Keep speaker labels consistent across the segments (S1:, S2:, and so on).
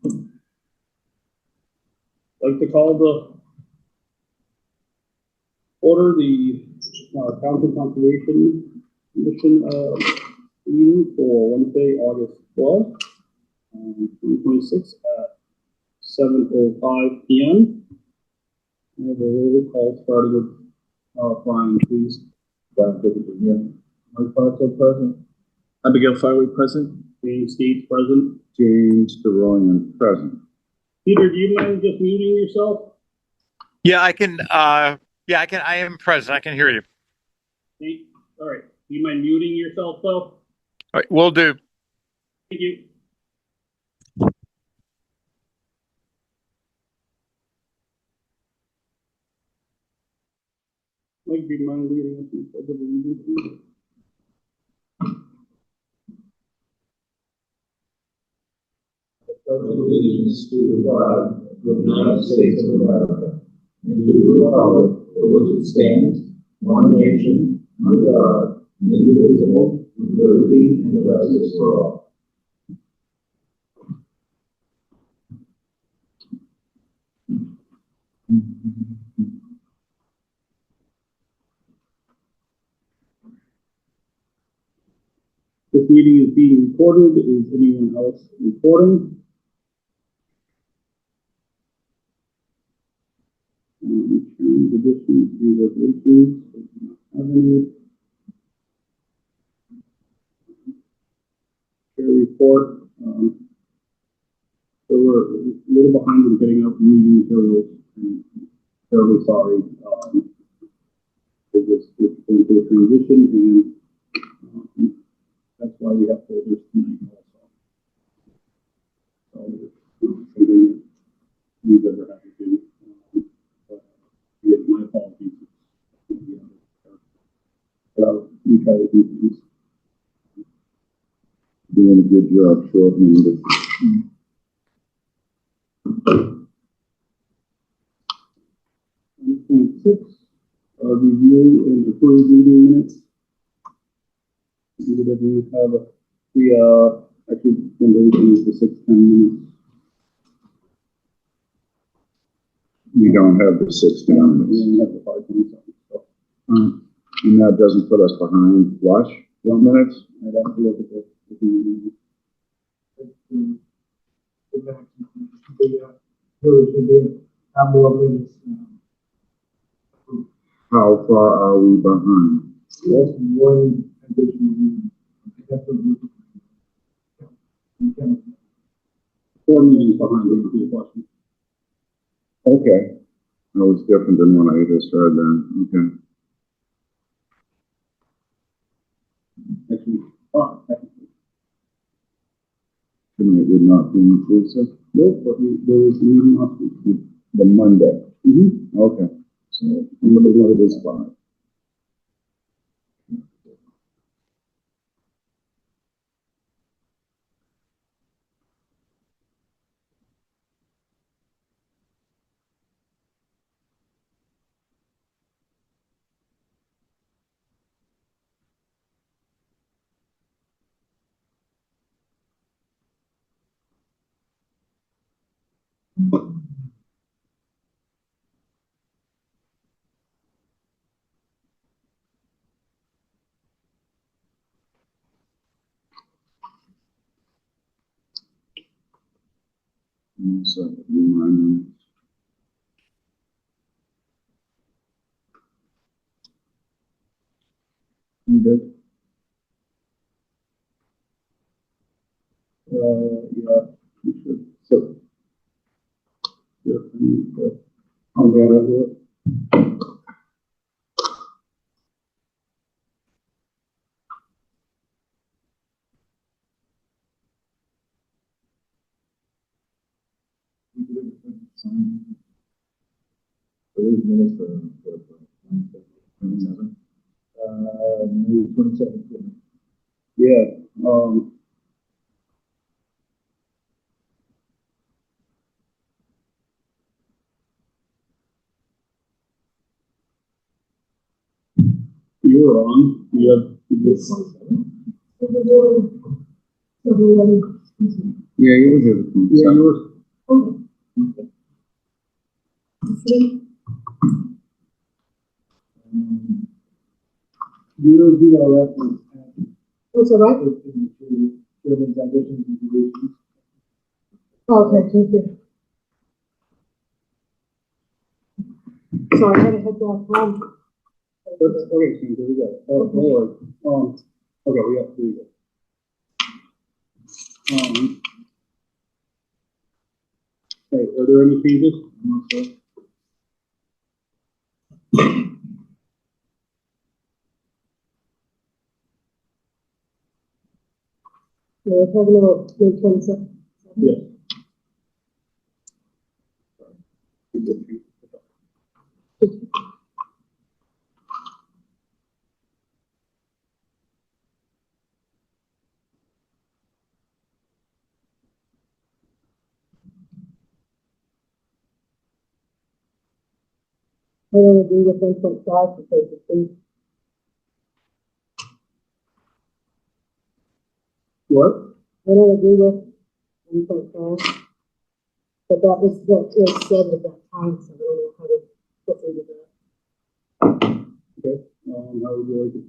S1: I'd like to call the order the Council Conservation Commission meeting for Wednesday, August 12th, 2026 at 7:05 p.m. I have a roll call starting with Brian, please.
S2: Brian Bickerton here. Mike Parker present. Abigail Farley present.
S1: James Steeds present.
S2: James DeRoyan present.
S1: Peter, do you mind just muting yourself?
S3: Yeah, I can. Yeah, I can. I am present. I can hear you.
S1: All right. Do you mind muting yourself, though?
S3: All right, will do.
S1: Thank you. Mike, do you mind leading us in the meeting?
S2: Allegiance to the flag of the United States of America and to the republic for which it stands, one nation, under God, indivisible, with liberty and justice for all.
S1: This meeting is being recorded. Is anyone else recording? Additions and resolutions. I don't have any. Chair report. So we're a little behind in getting out meeting materials. And terribly sorry. We're just going through a transition, and that's why we have folders tonight also. So something we've ever had to do. My apologies. We try to do things.
S2: Doing a good job shortening it.
S1: Review and approve meeting minutes. We have actually is the 6-10 minutes.
S2: We don't have the 6
S1: We
S2: minutes.
S1: only have the 5 minutes. So,
S2: And that doesn't put us behind flush 1 minutes.
S1: I'd have to look at the meeting.
S2: How far are we behind?
S4: That's one additional meeting. Okay.
S1: 4 meetings behind the question.
S2: Okay. That was different than what I just heard then. Okay.
S1: Actually,
S2: Tonight would not be inclusive.
S1: nope, but there was a meeting last week.
S2: The Monday.
S1: Mm-hmm.
S2: Okay. So I'm looking at it as 5. So, remind me. You good?
S1: Yeah, we should. So, yeah, I'll get it.
S4: Minutes for 27. Maybe 27.
S1: Yeah. You were on. You have this.
S2: Yeah, you were here.
S1: Yeah, you were.
S4: Okay. DODRF is
S5: What's all right?
S4: Chairman's additions and deletions.
S5: Okay, thank you. Sorry, I had to head back home.
S1: Okay, Steve, here we go. Oh, no worries. Okay, here we go. Okay, are there any changes?
S4: No, sir.
S5: Yeah, we're talking about May 27th.
S1: Yes.
S5: I don't agree with 1.5 because it's been,
S1: What?
S5: I don't agree with 1.5. But that was what was said at that time, so I don't know how to proceed with that.
S1: Okay, how would you like to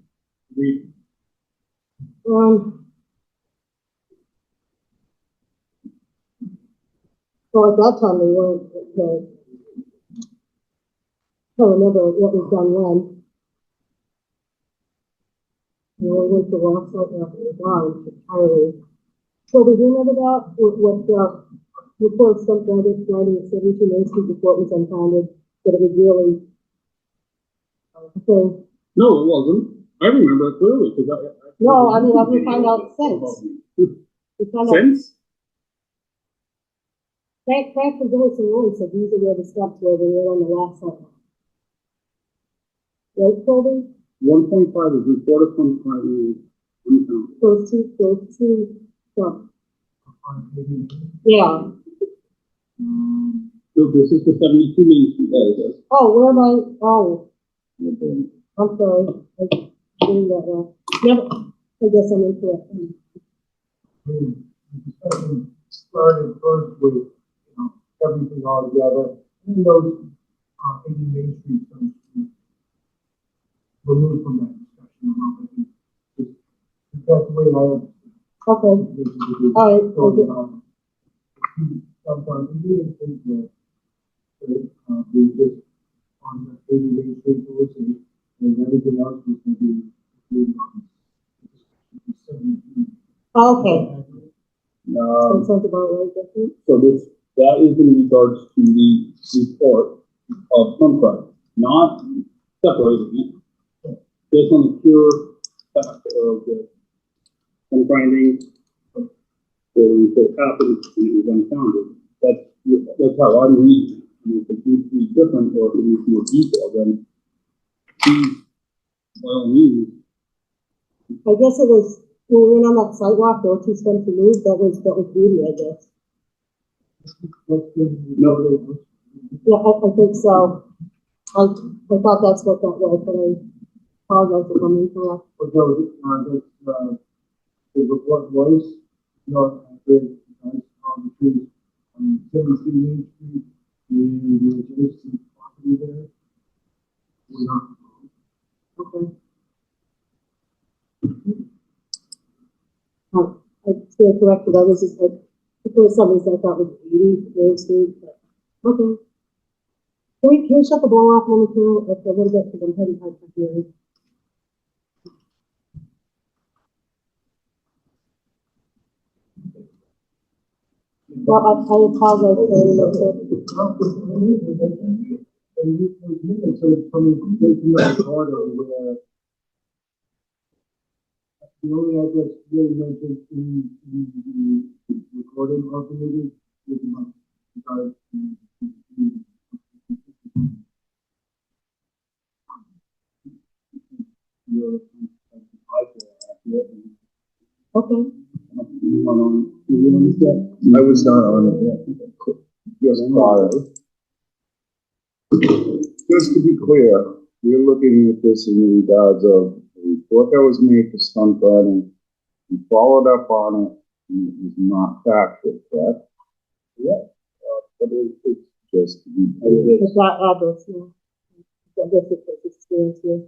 S1: read?
S5: Well, at that time, we weren't, I don't remember what was done when. We went to last night after the died entirely. So we do remember that, before some kind of 1972 Main Street report was unfounded, that it was really, okay.
S1: No, it wasn't. I remember it clearly because
S5: No, I mean, we find out since. We find out,
S1: Since?
S5: Frank was always alone, said these are where the steps were, they were on the last side. Right, Colby?
S1: 1.5 is reported from primary unfounded.
S5: Those two, yeah.
S1: So this is the 72 Main Street, that is it.
S5: Oh, where am I? Oh, I'm sorry. I'm doing that wrong. Never, I guess I'm incorrect.
S4: The discussion started first with, everything all together, and those, 80 Main Street, removed from that discussion. That's the way I understand.
S5: Okay, all right, okay.
S4: Sometimes we didn't think that, we just on the 80 Main Street Felicity, and everything else was going to be included on.
S5: Okay. So it sounds about right, doesn't it?
S1: So that is in regards to the report of Sunfront, not separating it. Just on the pure fact of the finding the report happened and it was unfounded. That's how I'm reading it. I mean, if it needs to be different or if it needs more detail, then please, by all means.
S5: I guess it was, when we went on that sidewalk, there were two steps removed, that was beauty, I guess.
S1: No,
S5: Yeah, I think so. I thought that's what that was, but I apologize if I'm incorrect.
S4: But the report was not accurate, between, 17 Main Street and the adjacent property there. We're not.
S5: Okay. I stand corrected, I was just like, it was something that I thought was 80 Main Street, but, okay. Can we shut the ball off momentarily, a little bit, because I'm having hard time hearing. Well, I apologize for
S4: And so it's coming straight from the order where the only address really mentioned in the recording of the meeting is about
S5: okay.
S2: I was not on it yet. Just prior. Just to be clear, we're looking at this in regards of the report that was made to Stunt Garden. We followed up on it, and it was not factual, correct?
S1: Yeah.
S2: address to be.
S5: It's that address, yeah. I guess it's experience here.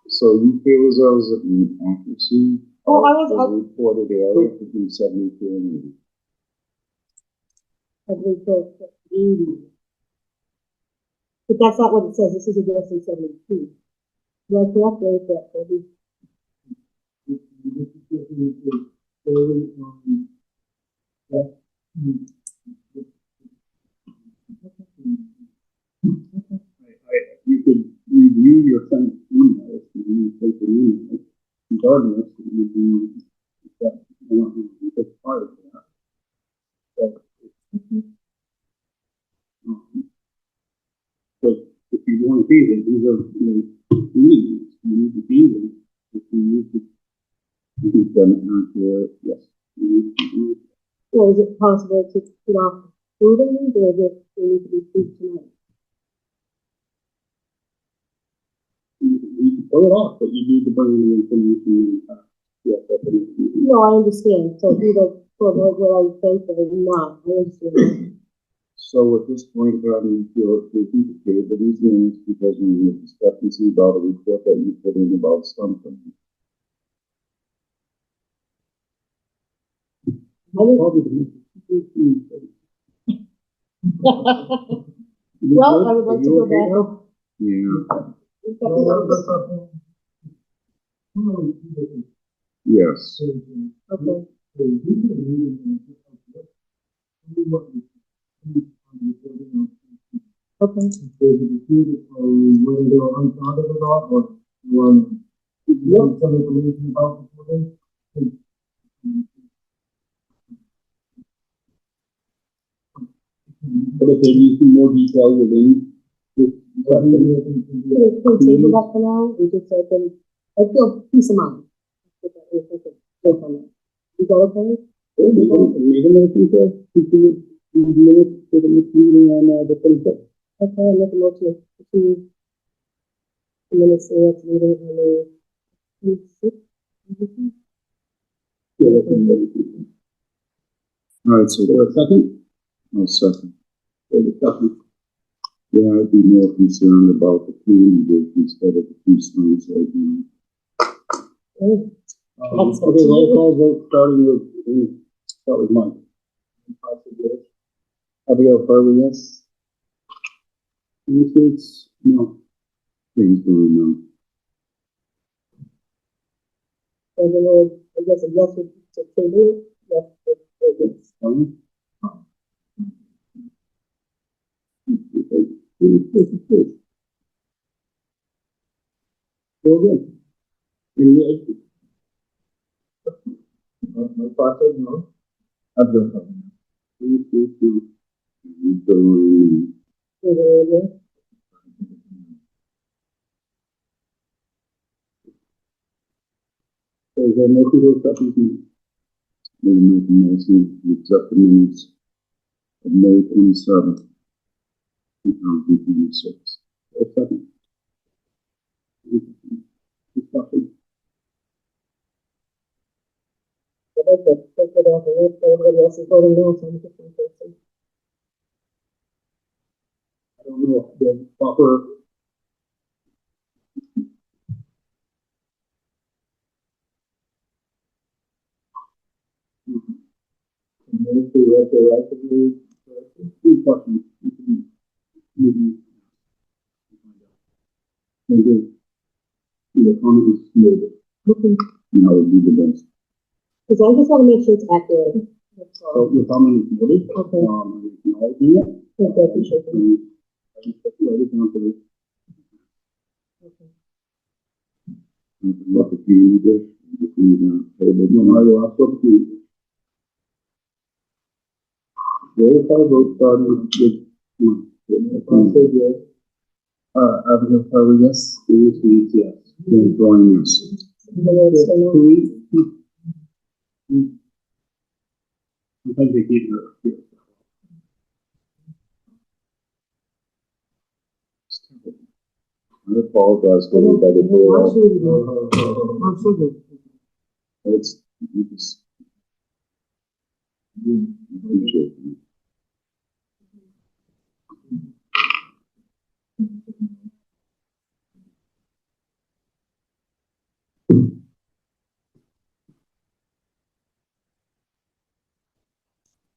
S2: So you feel as though it's an accuracy?
S5: Oh, I
S2: of
S5: was-
S2: the reported area between 72 and 80.
S5: I believe for 80. But that's not what it says, this is address in 72. Do I correct or is that, Toby?
S1: You could review your sent emails, and you take the emails, regardless, it would be, that, you know, it's part of that. But, but if you want to see it, these are, meetings, you need to be them, if you need to.
S2: You can send it out to,
S1: Yes. You need to-
S5: Or is it possible to put off approving these, or is it, they need to be approved tonight?
S1: you can pull it off, but you need to bring the information in. Yes, that's what it is.
S5: No, I understand, so either for what I think or not, I understand that.
S2: so at this point, you feel it's okay, but these names, because when the discrepancy about a report that you put in about something.
S5: I didn't- Well, I would like to go back.
S2: Yeah,
S5: We've got the-
S2: yes.
S5: Okay, okay.
S4: Whether they were unfounded or not, or you want some information about the building?
S1: But if they need some more detail within this section,
S5: Can we table that for now, we just so I feel peace of mind. Is that okay?
S1: made a motion to continue the minutes to the next meeting on the 26th.
S5: Okay, I make a motion to continue the minutes of the next meeting on the 26th.
S1: Yeah, that's a motion.
S2: All right, so
S1: Is there a second?
S2: I'll second.
S1: For discussion.
S2: Yeah, I'd be more concerned about the candidate instead of the two stones right now.
S5: Okay.
S1: Okay, roll call vote starting with, start with Mike.
S2: Abigail Farley, yes.
S1: Any states? No.
S2: James Boone, no.
S5: And then, I guess a yes would to table, yes, yes.
S1: Fine. Go again. Any,
S4: My process, no.
S1: Abigail Farley.
S2: James Boone,
S5: Table,
S1: So is there a motion to accept these minutes?
S2: they make a motion to accept the minutes of May 27th, 2026.
S1: A second. Discussion.
S5: I'd like to take it off the list, so everybody else is voting no, so I'm just one person.
S1: I don't know if the proper. Good question. The comment is made.
S5: Okay,
S2: And that would be the best.
S5: because I just want to make sure it's accurate. That's
S1: So
S5: all.
S1: your comment is noted.
S5: Okay.
S1: I'm acknowledging it.
S5: Thank you, I appreciate that.
S1: And I just put the other down to the
S5: Okay.
S2: What the candidate, if we, table
S1: No,
S2: them.
S1: you asked what the. Roll call vote starting with. Yes. Abigail Farley, yes. James Reed, yes.
S2: James Boone, yes.
S1: Sometimes they keep her.
S2: I apologize for everybody for
S5: Absolutely.
S2: it's. Appreciate it.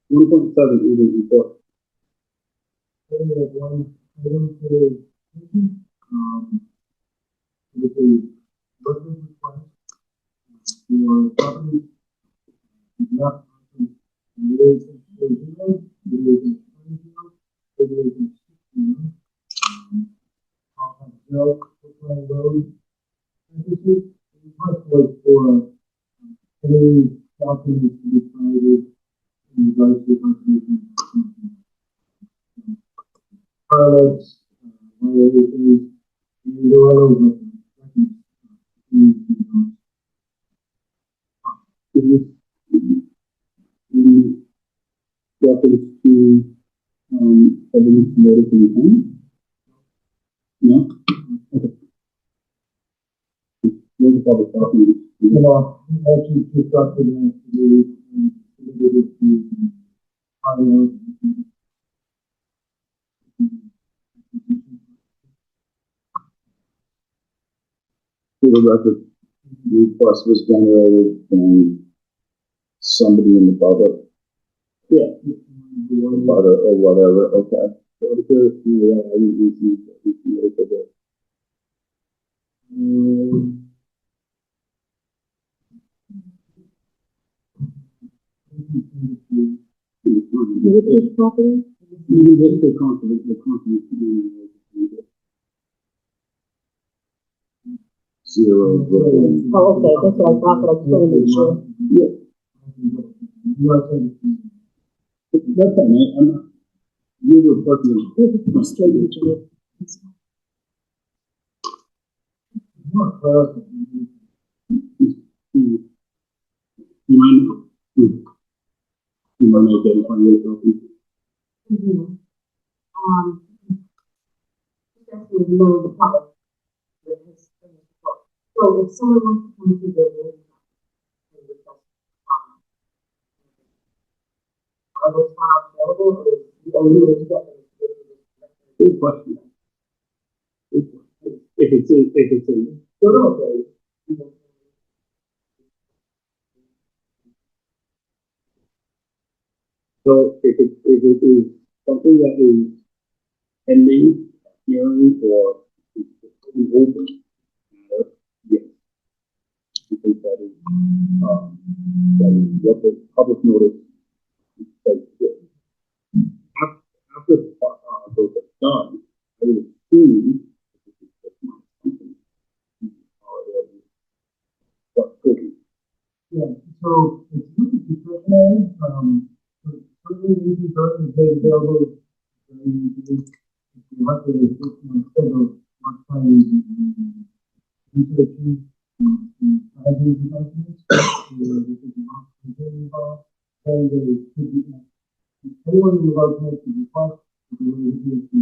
S1: One point seven, Eden's report.
S4: Then we have one item for attention, with a working request for property. Not, relation to zero, relation to zero, relation to zero, Brookline Road. And this is, the request was for, any documents to be provided in regards to conservation. Pilots, violations, and there are other records.
S1: The reference to, evidence notice in the plan? No? Okay. Where's the public document?
S4: You know, actually, two documents to be, to pilot.
S2: For the record, the request was generated from somebody in the public.
S1: Yeah.
S2: About it or whatever, okay.
S1: So the first, yeah, I didn't receive it for that.
S5: Which property?
S1: Even just the conflict,
S2: Zero Brooklyn.
S5: Oh, okay, that's what I thought, but I just wanted to make sure.
S1: Yeah. That's fine, I'm not, you were personally.
S5: This is frustrating to me.
S1: You might know. You might know that if I were talking.
S5: Definitely know the public. So if someone wants to come to the building. Are those files available or is the only way to get them?
S1: Good question. Good question. If it's a, so if it is something that is pending, hearing, or is open, yes. I think that is what the public notice says. After, those are done, I would assume, this is just my assumption, already, but cooking.
S4: Yeah, so it's really discretionary, so certainly we can go and make available. If you want to, instead of not trying researching, finding the documents, or this is not completely involved, then there could be, anyone involved in the request, the way it is to.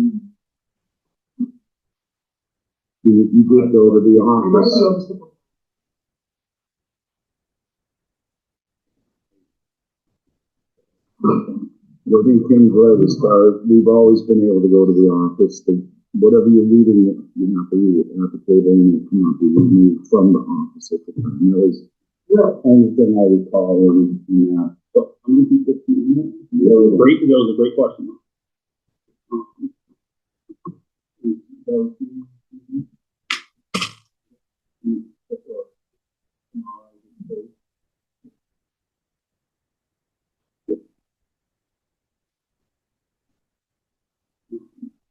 S2: You did go to the office. Within King's Road, as far as we've always been able to go to the office, whatever you're reading, you have to read it at the table and you cannot be removed from the office at the time. That was the only thing I recall in that.
S1: So, how many people, that was a great question.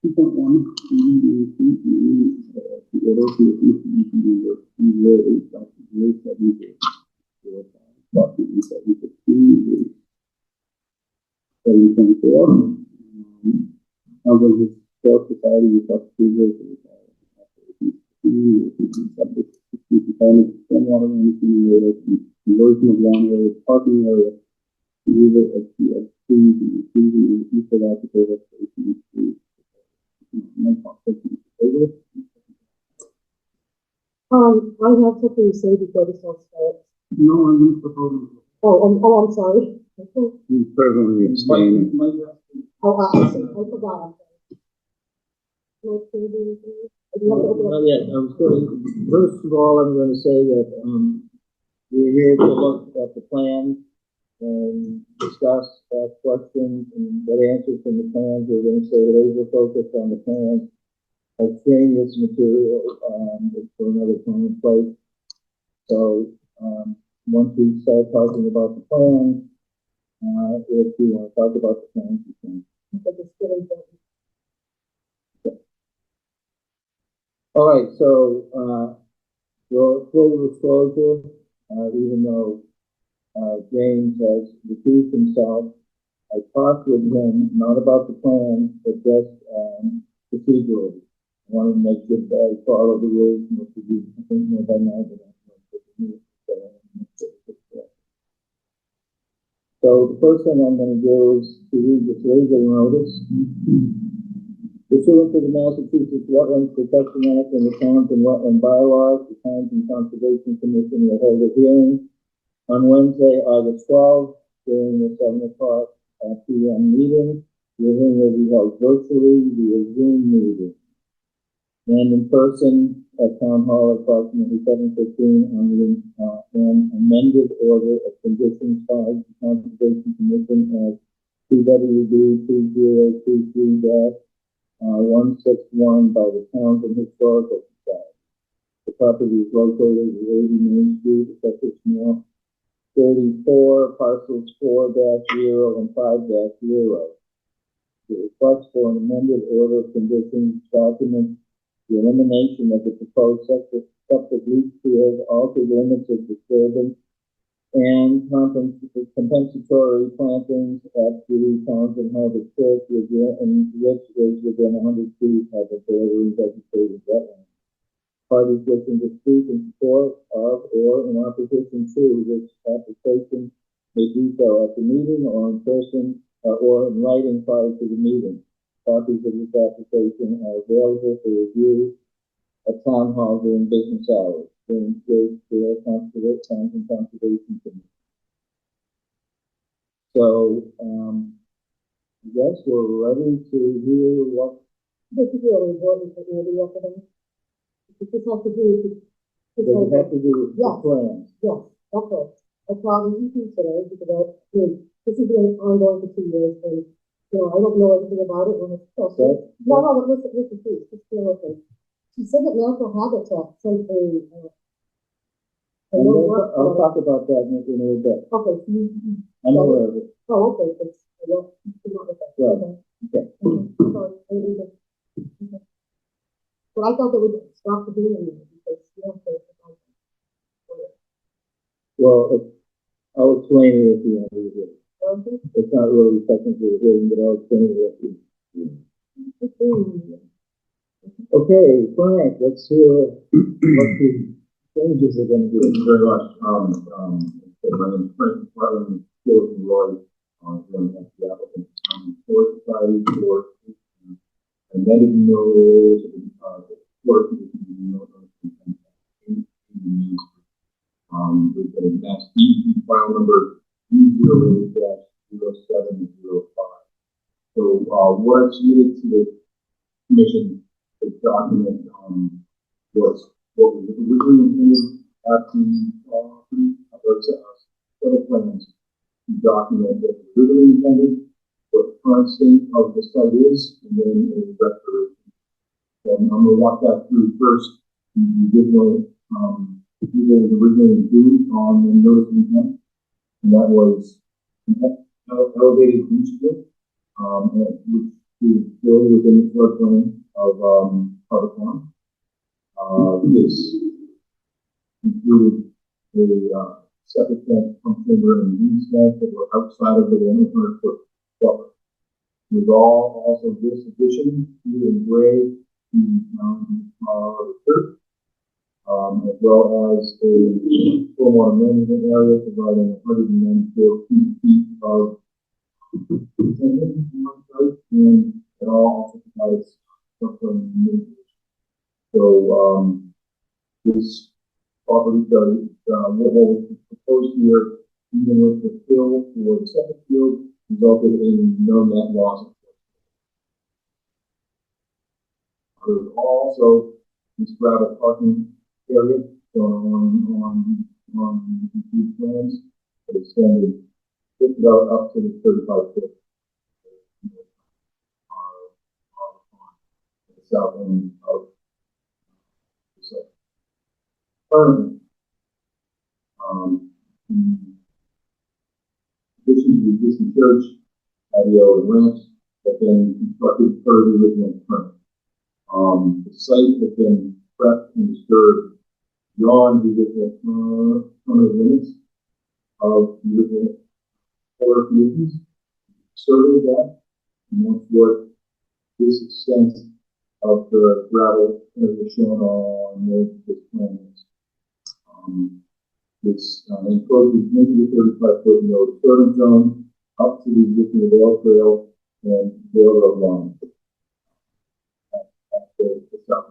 S1: Two point one, society with us stormwater management area, conversion of lawn area, parking area, use it as trees and trees and use of that to go up to
S5: I have something to say before this all starts.
S1: No, I'm going to propose.
S5: Oh, I'm sorry. Okay.
S1: He's presently abstaining.
S5: Oh, I see, I forgot. Mike, can you do anything? Do you have to open up?
S2: Not yet. I was going, first of all, I'm gonna say that, we're here to look at the plan and discuss, ask questions, and get answers from the plans. We're gonna stay laser focused on the plans. I've seen this material, for another plan in place. So, once we start talking about the plans, if you want to talk about the plans, you can.
S5: Okay, just get it done.
S2: All right, so, full disclosure, even though, James has recused himself, I talked with him, not about the plan, but just, procedurally. I wanted to make sure that I follow the rules and what to do. I think, by now, but I'm not sure to do it, so I want to make sure it's correct. So the first thing I'm gonna do is to read this legal notice. Pursuant to the Massachusetts Wetlands Protection Act and the Towns and Wetland Bylaws, the Towns and Conservation Commission will hold a hearing on Wednesday, August 12th, during the 7:00 p.m. meeting. The hearing will be held virtually via Zoom meeting and in person at Town Hall approximately 7:15 on the an amended order of conditions by the Conservation Commission as PWD 2023-161 by the Townsend Historical Society. The property is located at 80 Main Street, Essex, New 34, parcels 4-0 and 5-0. The request for an amended order of conditions documents the elimination of the proposed septic leach field, altered limits of disturbance, and compensatory plantings at the Townsend Harbor Church, which is within 100 feet of the bordering vegetated wetland. Parties wishing to speak in support of or in opposition to this application may do so at the meeting or in person or in writing prior to the meeting. Copies of this application are available for review at Town Hall during business hours, during the Townsend Conservation Commission. So, I guess we're ready to hear what.
S5: This is really important for me to look at them. This has to do with.
S2: Does it have to do with the
S5: Yes.
S2: plans?
S5: Yes, okay. I called you today because this has been ongoing for 2 years and, I don't know anything about it when it's tested.
S2: Okay.
S5: No, listen, please, just bear with me. She said that Natural Habitat sent
S2: I'll talk about that in a little bit.
S5: Okay, so you.
S2: I'm aware of it.
S5: Oh, okay, so, well, not with that.
S2: Right.
S5: Okay.
S2: Okay.
S5: Sorry, I didn't even- okay. But I thought they would stop the doing it because you have to.
S2: Well, I'll explain it at the end of the video.
S5: Okay.
S2: It's not really technically a hearing, but I'll explain it at the end. Okay, Frank, let's hear what the changes are going to
S6: Thank
S2: be.
S6: you very much. My name is Frank McFarland, Phil and Roy, the applicant, Forest Society for amended notice of work with the Mass DEP file number 208-0705. So, what I submitted to the commission is document, what was originally intended at the set of plans to document what was originally intended, what the current state of the site is, and then a restoration. And I'm going to walk that through first. The original, was originally included on the notice of intent, and that was an elevated beach field, which is still within the floodplain of Harbor Farm. This included a septic tank, pump chamber, and leach tank that were outside of the 100-foot buffer. With also this addition here in gray, the church, as well as a stormwater management area providing 194 feet of retention on one site, and it all also provides structural mitigation. So, this property what was proposed here even with the fill for the second field, resulted in no net loss. There's also this gravel parking area going on these plans that extended just about up to the 35 foot. On the south end of the site. Currently, in addition to the existing church, patio and ramps have been constructed further than the current. The site has been prepped and disturbed beyond the original limits of the original solar conditions. Survey that, and that's what this extent of the gravel is shown on this plan. It's encroaches into the 35 foot no disturbance zone up to the existing rail trail and railroad line. That's the south.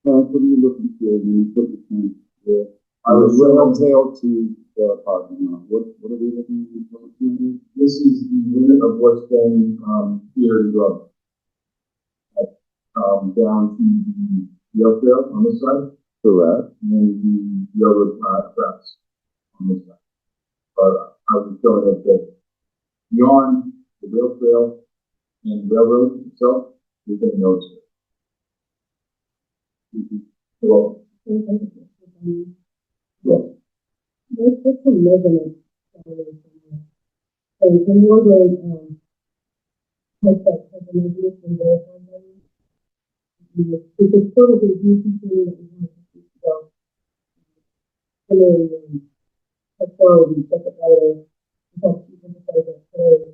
S6: What are you looking for when you put the plan there? I was rail tail to the parking lot. What are we looking for? This is the limit of what's been here in Grub. Down to the rail trail on this side. Correct. And then the railroad tracks on this side. But I was showing that beyond the rail trail and the railroad itself, we're going to notice it. Well, yeah.
S5: What's the measurement? So can you order, take that as a measurement and verify them? Because sort of the UCC that we want to go. And then, so we check it later. Because you can say that today,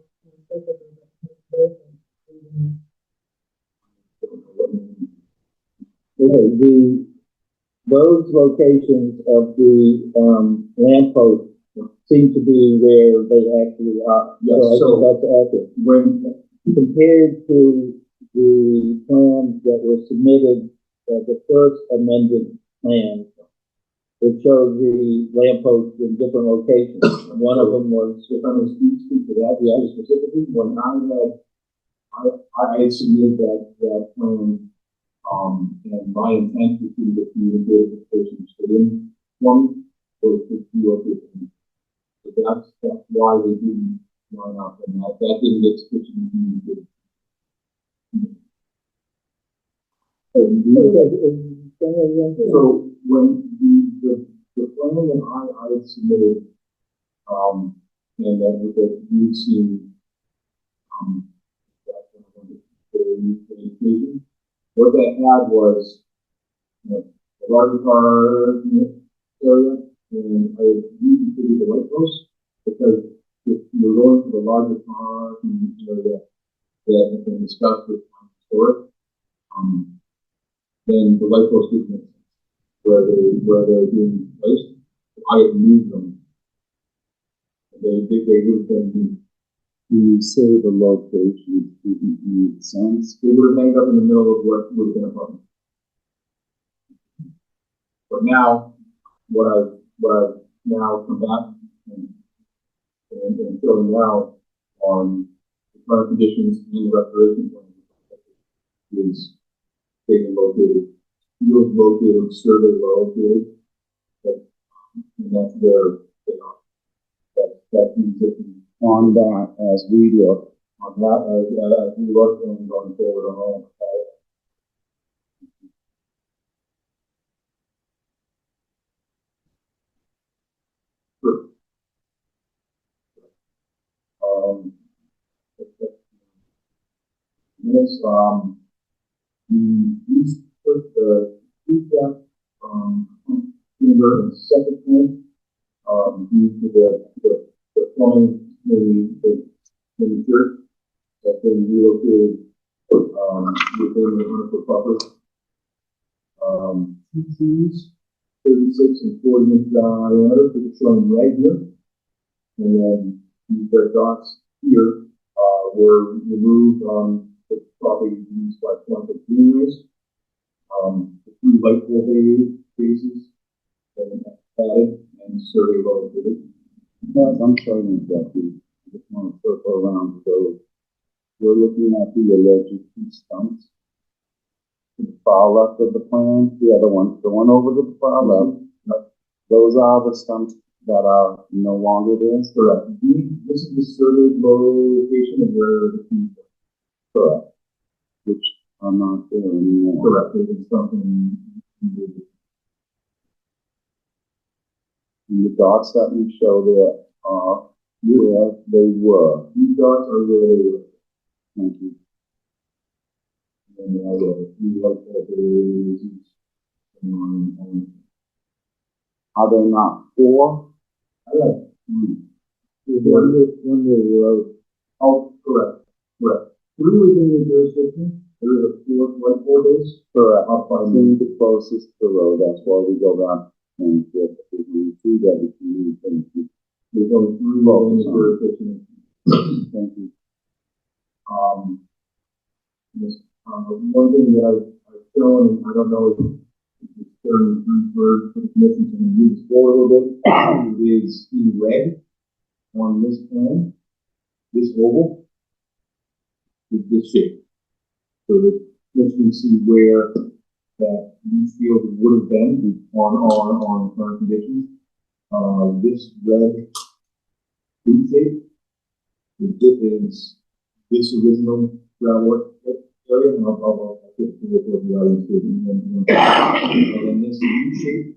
S2: Okay, those locations of the lampposts seem to be where they actually are.
S6: Yes,
S2: so that's accurate.
S6: When
S2: Compared to the plans that were submitted, the first amended plan, it showed the lampposts in different locations. One of them was,
S6: if I'm going to speak to that, specifically, when I had submitted that plan, and my intent was to get the communication in one was to relocate them. So that's why we didn't line up, and that didn't get sufficiently communicated. So when the plan that I had submitted, and that you've seen, what that had was, a larger car area, and I reconfigured the light post because if you're going for the larger car area that has been discussed with historic, then the light post didn't make sense where they're being placed. So I had moved them. They would have been moved. When you say the location didn't make sense, it would have ended up in the middle of what would have been a problem. But now, what I've now come back and filling out on the current conditions in the restoration plan is taking located, field located, survey located, and that's where they are. That's taken on that as we look. On that as we look and going forward on all. Yes, we used put the feedback timber and second plan due to the plumbing in the church that been relocated within the 100 foot buffer. Two trees, 36 and 40 inch diameter, which is shown right here. And then these red dots here were removed on the property used by Columbus Greenways. The three light pole bases and added and survey located. Yes, I'm sorry, to interrupt you. I just want to circle around. So we're looking at the alleged two stumps. To the far left of the plan, the one over to the far left. Those are the stumps that are no longer there.
S2: Correct. This is the survey location of where the trees are.
S6: Correct. Which are not there anymore.
S2: Correct. There's something.
S6: And the dots that you show there are where they were.
S2: These dots are where they were.
S6: Thank you.
S2: And I will, you like that there is,
S6: Are they not four?
S2: I like.
S6: One day road.
S2: Oh, correct, correct. Three within the jurisdiction, there is a four days.
S6: Correct. I think the closest to the road, that's why we go back and get the two that we can use. Thank you.
S2: There's only three within the jurisdiction.
S6: Thank you.
S2: Yes, one thing that I've shown, and I don't know if it's very for the commission to move this forward a little bit, is in red on this plan, this oval, is this shape. So that you can see where that these fields would have been on current conditions. This red blue shape is this original groundwork area, and I'll get to what the audience is. And then this U shape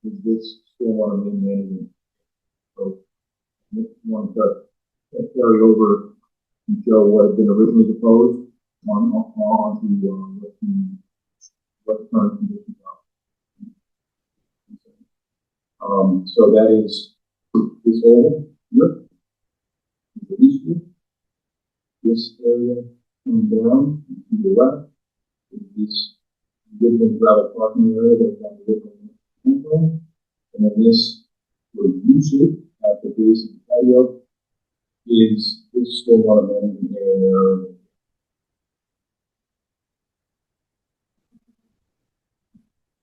S2: is this stormwater main management. So this one to carry over and show what had been originally proposed on to what the current conditions are. So that is this oval here, the east view. This area coming down to the left is this different gravel parking area that we have a different plan. And then this sort of U shape at the base of the patio is this stormwater management area.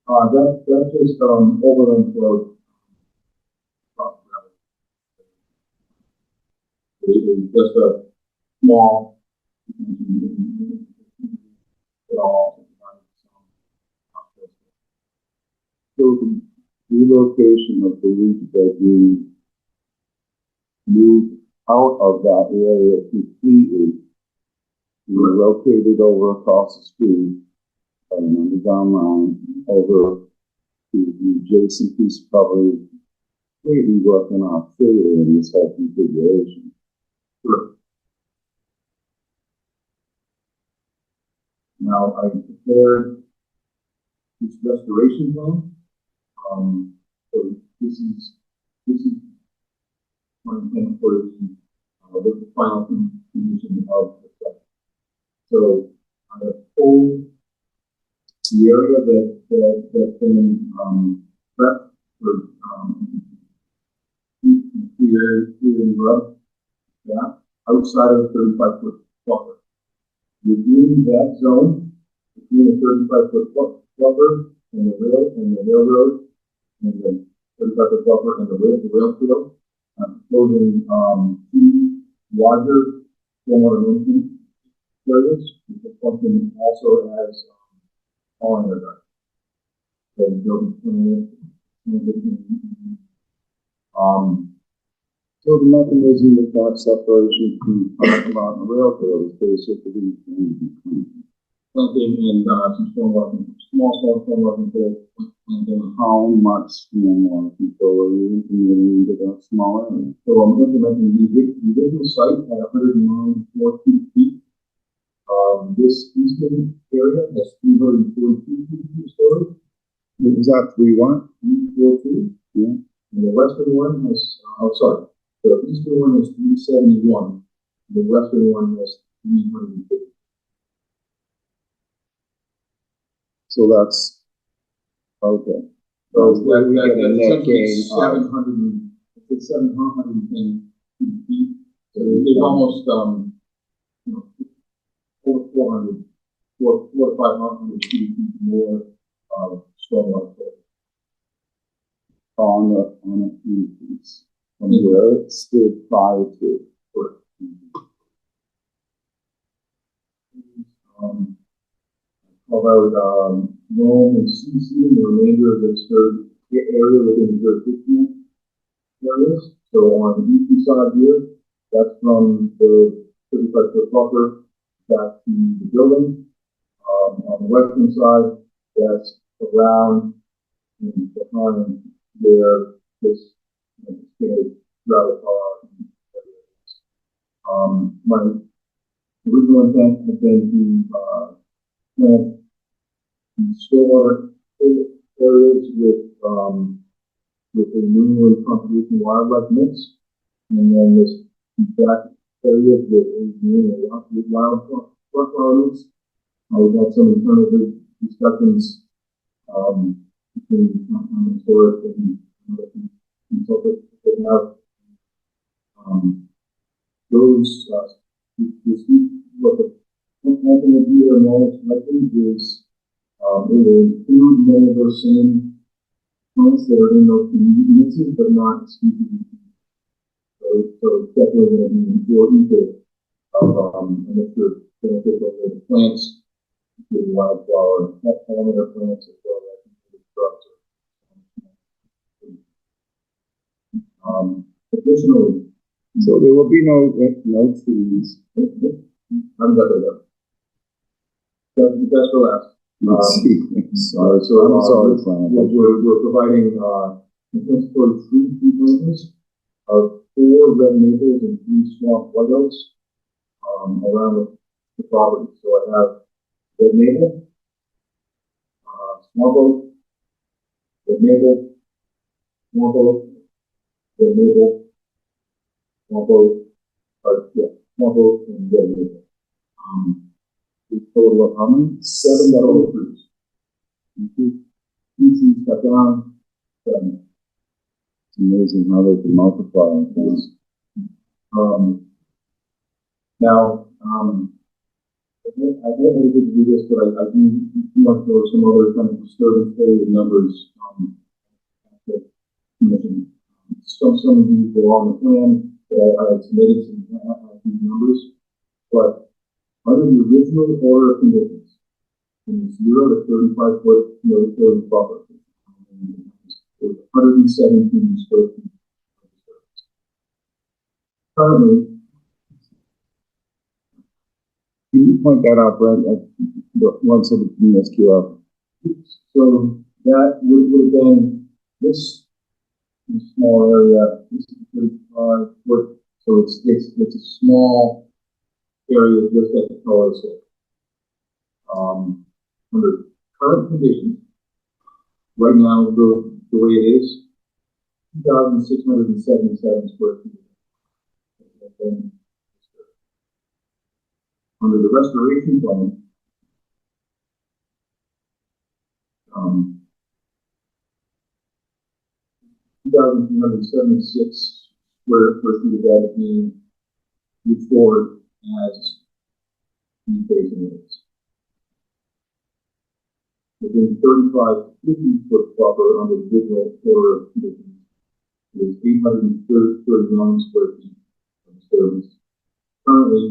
S2: That's just overland flow. It is just a small.
S6: So the relocation of the leach that you moved out of that area completely, you were located over across the street, and on the down line over to the adjacent piece of property, really working out further in this whole configuration.
S2: Sure. Now, I prepared this restoration plan. So this is my intent for the final condition of the site. So I have pulled the area that's been prepped for here in rough, yeah, outside of the 35-foot buffer. Within that zone, between the 35-foot buffer and the railroad, and the 35-foot buffer and the rail field, I'm proposing two larger stormwater management areas, which function also as pollinator gardens. So there'll be
S6: So the mechanism of that separation between parking lot and rail field is basically
S2: planting and some small stormwater control.
S6: how much stormwater control are you implementing into that small area?
S2: So I'm implementing the original site at 109 feet. This eastern area has 342 feet of storage.
S6: Is that 3-1?
S2: 342.
S6: Yeah.
S2: And the western one has, the eastern one is 371. The western one has 350.
S6: So that's okay.
S2: So
S6: that's a net gain of
S2: 710 feet. So it's almost, over 400, 400 to 500 feet more stormwater.
S6: on an increase. from where it stood prior to. About, Rome and CC and the remainder of the third area within the jurisdiction areas. So on the eastern side here, that's from the 35-foot buffer back to the building. On the western side, that's around and behind where this gravel car. My original intent had been to plant store areas with a New England conservation wildlife mix, and then this back area with a New wildlife mix. We've had some internal discussions between historic and consultant that have those what the planting of the year most likely is it will include many of those same plants that are in those community mixes, but not exclusively. So it's definitely going to be important to and if you're beneficial of the plants, including wildflower, pollinator plants as well as shrubs. Additionally, so there will be no trees. I'm better though. That's the last. We're providing compensatory tree plantings of 4 red maples and 3 swamp white oaks around the property. So I have red maple, swamp oak, red maple, swamp oak, red maple, swamp oak, swamp oak, and red maple. A total of how many? 7 total trees. 2 trees cut down, 7. It's amazing how they can multiply on things. Now, I don't know if we can do this, but I do want to throw some other kind of disturbance numbers at the commission. Some of these go on the plan that I submitted some these numbers, but under the original order of conditions, from 0 to 35-foot no buffer, with 117 square feet. Currently, can you point that out, Brent, once of the SQL? So that would have been this small area. This is 35 foot, so it's a small area just at the color set. Under current conditions, right now the way it is, 2,677 square feet. Under the restoration plan, 2,376 square feet of that being restored as the basin is. Within 35 to 50 foot buffer under the original order of conditions is 839 square feet of disturbance. Currently,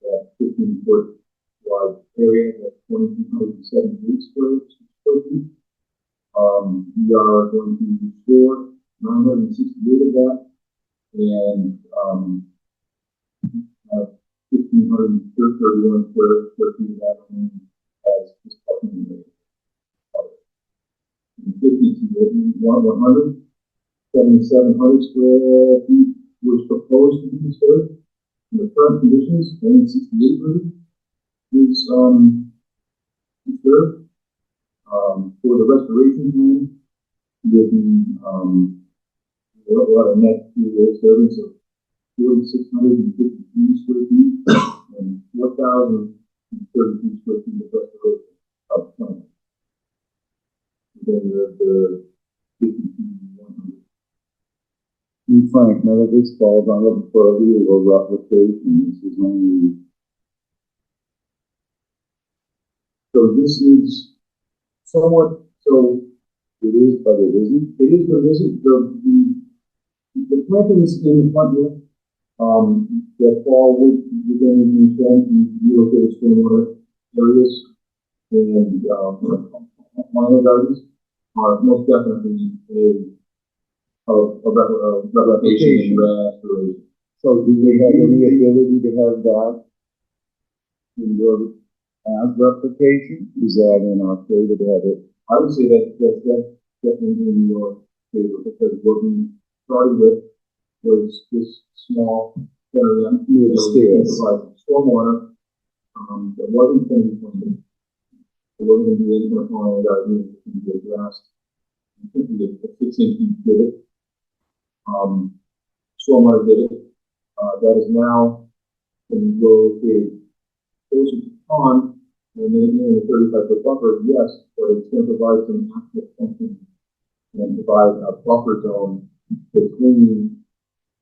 S6: that 15 foot wide area at 2,278 square feet. We are going to restore 968 of that and have 1,531 square feet of that as this parking area. 100, 7,700 square feet was proposed to be disturbed. In the current conditions, only 6,800 is disturbed. For the restoration plan, with a net disturbance of 4,653 square feet and 4,032 square feet of restoration of plan. Then the 5,100. Frank, none of this falls under the purview of replication. This is only. So this is somewhat, so it is, but it isn't. It is, but it isn't. The the plantings in the front here, that fall within the intent and relocated stormwater areas and, minor gardens are most definitely a replication and restoration.
S2: So do they have any ability to have that in your, as replication? Is that in our favor to have it?
S6: I would say that's definitely in your favor, because what we started with was this small area.
S2: Near the stairs.
S6: Provides stormwater, that wasn't finished when it wasn't going to be any kind of final garden, it was going to be addressed. I think we did a 16 feet divot. Stormwater divot, that is now been located closer to the pond, and maintaining a 35-foot buffer, yes, but it's going to provide some actual function and provide a buffer zone between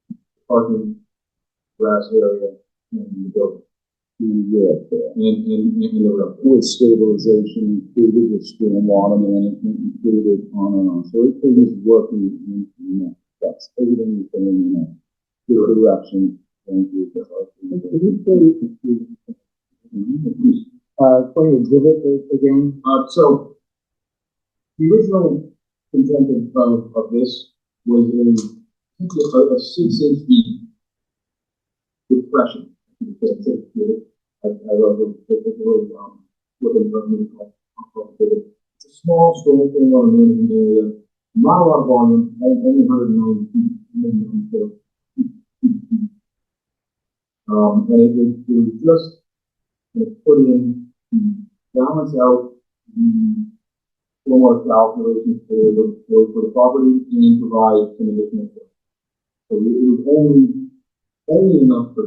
S6: the parking grass area and the building.
S2: Yeah,
S6: And the road.
S2: with stabilization included, with stormwater management included, on and on. So everything is working in that. That's everything is going in a good direction. Thank you. Play exhibit again.
S6: So the original intent of this was a 6-inch deep depression. I love it's a small storm thing on the management area, not a lot of volume, only 190 feet. And it was just put in to balance out the stormwater calculations for the property and provide some additional flow. So it was only enough for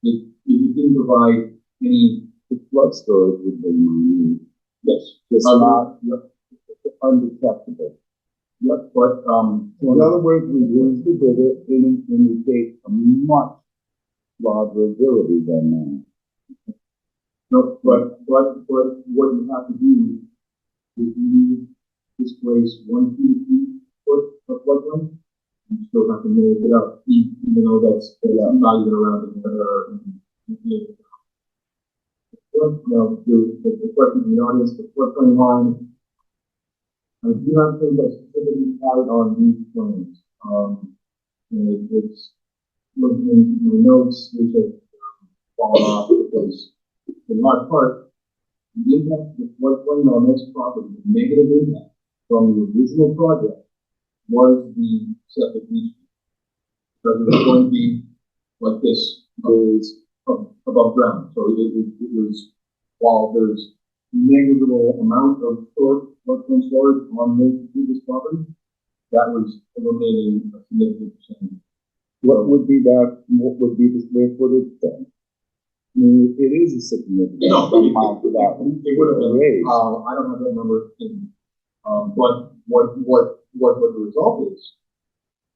S6: it didn't provide any.
S2: The flood storage would be minute.
S6: Yes.
S2: It's not undetectable.
S6: Yep, but,
S2: So in other words, we use the divot and indicate a much larger ability than that.
S6: no, but what you have to do is you displace 1 cubic foot of floodplain, you still have to make it up, even though that's not even around the the question in the audience, the floodplain line, I do not think that's specifically counted on these plans. And it's looking in my notes, which have fallen off because in large part, the impact of the floodplain on this property, the negative impact from the original project was the septic leach. Because it was going to be like this, above ground. So it was, while there's negligible amount of floodplain storage on this property, that was eliminating a significant percentage.
S2: What would be the square footage then? I mean, it is a significant amount of that.
S6: It would have been,
S2: raised.
S6: I don't have that number in, but what the result is,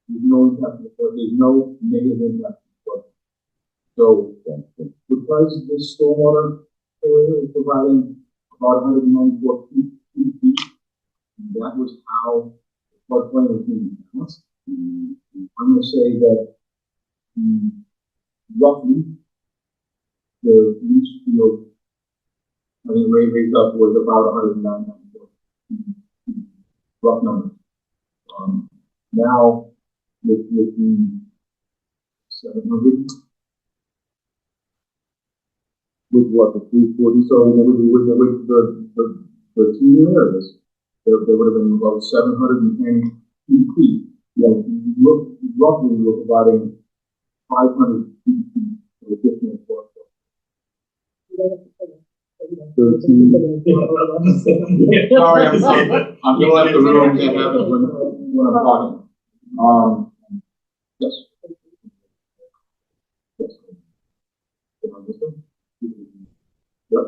S6: there's no impact, there's no negative impact. So, because this stormwater area is providing about 194 feet, that was how the floodplain was being balanced. I'm going to say that roughly the leach field, I think raised up was about 194 feet. Rough number. Now, with the 700.
S2: With what, the 340?
S6: So with the two areas, there would have been about 710 feet. Yeah, roughly we're providing 500 feet of additional flood.
S2: 13.
S6: Sorry, I'm saying, I'm gonna let the room that happens when I'm talking. Yes. Yes. Yep.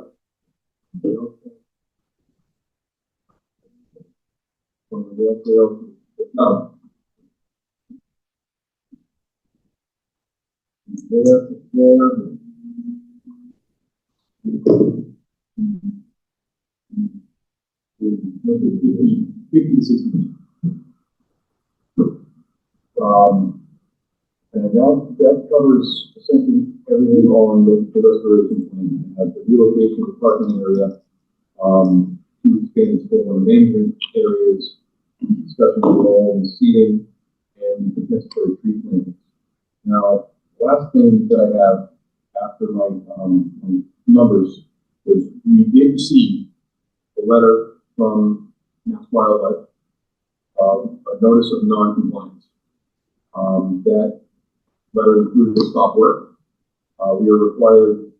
S6: No. And that covers essentially everything on the restoration plan. The relocation of the parking area, to expand the stormwater management areas, discussion of all the seating, and compensatory tree plantings. Now, the last thing that I have after my numbers was we did receive a letter from Mass Wildlife, a notice of non-compliance. That letter included a stop work. We are required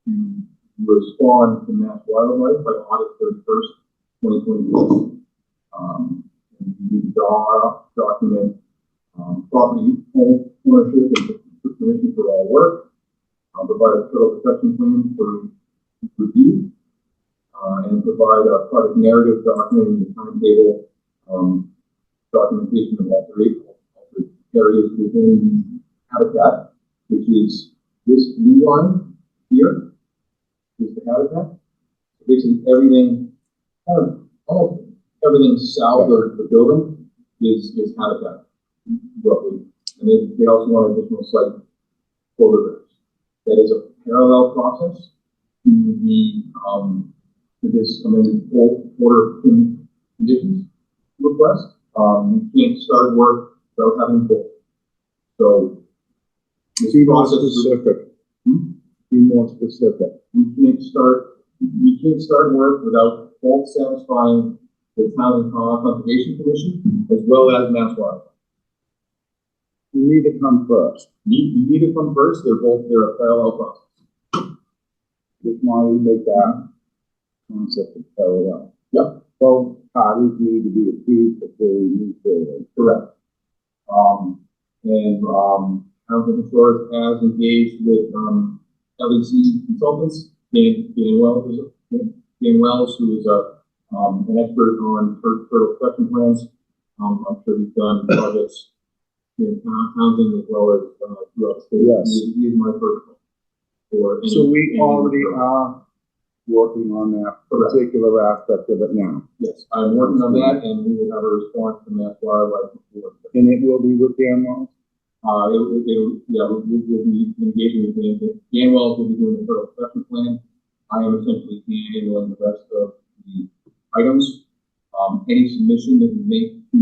S6: to respond to Mass Wildlife by August 31st, 2021. And we need to document property ownership and permission for all work, provide a federal protection plan for review, and provide a project narrative documenting the timetable, documentation of altered areas within habitat, which is this blue line here, is the habitat. Basically everything, almost everything south of the building is habitat, roughly. And they also want additional site photographs. That is a parallel process to the to this amended order conditions request. You can't start work without having both. So this process is
S2: specific. Be more specific.
S6: we can't start work without both satisfying the Town and Conservation Commission as well as Mass Wildlife.
S2: You need to come first.
S6: You need to come first. They're a parallel process.
S2: Just want to make that concept of parallel.
S6: Yep.
S2: Both parties need to be approved before we move forward.
S6: Correct. Town Insurance has engaged with LEC Consultants, Dan Wells, who is an expert on fertile collection plans. I'm sure he's done projects in Townsend as well as throughout the state.
S2: Yes.
S6: He is my first for
S2: So we already are working on that particular aspect of it now.
S6: Yes, I'm working on that, and we will have a response from Mass Wildlife before.
S2: And it will be with Dan Wells?
S6: We'll be engaging with Dan Wells will be doing the fertile collection plan. I am essentially handling the rest of the items. Any submission that we make to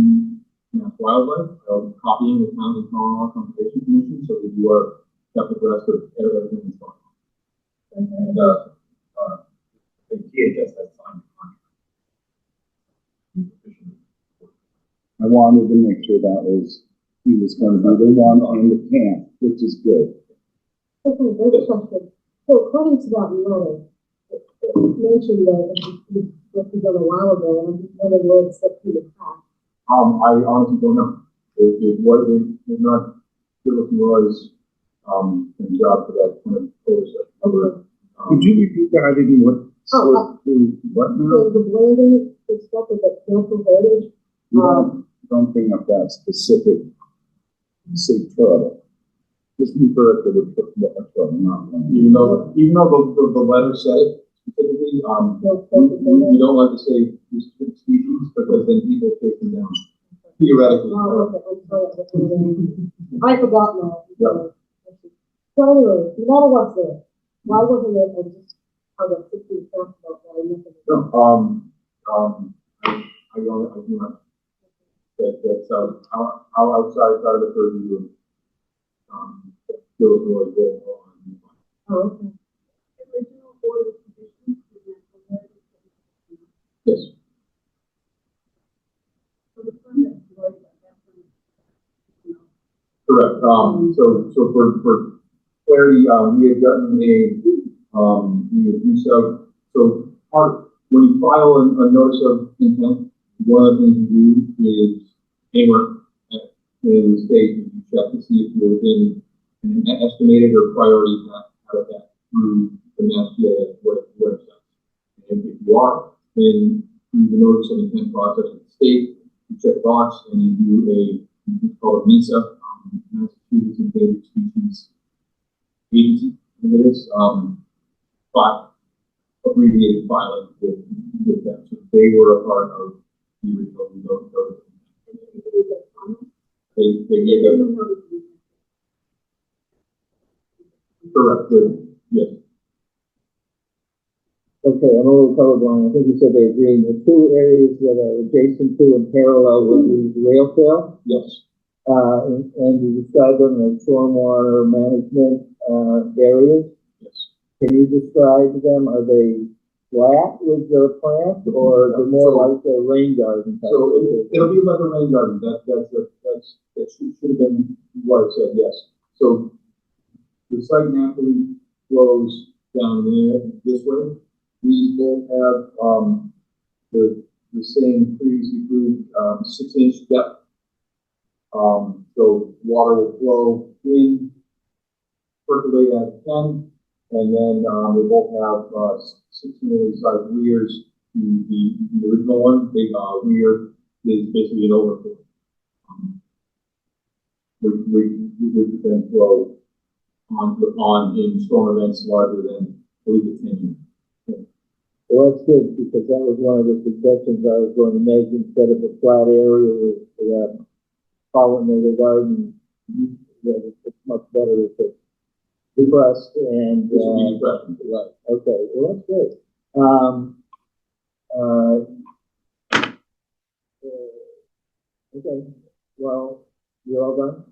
S6: Mass Wildlife, I'll be copying the Town and Conservation Commission so that you are kept abreast of everything that's going on. And the THS has signed the contract.
S2: I wanted to make sure that he was going to be the one in the camp, which is good.
S5: Okay, great question. So according to that letter, it mentioned that it was done a while ago, and I'm just wondering where it's set through the crack.
S6: I honestly don't know. It did not give us Roy's job for that kind of oversight.
S5: Okay.
S2: Could you repeat that? I didn't what what now?
S5: So the blending is stuff with the natural heritage.
S2: Don't bring up that specific, say, turtle. Just refer to the turtle, not one.
S6: Even though the letter said it specifically, we don't like to say specific species because then people take them down. Theoretically.
S5: Oh, okay, I'm sorry. I forgot now.
S6: Yeah.
S5: So anyway, no matter what's there, why wasn't it, I just, I got 16 talked about why nothing.
S6: I do not. That's outside of the purview of those who are there.
S5: Oh, okay.
S7: Original order of conditions for natural heritage.
S6: Yes.
S7: So the permit is already got that permit.
S6: Correct. So for clarity, we had gotten we had reached out. So when you file a notice of intent, one of the things you do is anywhere in the state, you check to see if you're within an estimated or priority habitat through the Mass GIS website. And if you are, then through the notice of intent process at the state, you check a box and you do it's called a MESA, Massachusetts Endangered Species Agency. I think it is, but abbreviated filing with them. So they were a part of the original notice. They gave them. Correct, good, yes.
S2: Okay, I'm a little colorblind. I think you said they agree. The two areas that are adjacent to and parallel with the rail trail,
S6: Yes,
S2: and you describe them as stormwater management, areas.
S6: yes.
S2: Can you describe them? Are they flat with the plants or they're more like a rain garden type?
S6: So it'll be like a rain garden, that should have been what I said, yes. So the site naturally flows down there this way. We both have, the same previously approved, 6-inch depth. So water will flow in, percolate at 10, and then, they both have, 16-inch size weirs. The original one, big, weir is basically an overflow. We can flow on in storm events larger than, I believe it's 10 inches.
S2: Well, that's good because that was one of the suggestions I was going to make instead of a flat area with a pollinator garden. That it's much better if it's depressed and,
S6: This will be depression.
S2: right, okay, well, that's great. Okay, well, you're all done?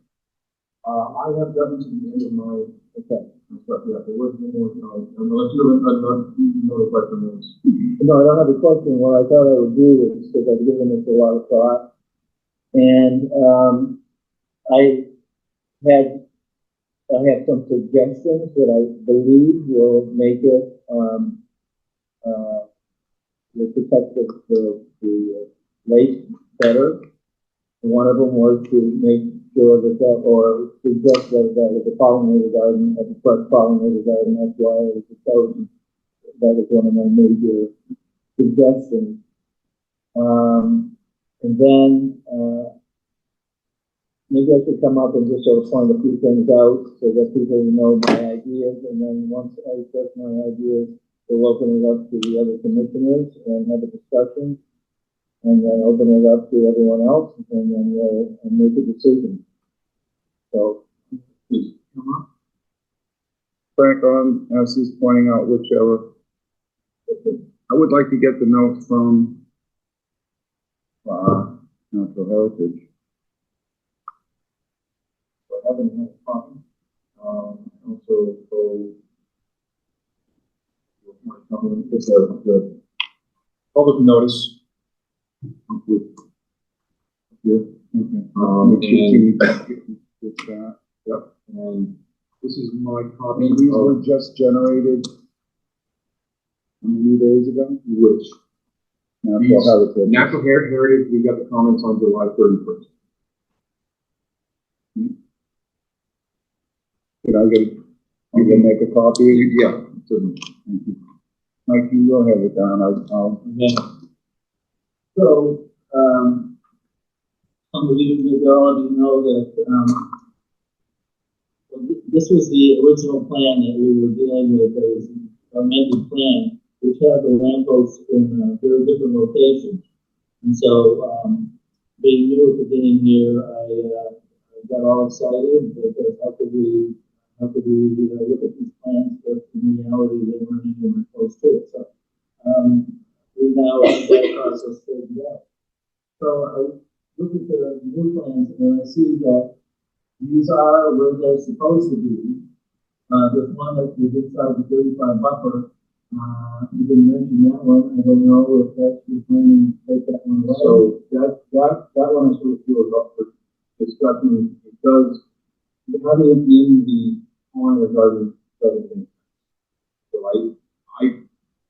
S6: I have gotten to the end of my,
S2: Okay.
S6: stuff, yeah, there was no more, unless you have another question is.
S2: No, I don't have a question. What I thought I would do is, because I've given this a lot of thought, and I have some suggestions that I believe will make it will protect the lake better. One of them was to make sure that or suggest that with the pollinator garden, at the fresh pollinator garden, that's why it was chosen. That was one of my major suggestions. And then maybe I should come up and just sort of point a few things out so that people know my ideas. And then once I express my ideas, we'll open it up to the other commissioners and have a discussion. And then open it up to everyone else, and then we'll make a decision. So, please come up.
S8: Frank, as he's pointing out, whichever. I would like to get the note from Natural Heritage.
S6: So I haven't had a problem. Also, so the public notice.
S8: Okay. With that.
S6: Yep, and this is my copy
S8: These
S6: of
S8: were just generated how many days ago?
S6: which
S8: Natural Heritage.
S6: Natural Heritage, we got the comments on July 31st.
S8: Did I get, you can make a copy?
S6: Yeah, certainly.
S8: Thank you. Mike, you go ahead with that. I'll
S9: So, some of you already know that, this was the original plan that we were dealing with. There was an amended plan, which had the lampposts in very different locations. And so, being new at the beginning here, I got all excited because how could we look at these plans, but in reality, they weren't even close to it. So, we now have that process figured out. So I look at the new plans and I see that these are where they're supposed to be. There's one that is inside the 35 buffer. You didn't mention that one. I don't know if that's your planning to take that one away.
S6: So that one is sort of feels up for discussion because having it in the corner garden doesn't make sense. So I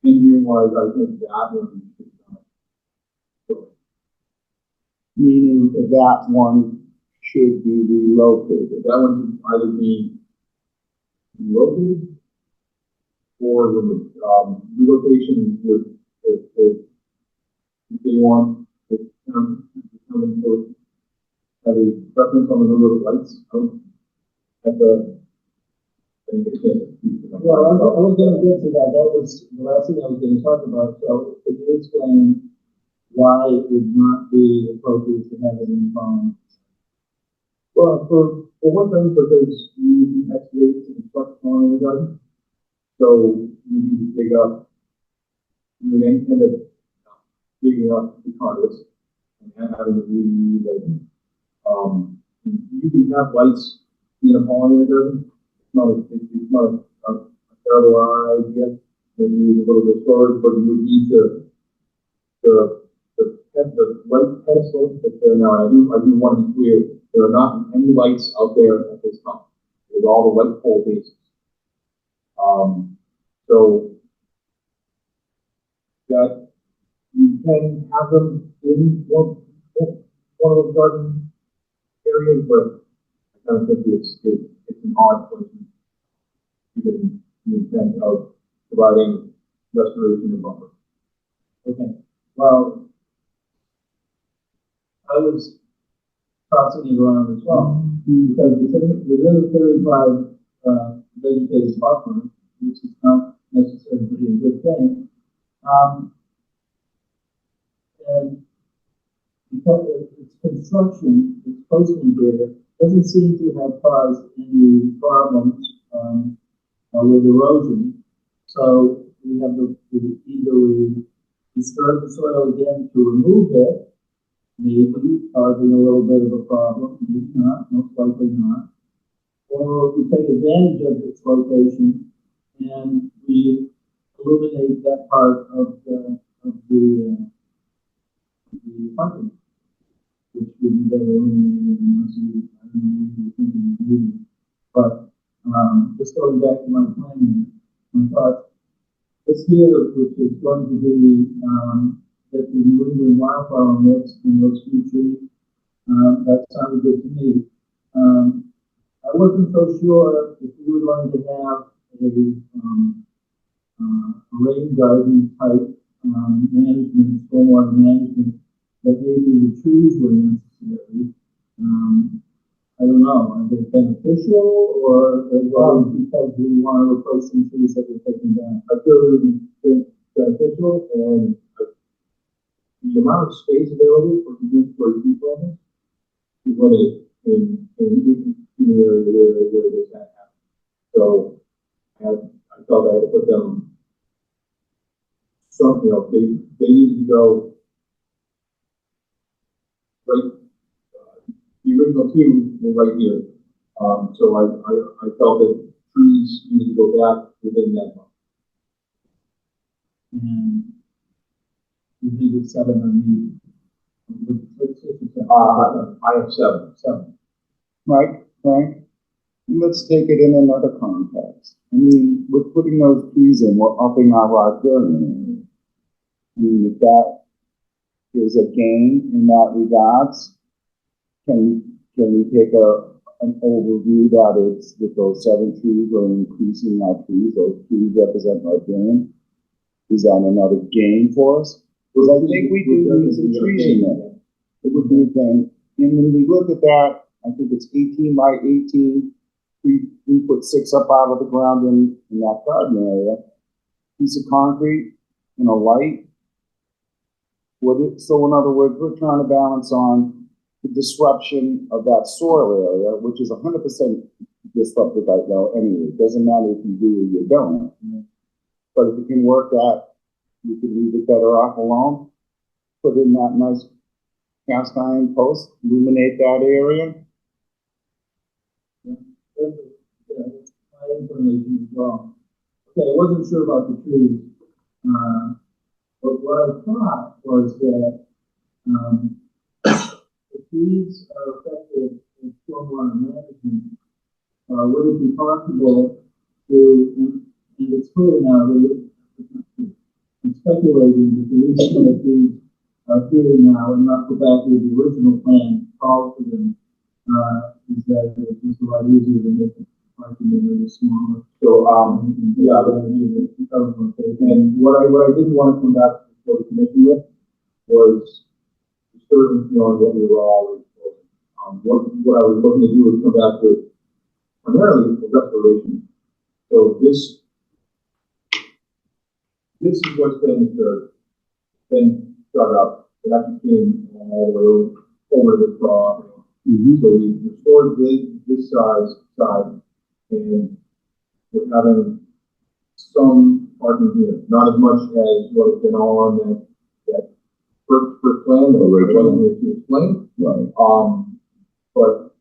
S6: engineering wise, I think that one should not.
S8: meaning that one should be relocated.
S6: That one should either be relocated or removed. Relocation would, if they want, if determine to have a preference on the number of lights, at the, I think
S9: Well, I was going to get to that. That was the last thing I was going to talk about. So, could you explain why it would not be appropriate to have it in farm?
S6: Well, for one thing, because you need to excavate to construct on the garden. So you need to dig up, you end up digging up the conduits and having to re, you can have lights in a pollinator garden. It's not a terrible idea. Maybe a little bit of storage, but you would need the light pedestal that's there now. I do want to be clear, there are not any lights out there at this time. There's all the light pole bases. So that you can have them in one of those garden areas, but I kind of think it's an odd place given the intent of providing restoration and buffer.
S9: Okay, well, I was tossing it around as well, because within the 35, vegetative buffer, which is not necessarily a good thing, and because its construction, its placement there, doesn't seem to have caused any problems, with erosion. So we have either we disturb the soil again to remove it, maybe causing a little bit of a problem, maybe not, most likely not. Or we take advantage of its location and we illuminate that part of the parking, which would be better illuminated unless you, I don't know what you're thinking of doing. But just going back to my plan here, I thought this here, which is going to be that the New England wildflower mix in those few trees, that sounded good to me. I wasn't so sure if we were going to have a rain garden type management, stormwater management, that maybe the trees were necessary. I don't know, are they beneficial or because we want to replace some trees that we're taking down?
S6: I feel it would be beneficial, and the amount of space available for tree planting is limited in the area where this had happened. So I felt I had to put them some, they need to go right. The original two were right here. So I felt that trees needed to go back within that month.
S9: And you think it's 7 or 8?
S6: I have seven.
S8: Mike, Frank, let's take it in another context. I mean, we're putting those trees in, we're upping our riparian. I mean, if that is a gain in that regards, can we take an overview that it's with those 7 trees or increasing our trees, those trees represent riparian? Is that another gain for us? Because I think we do need some trees in there. It would be a gain. And when we look at that, I think it's 18 by 18. We put 6 up out of the ground in that garden area. Piece of concrete and a light. So in other words, we're trying to balance on the disruption of that soil area, which is 100% disrupted right now anyway. It doesn't matter if you do or you don't. But if you can work that, you can leave it better off alone. Put in that nice cast iron post, illuminate that area.
S9: My information as well. Okay, I wasn't sure about the trees. But what I thought was that if trees are effective in stormwater management, would it be possible to, and it's clear now that I'm speculating that the reason that these are here now and not go back to the original plan called for them is that it's just a lot easier to make the parking area smaller.
S6: So, and what I didn't want to come back to the commission with was disturbing, what we were always what I was looking to do was come back with primarily the restoration. So this is what's been dug up. It actually came all the way over the straw,
S8: Mhm.
S6: So we restored this side, and we're having some parking here, not as much as what has been on that first plan that I wasn't here to explain.
S8: Right.
S6: But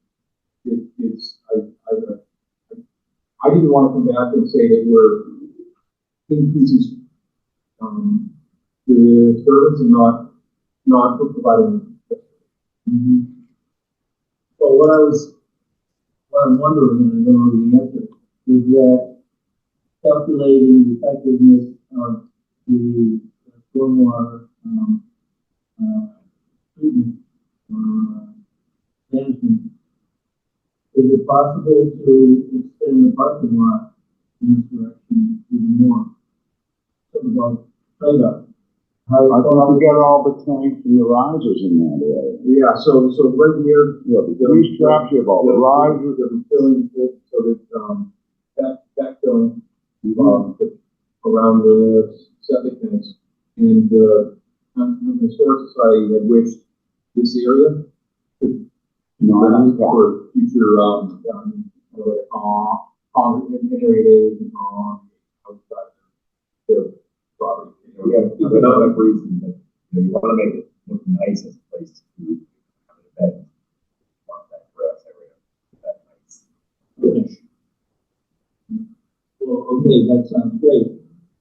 S6: I didn't want to come back and say that we're increasing, the service and not providing.
S9: So what I'm wondering, and I don't know the answer, is that calculating the effectiveness of the stormwater, treatment, management, is it possible to extend the parking lot in this direction even more? Sort of a trade-off.
S8: I thought we got all the tanks and the risers in that area.
S6: Yeah, so right here,
S8: Yeah, the restructure of all the risers.
S6: the filling, so that filling, around the septic tanks. And the Historic Society had wished this area could
S8: Non-impact.
S6: for future, congregate areas and outside their property.
S2: Yeah, but not a reason, but you want to make it look nice as a place to have an event. You want that grass area, that nice.
S9: Well, okay, that sounds great,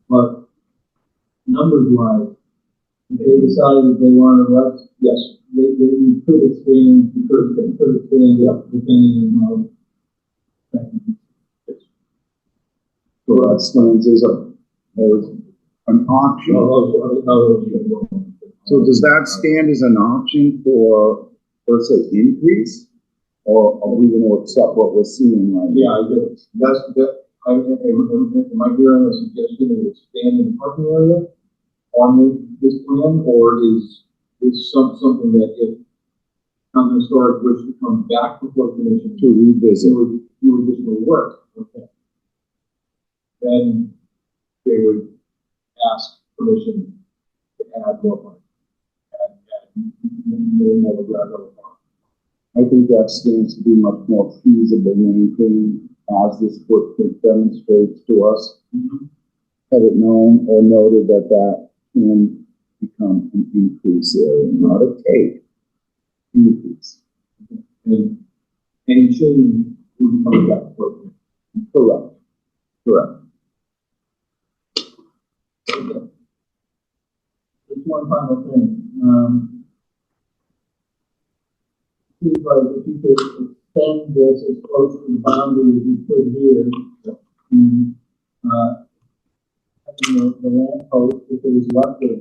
S9: but numbers wise, if they decide that they want to rest,
S6: Yes.
S9: they could expand, depending on how.
S8: So that stands as an option. So does that stand as an option for, let's say, increase? Or are we gonna accept what we're seeing right now?
S6: Yeah, I do. Am I hearing a suggestion of expanding the parking area on this plan, or is something that if County Historic wishes to come back before the commission
S8: To revisit.
S6: do additional work, okay, then they would ask permission to add more parking, add more gravel parking.
S8: I think that stands to be much more feasible than anything as this footprint demonstrates to us. Had it known or noted that that can become an increase area, not a take. Increase.
S6: And any change would be coming back before the commission.
S8: Correct. Correct.
S9: Just one final thing, seems like if you could extend this as close to the boundary as you could here, and, the land post, if there was left there,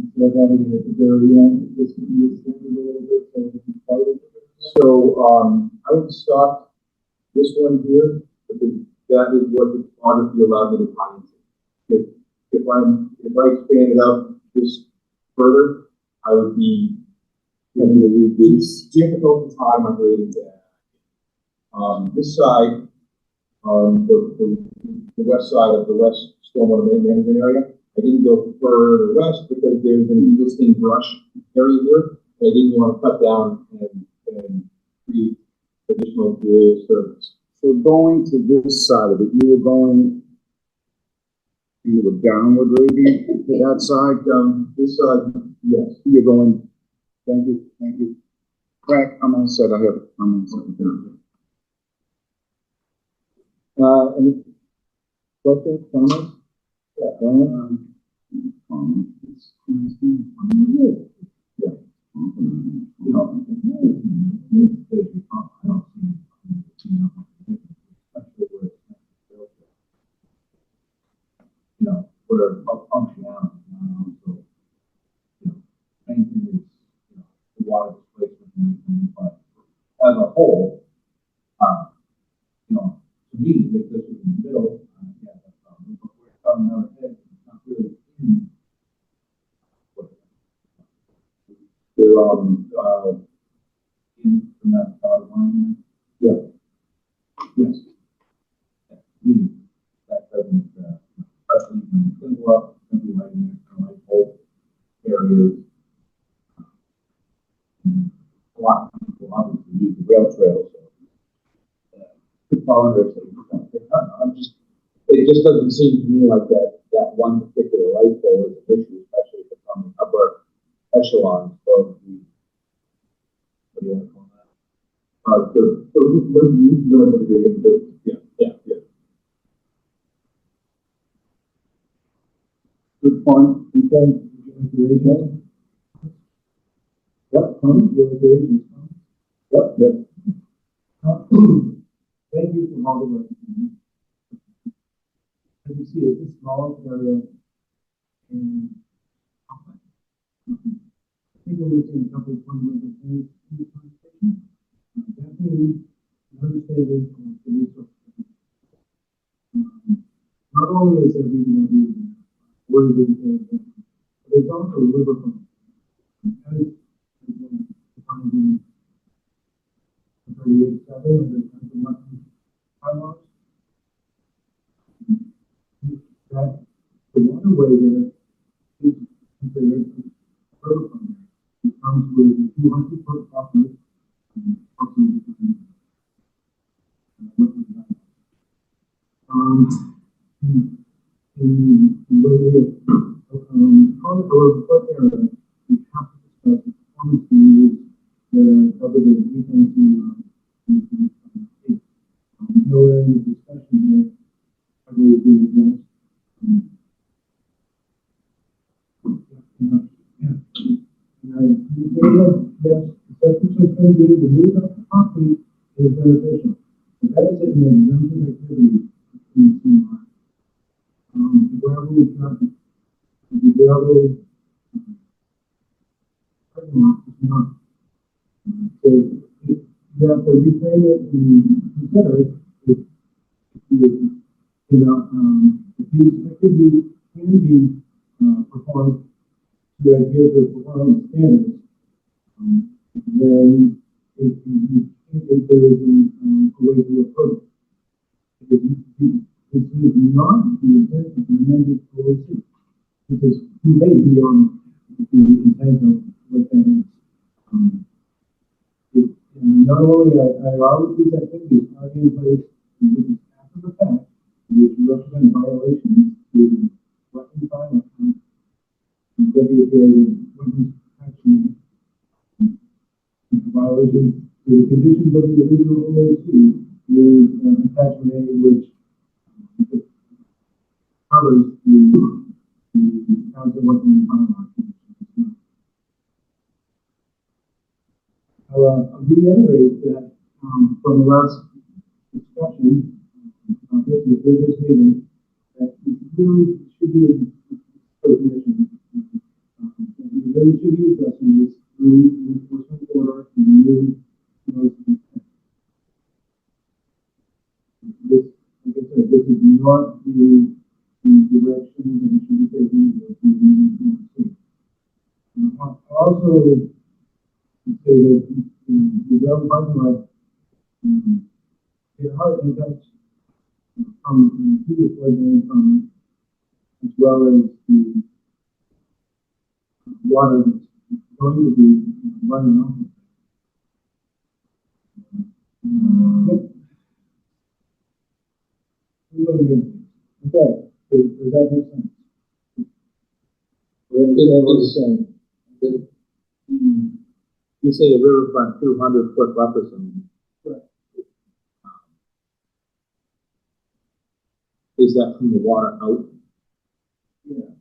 S9: instead of having it at the very end, this could be extended a little bit, so we can fight it.
S6: So, I would stop this one here, because that is what the topography allowed me to tie into. If I expand it out this further, I would be, it's difficult to tie my grading back. This side, the west side of the west stormwater management area, I didn't go further west because there's an existing brush area here. I didn't want to cut down and create additional disturbance.
S8: So going to this side of it, you were going into a downward gradient to that side?
S6: This side, yes.
S8: You're going, thank you. Frank, I'm all set, I'm all set.
S9: Any questions, comments? Yeah, Brian?
S6: Where functionality, so, anything is, the water displacement and everything, but as a whole, to me, if this was in the middle, yeah, that's probably, but we're coming out ahead, it's not really in. They're, in from that dotted line there? Yeah. Yes. That doesn't, especially when you go up, something like in the light bulb areas. lot of people obviously use the rail trail, so. Could fall under it. I'm just, it just doesn't seem to me like that one particular light pole is an issue, especially if it's on the upper echelons of the, what do you want to call that? Yeah.
S8: Good point. You can, Yep, Yep.
S4: Thank you for all the work. As you see, it's a small area in I think we're missing a couple of fundamental things in the conversation. Definitely understanding the resource. Not only is there reasonable where is it, but there's also a riverfront. That is, becoming 38-7 of the Western bylaws. That the waterway there is considered riverfront. It comes with a 200-foot buffer. On the foot area, we have to discuss the performance rules that are covered in the nowhere in the discussion here have we been addressed. Yes, the second system being the move of the property is beneficial. That is an exemption activity in CMI. The gravel is not, the gravel parking lot is not. So you have to reframe it and consider if these activities can be performed to adhere to performance standards, then if there is a way to approach it. This is not the intent of the amended policy, because you may be on the intent of what that is. Not only are all of these activities already in place, after the fact, which represent violations to Western Violence and WPA Women's Protection, violations to the conditions of the original OOC is attachment A, which covers the Council of Western Violence. I'll reiterate that from the last discussion of this meeting, that it really should be a commission. We really should be addressing this through the enforcement order and new this, like I said, this is not the direction that we should be taking the also say that the ground parking lot, there are impacts from previous legislation from as well as the water that's going to be running off. Okay, does that make sense?
S6: You say the riverfront 200-foot buffer zone.
S4: Correct.
S6: Is that from the water out?
S4: Yeah.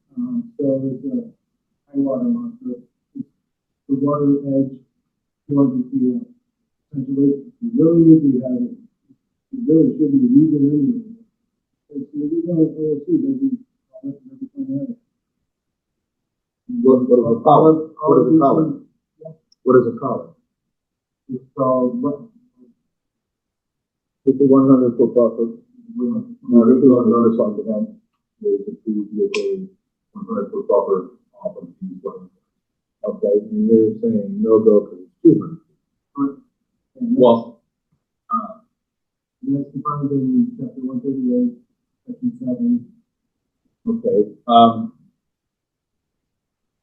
S4: So it's a high water mark. So the water edge 200 feet up. Essentially, you really need to have it. You really should be using anyway. It's the original OOC doesn't call it every area.
S6: What is a column? What is a column? What is a column?
S4: It's called what?
S6: It's a 100-foot buffer. No, this is on the other side of the fence. There's a 100-foot buffer off of these ones. Okay, and you're saying no go because it's 200 feet.
S4: Correct.
S6: Well,
S4: that's defined in chapter 138, section 7.
S6: okay.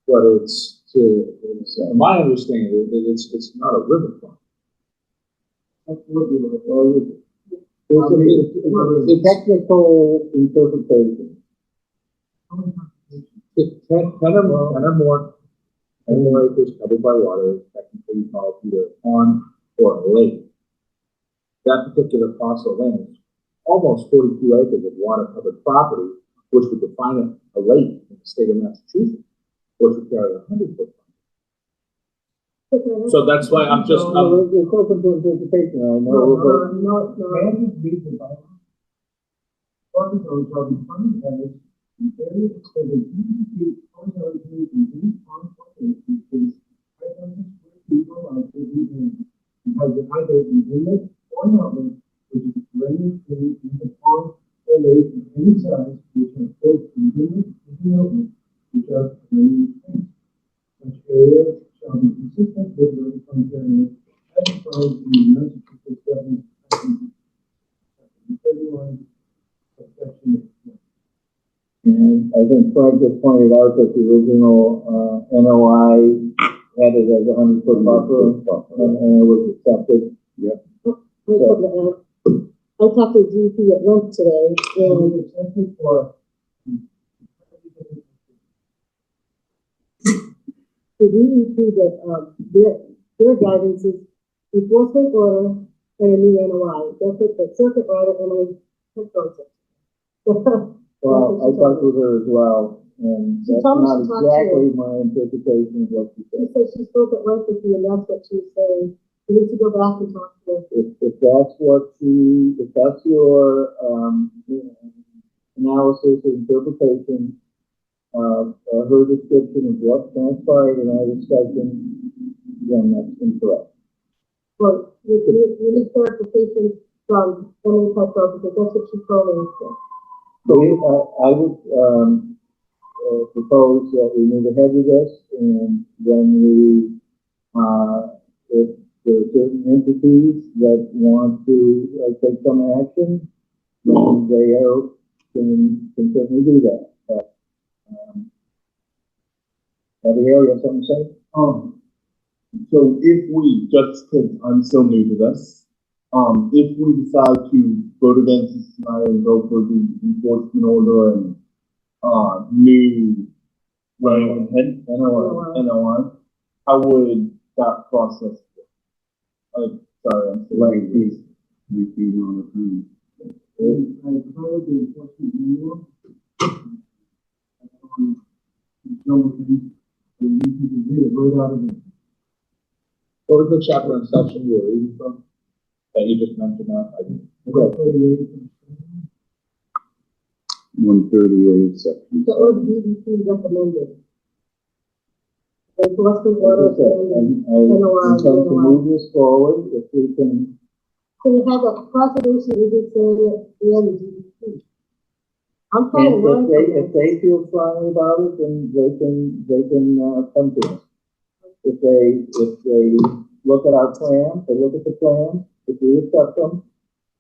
S6: But it's my understanding, it's not a riverfront.
S8: It's a technical interpretation.
S6: It's 10 or more acres covered by water is technically called either a pond or a lake. That particular parcel of land is almost 42 acres of water covered property, which would define a lake in the state of Massachusetts, which would carry 100-foot. So that's why I'm just,
S8: It's open to interpretation, I know, but.
S4: No, man just read the Bible. What is those are the funny guys? Very expensive. DEP, ordinary and these farm populations is 500 square feet of land to be in. Because the either inlet or outlet, which is drained in the pond or lake of any size, which are both inlet and the outlet, which are draining tanks. Such areas shall be consistent with the content as defined in the Massachusetts Government Section 31, subsection 8.
S8: And I think Frank just pointed out that the original, NOI had it as a 100-foot buffer, and it was accepted. Yep.
S5: I talked to DEP at length today, and
S4: Exception for
S5: the DEP that, their guidance is enforcement order and a new NOI. That's what the circuit order and
S8: Well, I talked with her as well, and
S5: She
S8: that's
S5: told me
S8: not
S5: she talked to
S8: exactly
S5: you.
S8: my interpretation of what she
S5: She
S8: said.
S5: said she spoke at length with you, and that's what she was saying. You need to go back and talk to her.
S8: If that's what if that's your, analysis or interpretation of her description of what transpired in our discussion, then that's incorrect.
S5: Well, you need clarification from Emily Petro, because that's what she told me.
S8: So I would, propose that we move ahead with this, and then we, if there are certain entities that want to take some action, then they can certainly do that. But, Javier, you have something to say?
S6: so if we, just because I'm still new to this, if we decide to vote against this tonight and go for the enforcement order and, new, right, NOI, how would that process work? Sorry, I'm still
S8: Like these, we on the phone.
S4: I provided the enforcement manual. So you can read it right out of it.
S6: What was the chapter and section you were reading from? That you just mentioned that?
S8: Okay. 138 section.
S5: So what DEP recommended? Enforcement order and
S8: I intend to move this forward if we can.
S5: So you have a conservation agent saying that we have a DEP. I'm trying to
S8: And
S5: learn
S8: if they feel strongly about it, then they can come to us. If they look at our plan, they look at the plan, if we accept them,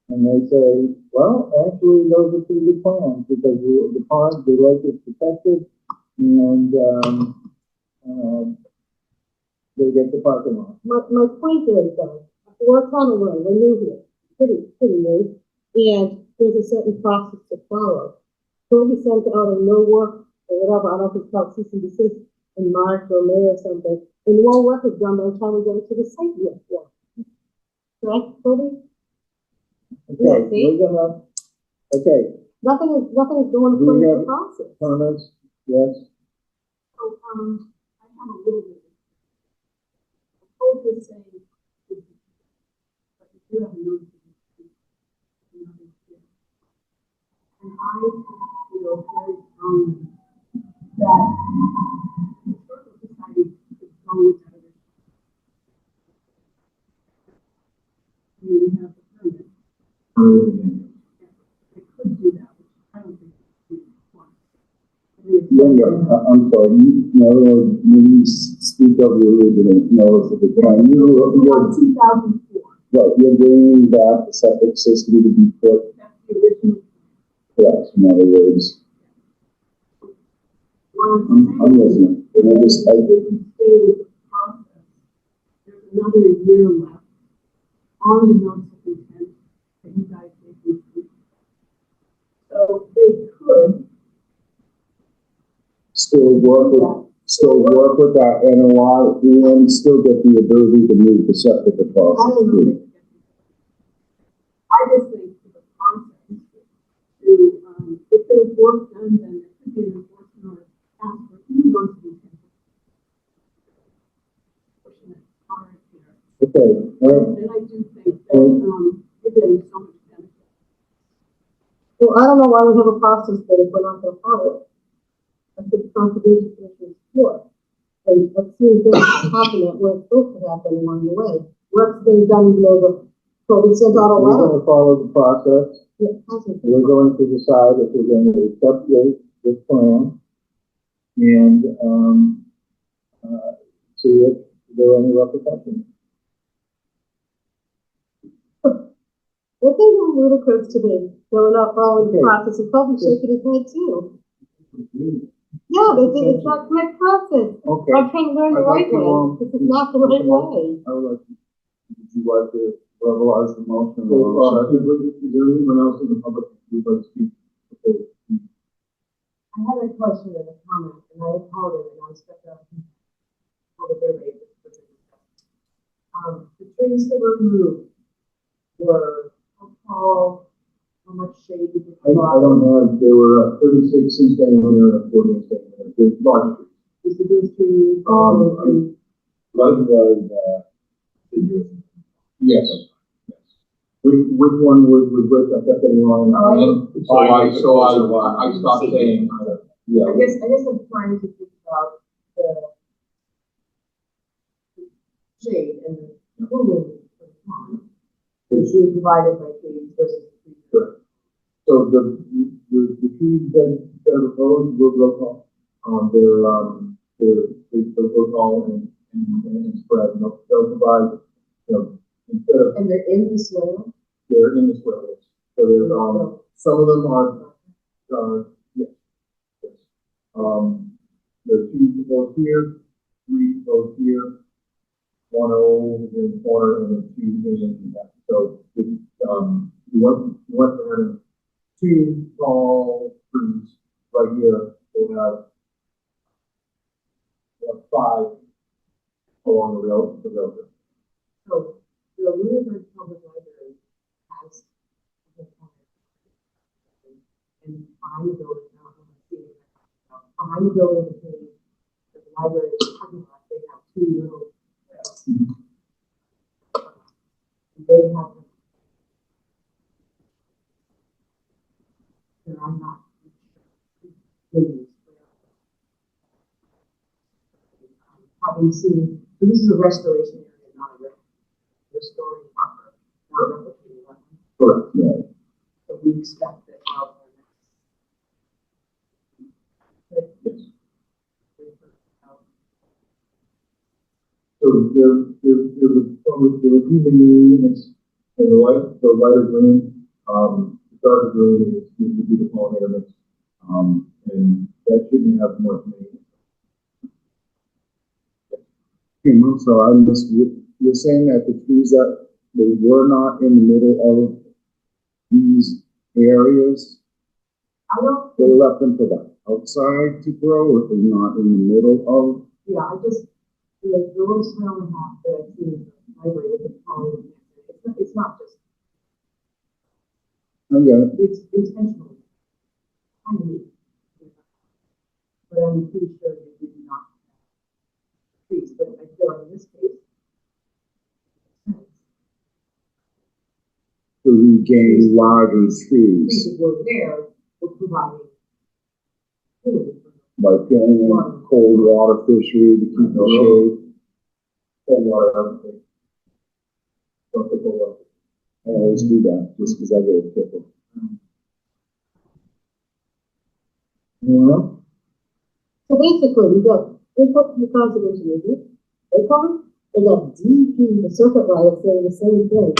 S8: and they say, well, actually, those are pretty good plans, because the pond, the lake is protected, and, they get the parking lot.
S5: My point is, though, we're trying to learn, we're new here, pretty new, and there's a certain process to follow. So we sent out a no work, or whatever, I don't know if it's called cease and desist in March or May or something, and no work is done by the time we go to the site yet. Correct, Toby? Yeah,
S8: Okay,
S5: see?
S8: we're gonna, okay,
S5: Nothing is going
S8: Do we
S5: according to
S8: have-
S5: the process.
S8: comments, yes?
S7: So, I have a little bit. I hope this saying, but you do have a note. And I feel very strongly that the Historical Society is going to other. We have the permit. They could do that, which I don't think we want.
S8: Linda, I'm sorry, you speak of your original notice of the plan. You're
S7: 2004,
S8: right, you're bringing back the septic system to be put,
S7: that's the original.
S8: correct, in other words. I'm listening. And I just,
S7: If you stay with the process, there's another year left on the notice of intent that you guys may complete. So they could,
S8: still work with that NOI and still get the ability to move the septic across
S7: I
S8: the
S7: don't know.
S8: street.
S7: I just think for the concept to, if they enforce them, then there could be an enforcement or ask for two months of intent. Pushing it hard here.
S8: Okay, all right.
S7: And I do think that, you're getting so much benefit.
S5: Well, I don't know why we have a process that if we're not gonna follow it. That's what the conservation commission is for. And let's see if things happen that we're supposed to happen along the way. What's been done over, so we sent out a
S8: We're
S5: letter.
S8: going to follow the process.
S5: It hasn't been.
S8: We're going to decide if we're going to accept this plan and, see if there are any repercussions.
S5: What they do ludicrous to me, they're not following the
S8: Okay.
S5: process, and probably shaking his head too. Yeah, they think it's not correct process.
S8: Okay.
S5: I'm trying to learn the
S8: I'd
S5: right
S8: like to,
S5: way. This is not the right way.
S8: I would like, would you like to verbalize the motion?
S6: So, is there anyone else in the public who would like to speak?
S5: I had a question and a comment, and I apologize, and I stepped out. Over their rate. The trees that were removed were how tall, how much shade did it
S6: I don't have, they were 36 inch diameter and 40 inch diameter. They're large trees.
S5: Is the goose tree?
S6: One was, yes. Which one was which? I kept getting wrong. So I stopped saying, yeah.
S5: I guess I'm trying to think about the shade and the cooling for the pond. Which you provided by trees versus trees.
S6: Correct. So the trees that are proposed will grow tall. They're grow tall and spread. And they'll provide, instead of,
S5: And they're in the soil?
S6: they're in the soil. So there's, some of them are, yes. Yes. There are two proposed here, three proposed here, one over in the corner, and then two in the back. So, we want to have two tall trees right here. We'll have five along the rail.
S5: So, the Lunenburg Public Library has and behind the building, I don't know if you see it, behind the building, the library is parking lot, they have two little trails. They have them. And I'm not sure. Having seen, so this is a restoration area, not a restoring buffer, not a replicating one.
S6: Correct. Yeah.
S5: So we expect that out
S6: So there were two main units in the lighter green, the darker green is would be the pollinator mix. And that shouldn't have more than
S8: So I missed, you're saying that the trees that they were not in the middle of these areas,
S5: I don't,
S8: they left them for the outside to grow, or they're not in the middle of?
S5: yeah, I just, the little smell and half that I see in the library with the pollinator mix, it's not just,
S8: Okay.
S5: it's intentional. I mean, but I'm pretty sure they did not have trees, but I feel like in this case,
S8: To regain larger
S5: trees
S8: trees
S5: that were there were providing food.
S8: by planting in cold water fishery to keep the shade.
S6: cold water. Don't take cold water.
S8: I always do that just because I get a tickle. Anyone else?
S5: So basically, we got input from the conservation agent, they got DEP, the circuit rider saying the same thing.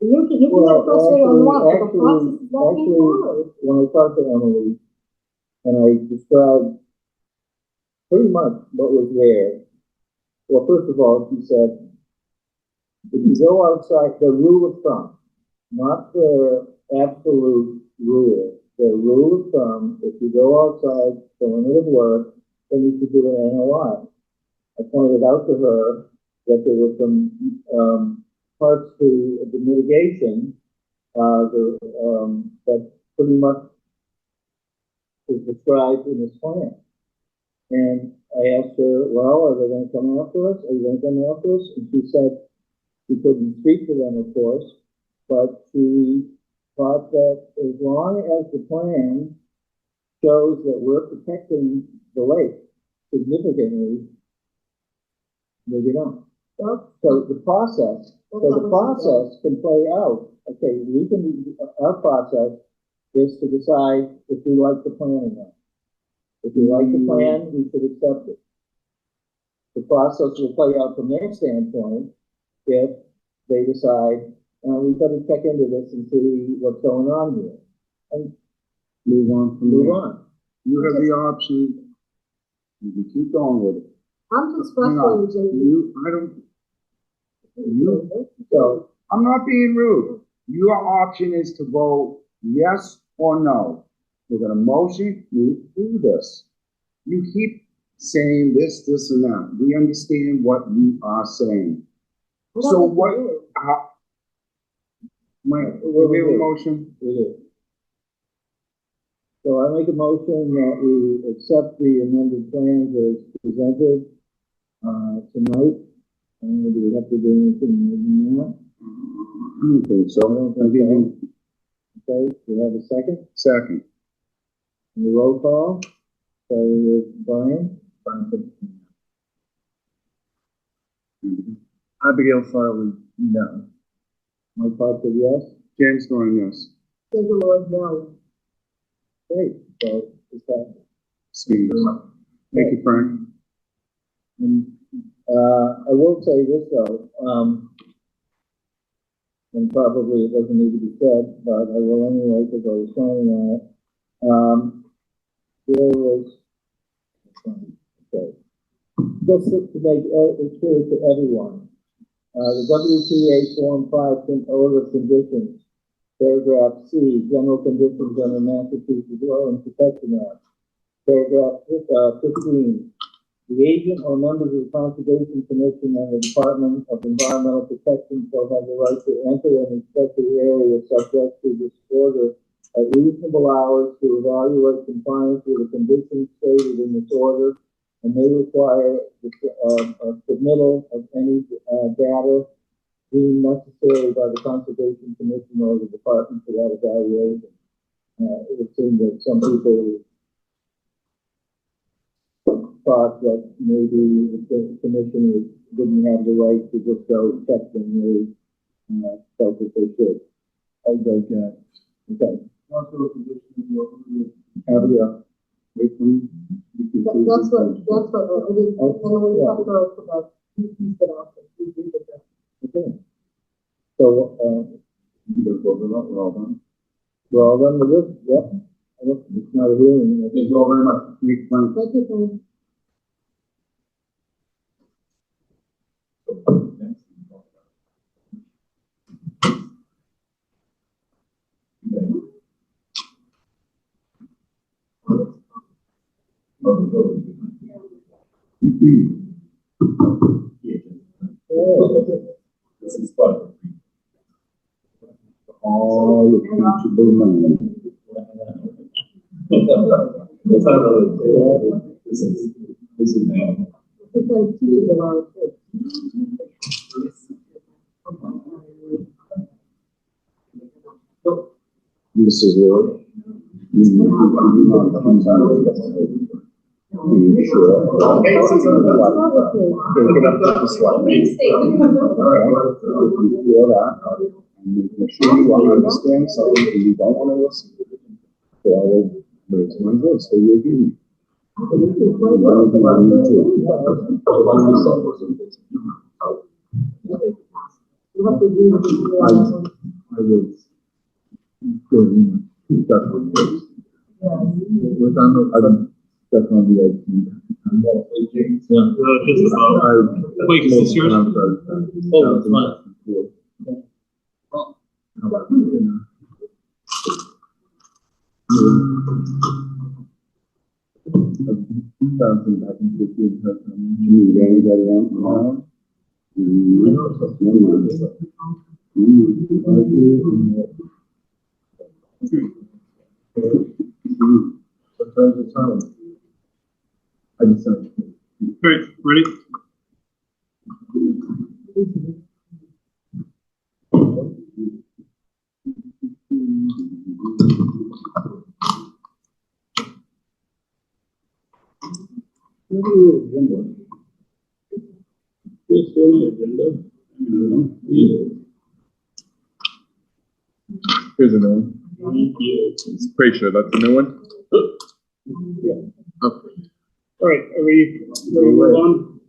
S5: And you can get frustrated on what, but the process is not being followed.
S8: When I talked to Emily and I described
S9: pretty much what was there. Well, first of all, she said, if you go outside, the rule of thumb, not the absolute rule, the rule of thumb, if you go outside for limited work, then you should do an NOI. I pointed out to her that there were some parts to the mitigation that pretty much is described in this plan. And I asked her, well, are they going to come after us? Are you going to come after us? And she said she couldn't speak for them, of course, but she thought that as long as the plan shows that we're protecting the lake significantly, maybe not. So the process can play out. Okay, our process is to decide if we like the plan or not. If we like the plan, we should accept it. The process will play out from their standpoint if they decide, we've got to check into this and see what's going on here. And
S8: Move on from
S9: move
S8: there.
S9: on.
S8: You have the option, you can keep going with it.
S5: I'm just
S8: Hang on.
S5: frustrated,
S9: So,
S8: I'm not being rude. Your option is to vote yes or no. We're gonna motion you to do this. You keep saying this, and that. We understand what you are saying. So what, Mike, we have a motion?
S9: it is. So I make a motion that we accept the amended plans as presented, tonight. And do we have to do anything more than that?
S8: I don't think so. I think
S9: Okay, do we have a second?
S8: second.
S9: And the roll call, so with Brian?
S8: Abigail Farley, no.
S9: Mike Parker, yes?
S8: James going yes.
S5: Says the Lord, no.
S9: Great, so it's that.
S8: Steve. Thank you, Frank.
S9: And, I will say this though, and probably it doesn't need to be said, but I will anyway because I was planning on it. There was, okay, just to make it clear to everyone, the WPA Form 5 Order of Conditions, paragraph C, general conditions under Massachusetts Wetland Protection Act. Paragraph 15, the agent or members of the Conservation Commission and the Department of Environmental Protection shall have the right to enter and inspect the area subject to this order at reasonable hours to evaluate compliance with the conditions stated in this order, and may require the submittal of any data deemed necessary by the Conservation Commission or the Department for that evaluation. It would seem that some people thought that maybe the commission didn't have the right to just go check when they felt that they should. I vote yes. Okay.
S6: Also, a condition of the
S8: Abigail, wait for me.
S5: That's what, I mean, and when we talk about, you piece it off, you do it.
S9: Okay. So,
S6: we're all done.
S9: we're all done with this? Yep. It's not a hearing.
S6: Thank you all very much.
S8: Thank you, Frank.
S5: Thank you, Frank.
S6: This is fun.
S8: All the teachable money.
S6: It's not really, this is now.
S5: It's like teaching a lot of kids.
S8: Mrs. Ward. Be sure. Take it up to the slide. You feel that, and make sure you understand something and you don't want to listen. So I will raise my voice, so you hear me.
S5: You have to do the.
S8: I was going to
S5: Yeah.
S8: was on the,
S6: That's gonna be like.
S1: Just about. Wait, is this yours?
S9: Oh, it's mine.
S8: You got anybody else? No?
S6: Sometimes it's time. I just said.
S1: Great, ready? It's still on the agenda.
S6: Here's another one.
S1: Thank you.
S6: Pretty sure that's the new one. Okay.
S1: All right, are we ready to move on?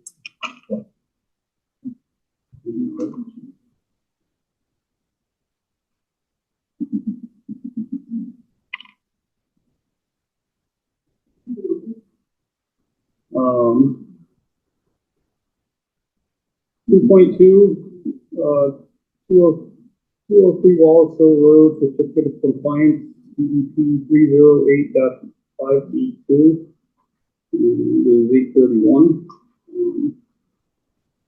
S1: Um, 2.2, 203 Wallace Hill Road, certificate of compliance, CEP 308-582. It is 8:31.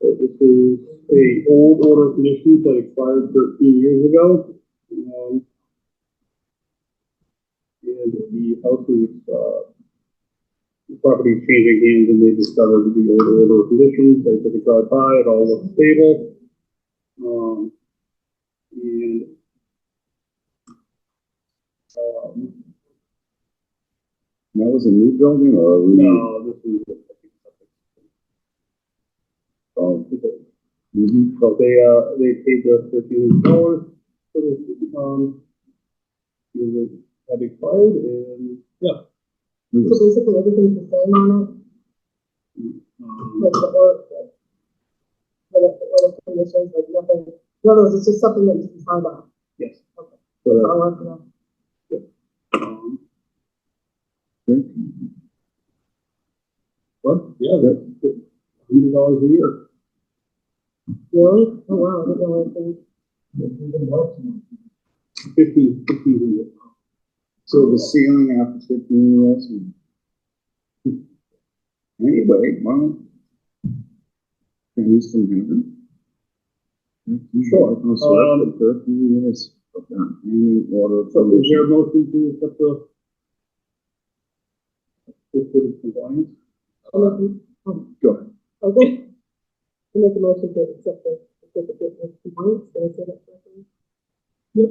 S1: So this is a old order of conditions that expired 13 years ago. And the house is, the property is changing hands and they discovered the old order of conditions. They took a drive by, it all looks stable.
S8: That was a new building or a
S1: No, this is.
S8: Oh,
S1: So they paid the $13 for this, it had expired and, yeah.
S5: So basically everything's the same on it, like the order conditions, like nothing, in other words, it's just something that you can find out.
S1: Yes.
S5: Okay.
S1: So,
S5: So I want to know.
S1: what? Yeah, that's $100 a year.
S5: Really? Oh, wow, I didn't know anything.
S1: 1500.
S8: so the ceiling after 15 years. Anyway, well, things from heaven.
S1: Sure.
S8: So 13 years. Any order.
S1: So is there a motion to accept the certificate of compliance?
S8: Go ahead.
S5: Okay. I make a motion to accept the certificate of compliance, did I say that correctly? Yep.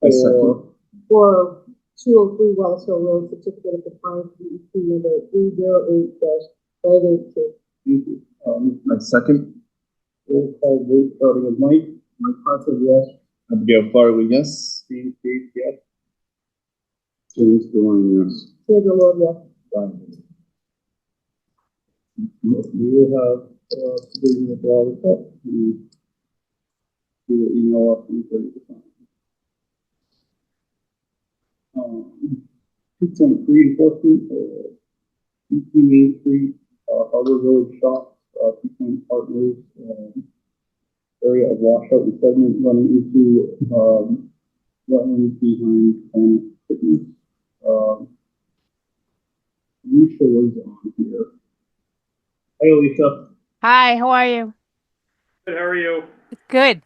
S8: I second.
S5: For 203 Wallace Hill Road, certificate of compliance, DEP number 308-582.
S1: Thank you.
S8: I second.
S1: Roll call vote starting with Mike.
S8: Mike Parker, yes. Abigail Farley, yes.
S1: Steve Page, yes.
S8: James Dewan, yes.
S5: Sandra Lord, yes.
S1: We will have, provision of all this up. We will email us and ready to sign. 2.3 enforcement, EP Main Street, Harbor Village Shops, Two Partners, area of washout and sediment running into, wetlands behind Planet Fitness. Alicia was on here. Hi, Alicia.
S10: Hi, how are you?
S3: Good, how are you?
S10: Good.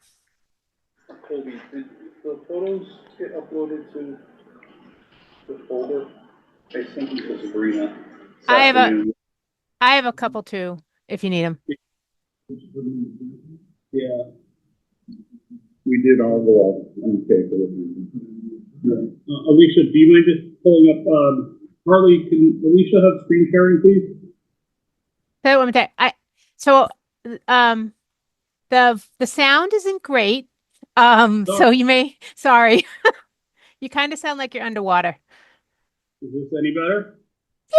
S1: Colby, did the photos get uploaded to the folder? I sent them to Sabrina. this
S10: I
S1: afternoon.
S10: have a couple too, if you need them.
S1: Yeah.
S8: We did all go on paper.
S1: Alicia, do you mind just pulling up, Harley, can Alicia have screen sharing, please?
S10: So let me tell you, the sound isn't great. So you may, sorry. You kind of sound like you're underwater.
S1: Is this any better?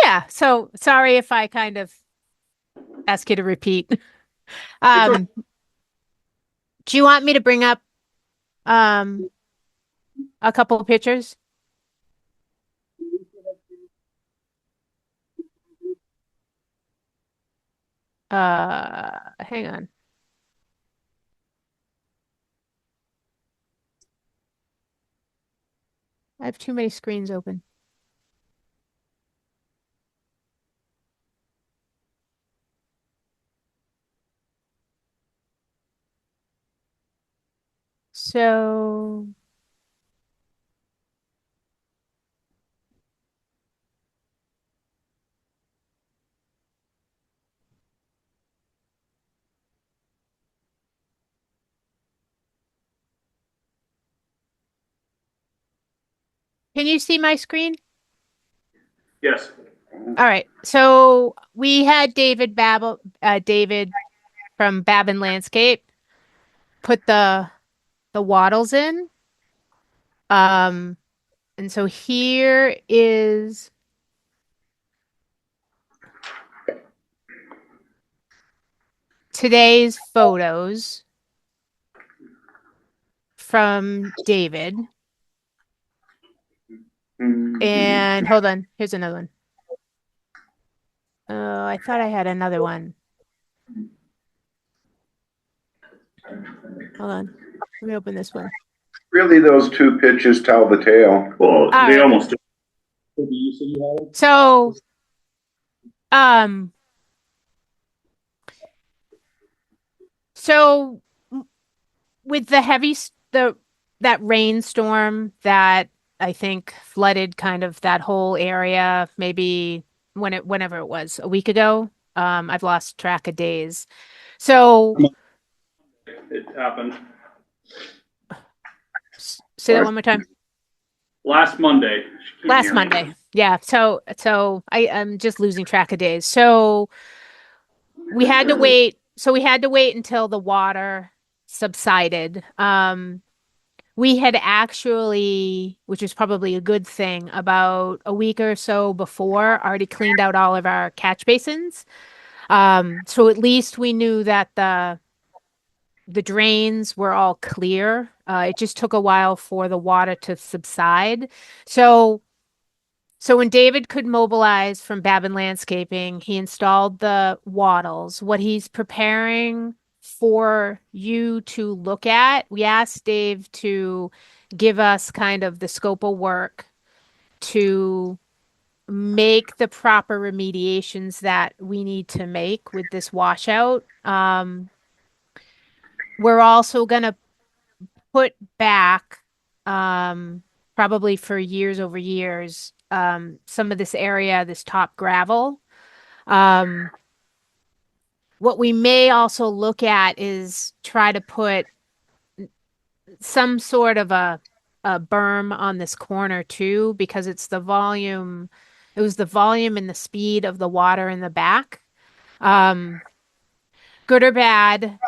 S10: Yeah, so sorry if I kind of ask you to repeat. Do you want me to bring up a couple of pictures? Hang on. I have too many screens open. So, can you see my screen?
S1: Yes.
S10: All right. So we had David from Babin Landscape put the wattles in. Um, and so here is today's photos from David. And hold on, here's another one. I thought I had another one. Hold on. Let me open this one.
S8: Really, those two pictures tell the tale.
S1: Well,
S10: All
S1: they
S10: right.
S1: almost do. You said you had it?
S10: So, um, so with the that rainstorm that I think flooded kind of that whole area, maybe whenever it was, a week ago. I've lost track of days. So
S1: It happened
S10: say that one more time.
S1: last Monday.
S10: Last Monday. Yeah. So I'm just losing track of days. So we had to wait. So we had to wait until the water subsided. We had actually, which is probably a good thing, about a week or so before, already cleaned out all of our catch basins. So at least we knew that the drains were all clear. It just took a while for the water to subside. So so when David could mobilize from Babin Landscaping, he installed the wattles. What he's preparing for you to look at, we asked Dave to give us kind of the scope of work to make the proper remediations that we need to make with this washout. We're also going to put back, probably for years over years, some of this area, this top gravel. Um, what we may also look at is try to put some sort of a berm on this corner too, because it's the volume. It was the volume and the speed of the water in the back. Um, Good or bad,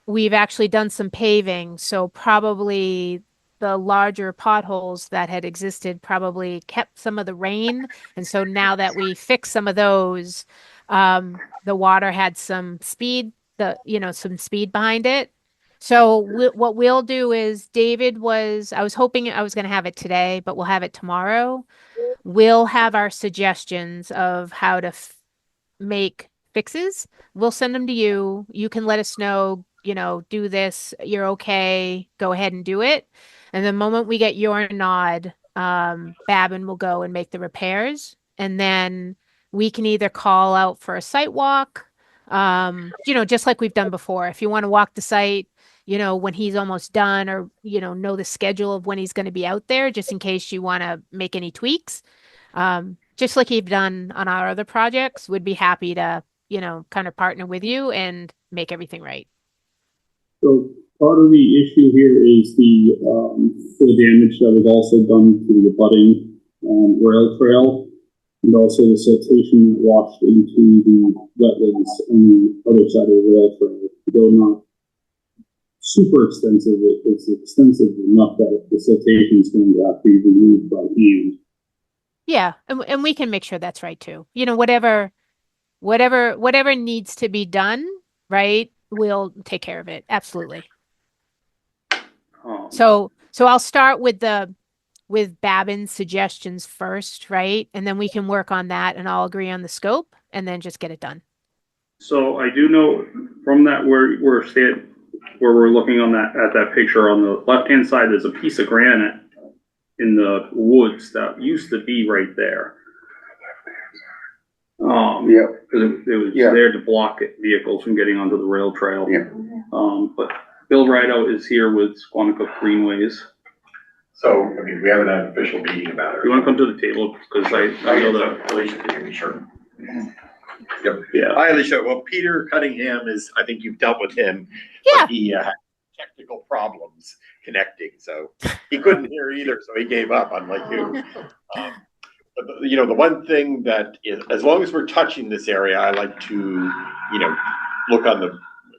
S10: we've actually done some paving, so probably the larger potholes that had existed probably kept some of the rain. And so now that we fixed some of those, the water had some speed, some speed behind it. So what we'll do is I was hoping I was going to have it today, but we'll have it tomorrow. We'll have our suggestions of how to make fixes. We'll send them to you. You can let us know, do this, you're okay, go ahead and do it. And the moment we get your nod, Babin will go and make the repairs. And then we can either call out for a site walk, just like we've done before. If you want to walk the site, when he's almost done or, know the schedule of when he's going to be out there, just in case you want to make any tweaks. Just like you've done on our other projects, would be happy to kind of partner with you and make everything right.
S1: So part of the issue here is the damage that was also done to the abutting rail trail, and also the siltation that washed into the wetlands on the other side of the rail trail. Though not super extensive, it's extensive enough that the siltation is going to have to be removed by hand.
S10: Yeah, and we can make sure that's right too. Whatever needs to be done, right? We'll take care of it. Absolutely. So I'll start with Babin's suggestions first, right? And then we can work on that and I'll agree on the scope and then just get it done.
S1: So I do know from that where we're looking on at that picture on the left-hand side, there's a piece of granite in the woods that used to be right there.
S8: Yeah.
S1: Because it was
S8: Yeah.
S1: there to block vehicles from getting onto the rail trail.
S8: Yeah.
S1: But Bill Rideout is here with Squanicook Greenways.
S6: So, I mean, we haven't had an official meeting about it.
S1: You wanna come to the table, because I know that.
S6: Alicia can hear me, sure. Yep.
S1: Yeah.
S6: Hi, Alicia. Well, Peter Cunningham is, I think you've dealt with him.
S10: Yeah.
S6: But he had technical problems connecting, so he couldn't hear either, so he gave up, unlike you. But you know, the one thing that is, as long as we're touching this area, I like to, you know,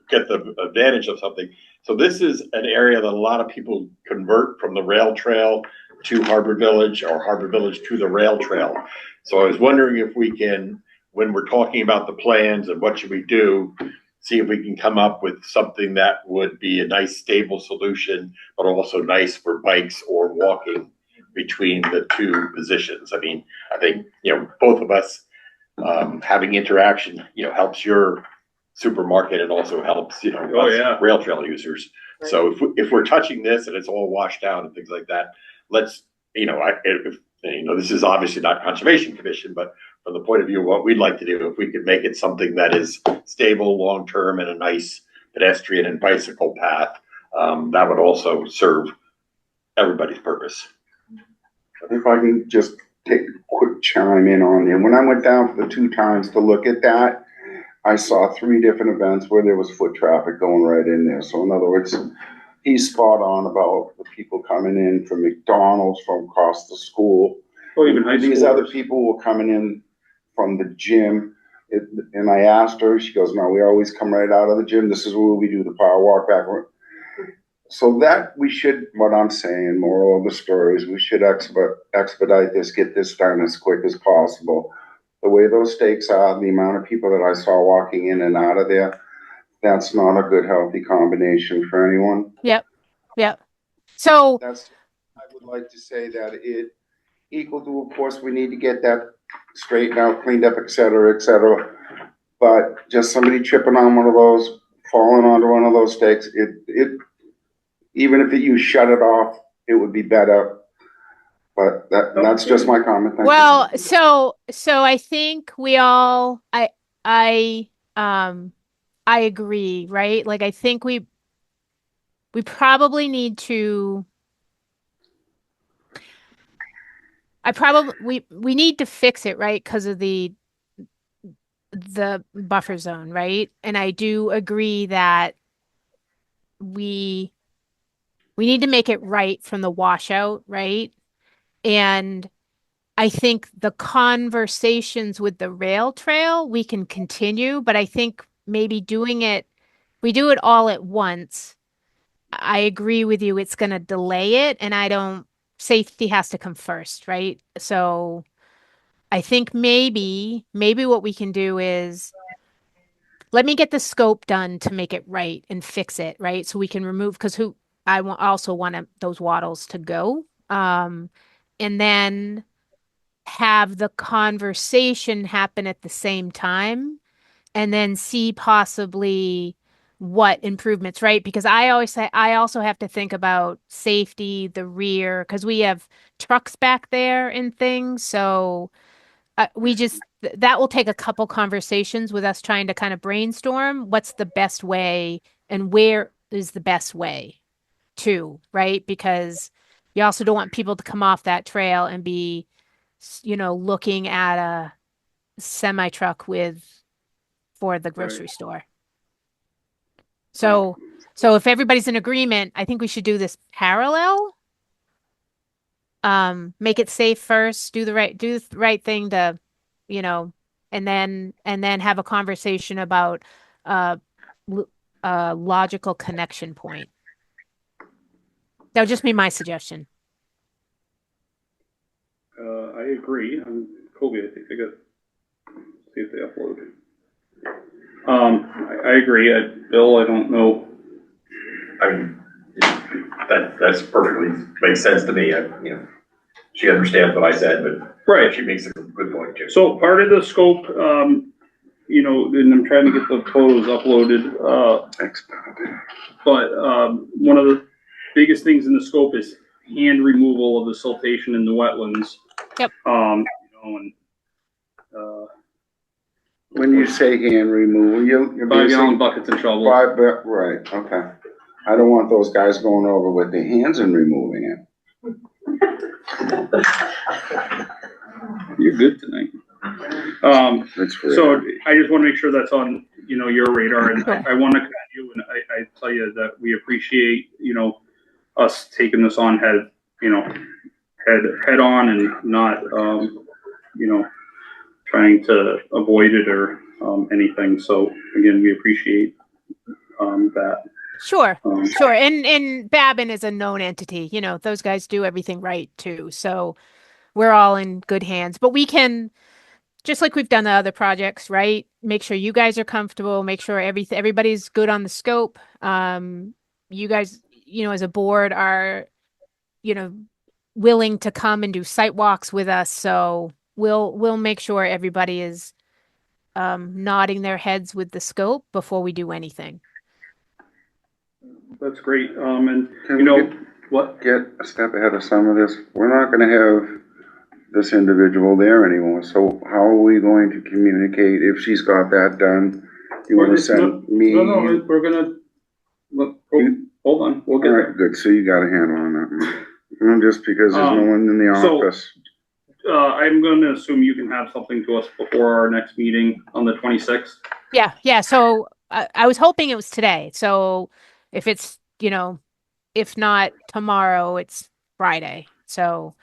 S6: get the advantage of something. So this is an area that a lot of people convert from the rail trail to Harbor Village or Harbor Village to the rail trail. So I was wondering if we can, when we're talking about the plans and what should we do, see if we can come up with something that would be a nice stable solution, but also nice for bikes or walking between the two positions. I mean, I think, you know, both of us having interaction, you know, helps your supermarket and also helps, you know, us rail trail users. Right. So if we're touching this and it's all washed out and things like that, let's, you know, this is obviously not Conservation Commission, but from the point of view of what we'd like to do, if we could make it something that is stable, long-term, and a nice pedestrian and bicycle path, that would also serve everybody's purpose.
S8: If I can just take a quick chime in on there. When I went down for the 2 times to look at that, I saw 3 different events where there was foot traffic going right in there. So in other words, he's spot on about the people coming in from McDonald's, from across the school.
S1: Or even high
S8: These other people were coming in from the gym. And I asked her, she goes, no, we always come right out of the gym. This is where we do the power walk back. So that we should, what I'm saying, moral of the story is we should expedite this, get this done as quick as possible. The way those stakes are, the amount of people that I saw walking in and out of there, that's not a good, healthy combination for anyone.
S10: Yep. Yep. So
S8: I would like to say that it equal to, of course, we need to get that straightened out, cleaned up, et cetera, et cetera. But just somebody tripping on one of those, falling onto one of those stakes, even if you shut it off, it would be better. But that's just my comment. Thank you.
S10: So I think we all, I agree, right? Like, I think we probably need to, we need to fix it, right? Because of the buffer zone, right? And I do agree that we need to make it right from the washout, right? And I think the conversations with the rail trail, we can continue, but I think maybe we do it all at once. I agree with you. It's going to delay it. And safety has to come first, right? So I think maybe what we can do is let me get the scope done to make it right and fix it, right? So we can remove, because I also want those wattles to go. And then have the conversation happen at the same time, and then see possibly what improvements, right? Because I always say, I also have to think about safety, the rear, because we have trucks back there and things. So that will take a couple conversations with us trying to kind of brainstorm what's the best way and where is the best way to, right? Because you also don't want people to come off that trail and be, looking at a semi truck for the grocery store. So if everybody's in agreement, I think we should do this parallel. Make it safe first, do the right thing to, and then have a conversation about a logical connection point. That would just be my suggestion.
S1: I agree. Colby, I think they got, see if they upload. I agree. Bill, I don't know.
S6: I mean, that's perfectly makes sense to me. She understands what I said, but
S1: right,
S6: she makes a good point too.
S1: So part of the scope you know, and I'm trying to get the photos uploaded,
S8: Thanks, Bob.
S1: but, one of the biggest things in the scope is hand removal of the siltation in the wetlands.
S10: Yep.
S1: You know, and,
S8: When you say hand removal, you're
S1: 5 gallon
S8: basically
S1: buckets and shovels.
S8: right, okay. I don't want those guys going over with their hands and removing it.
S1: You're good tonight.
S8: That's great.
S1: So I just want to make sure that's on, you know, your radar, and I want to commend you, and I tell you that we appreciate, you know, us taking this on head on and not, you know, trying to avoid it or anything. So again, we appreciate that.
S10: Sure, sure. And Babin is a known entity. You know, those guys do everything right too. So we're all in good hands. But we can, just like we've done the other projects, right? Make sure you guys are comfortable. Make sure everybody's good on the scope. You guys, you know, as a board are, you know, willing to come and do site walks with us. So we'll make sure everybody is nodding their heads with the scope before we do anything.
S1: That's great. And
S8: Can
S1: you know
S8: we
S1: what?
S8: get a step ahead of some of this? We're not gonna have this individual there anymore, so how are we going to communicate if she's got that done? You wanna send me?
S1: No, we're gonna, hold on, we'll get
S8: All
S1: there.
S8: right, good, so you got a handle on that. Just because there's no one in the
S1: so-
S8: office.
S1: I'm going to assume you can have something to us before our next meeting on the 26th.
S10: Yeah. So I was hoping it was today. So if it's, you know, if not tomorrow, it's Friday. So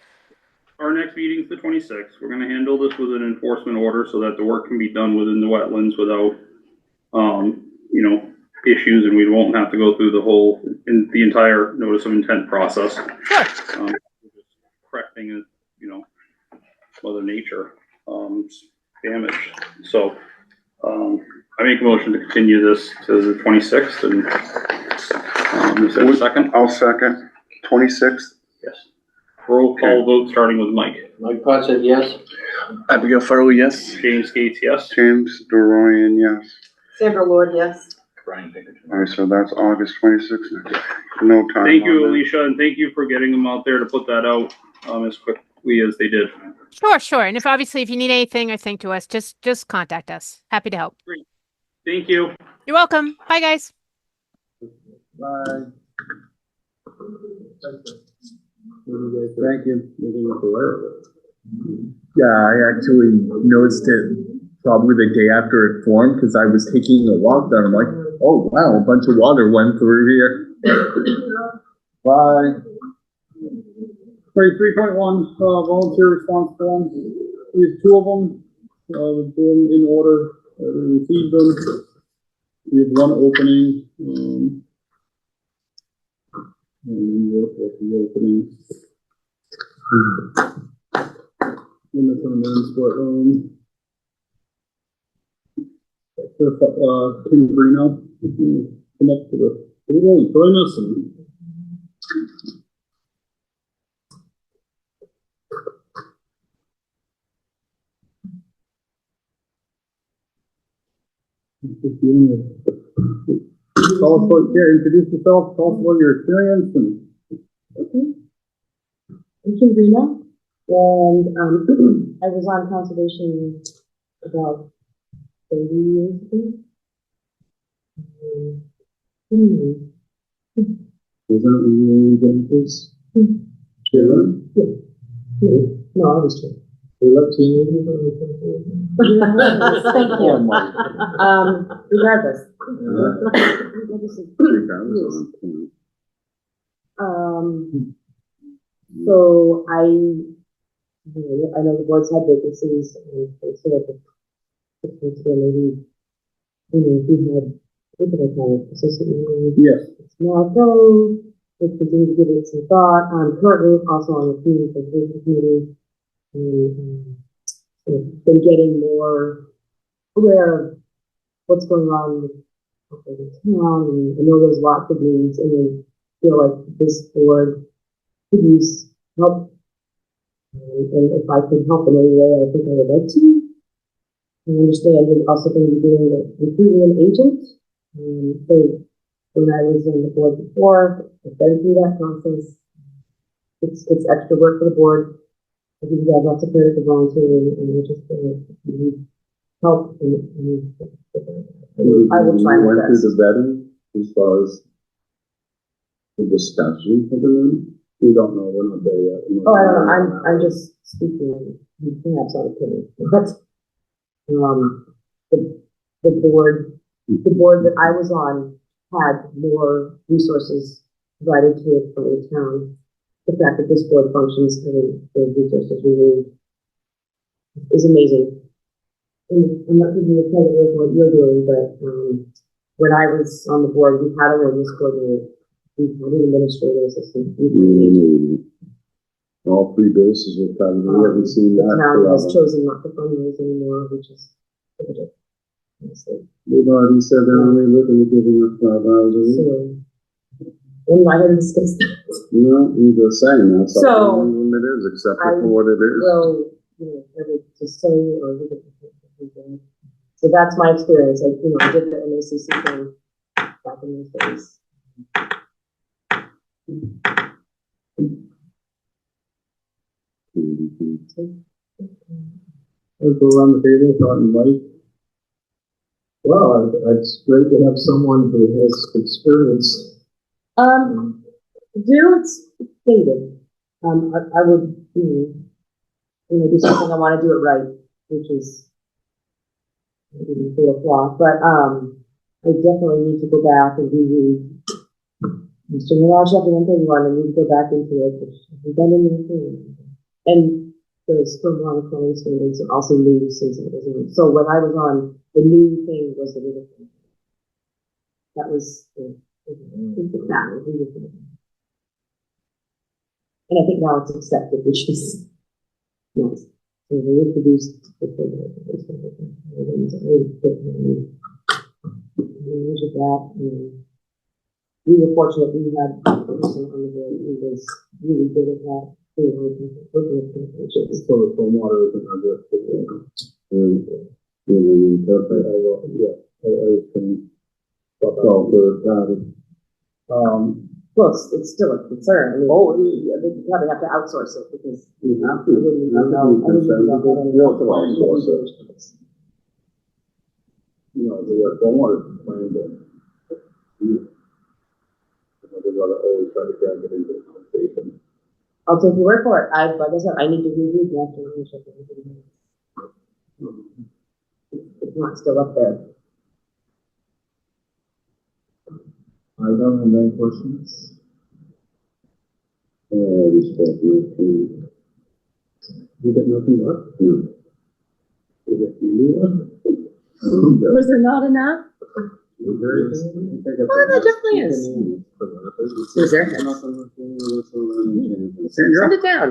S1: Our next meeting is the 26th. We're going to handle this with an enforcement order so that the work can be done within the wetlands without, you know, issues, and we won't have to go through the entire notice of intent process.
S10: sure.
S1: Correcting it, you know, Mother Nature damage. So I make a motion to continue this to the 26th, and is there a second?
S8: I'll second. 26th?
S1: Yes. Roll call vote starting with Mike.
S9: Mike Potts, yes.
S3: Abigail Farrell, yes.
S1: James Gates, yes.
S8: James Doroyan, yes.
S5: Sandra Lord, yes.
S3: Brian Pinkerton.
S8: All right, so that's August 26th. No time.
S1: Thank you,
S8: on that.
S1: Alicia, and thank you for getting them out there to put that out as quickly as they did.
S10: Sure. And if you need anything or think to us, just contact us. Happy to help.
S1: Thank you.
S10: You're welcome. Bye, guys.
S8: Bye.
S1: Thank you.
S11: Yeah, I actually noticed it probably the day after it formed because I was taking a walk down. I'm like, oh wow, a bunch of water went through here.
S8: Bye.
S1: Right, 3.1, volunteer response forms. We have 2 of them. We've been in order. We received them. We have 1 opening. And we'll look at the opening. And this one is for, Tim Brino. Come up to the table and join us and tell us what, introduce yourself, tell us what your experience and.
S5: Okay. I'm Kim Reno, and I was on conservation about 30 years ago.
S8: Isn't it really Jennifer's? Chairman?
S5: Yeah. No, I was chair.
S8: We love teenagers.
S5: Yes, thank you. Regardless. So I know the board's had vacancies, and they said that 6 months ago, maybe, we had, what did I call it, assistant manager?
S1: Yes.
S5: It's now go, let's continue to give it some thought. I'm currently also on the community preservation committee, and been getting more aware of what's going on with the town, and I know there's lots of needs, and I feel like this board could use help. And if I can help in any way, I think I would like to. I understand you're also going to be doing the recruiting an agent. So when I was on the board before, I've been through that process. It's extra work for the board. I think you have lots of credit for volunteering and we're just need help and I will try my
S8: Went through
S5: best.
S8: the vetting as far as the discussion for the room. We don't know, we're not there yet.
S5: Oh, I don't know, I'm just speaking, perhaps out of opinion, but, the board that I was on had more resources provided to it from the town. The fact that this board functions and the resources we need is amazing. And I'm not giving you credit for what you're doing, but, when I was on the board, we had a wellness coordinator, we had an administrative assistant, we had an agent.
S8: All three bases are covered. We haven't seen
S5: The
S8: that.
S5: town has
S8: forever.
S5: chosen not to fundraise anymore, which is pivotal, honestly.
S8: They've already said they're only looking at giving us 5 hours a week.
S5: So, when I didn't discuss that,
S8: No, you're just saying that.
S5: So,
S8: when it is accepted
S5: I
S8: for what it is.
S5: will, whether to say or leave it. So that's my experience. I did the MACC thing back in those days.
S6: Let's go around the table, starting Mike. Well, it's great to have someone who has experience.
S5: It's dated. I would, do something I want to do it right, which is maybe a fatal flaw, but, I definitely need to go back and reread Mr. Mirage Chapter 131. I need to go back into it, which I've done in the thing. And the stormwater quality standards and also new since it wasn't. So when I was on, the new thing was the little thing. That was the and I think now it's accepted, which is nice. So they introduced the we were fortunate we had a person on the board who was really good at that. So
S6: the stormwater is another thing.
S5: Well, it's still a concern. I mean, they probably have to outsource it because
S8: You have to. You have to be concerned because you have to outsource it. The stormwater plan that they gotta always try to drag it into the conversation.
S5: I'll take your word for it. Like I said, I need to reread that to ownership. It's not still up there.
S6: I don't have any questions.
S8: We spoke nothing.
S6: You got nothing left?
S8: No.
S6: Is it you?
S5: Was there not enough?
S6: There
S5: there definitely is. Is there? Send it down.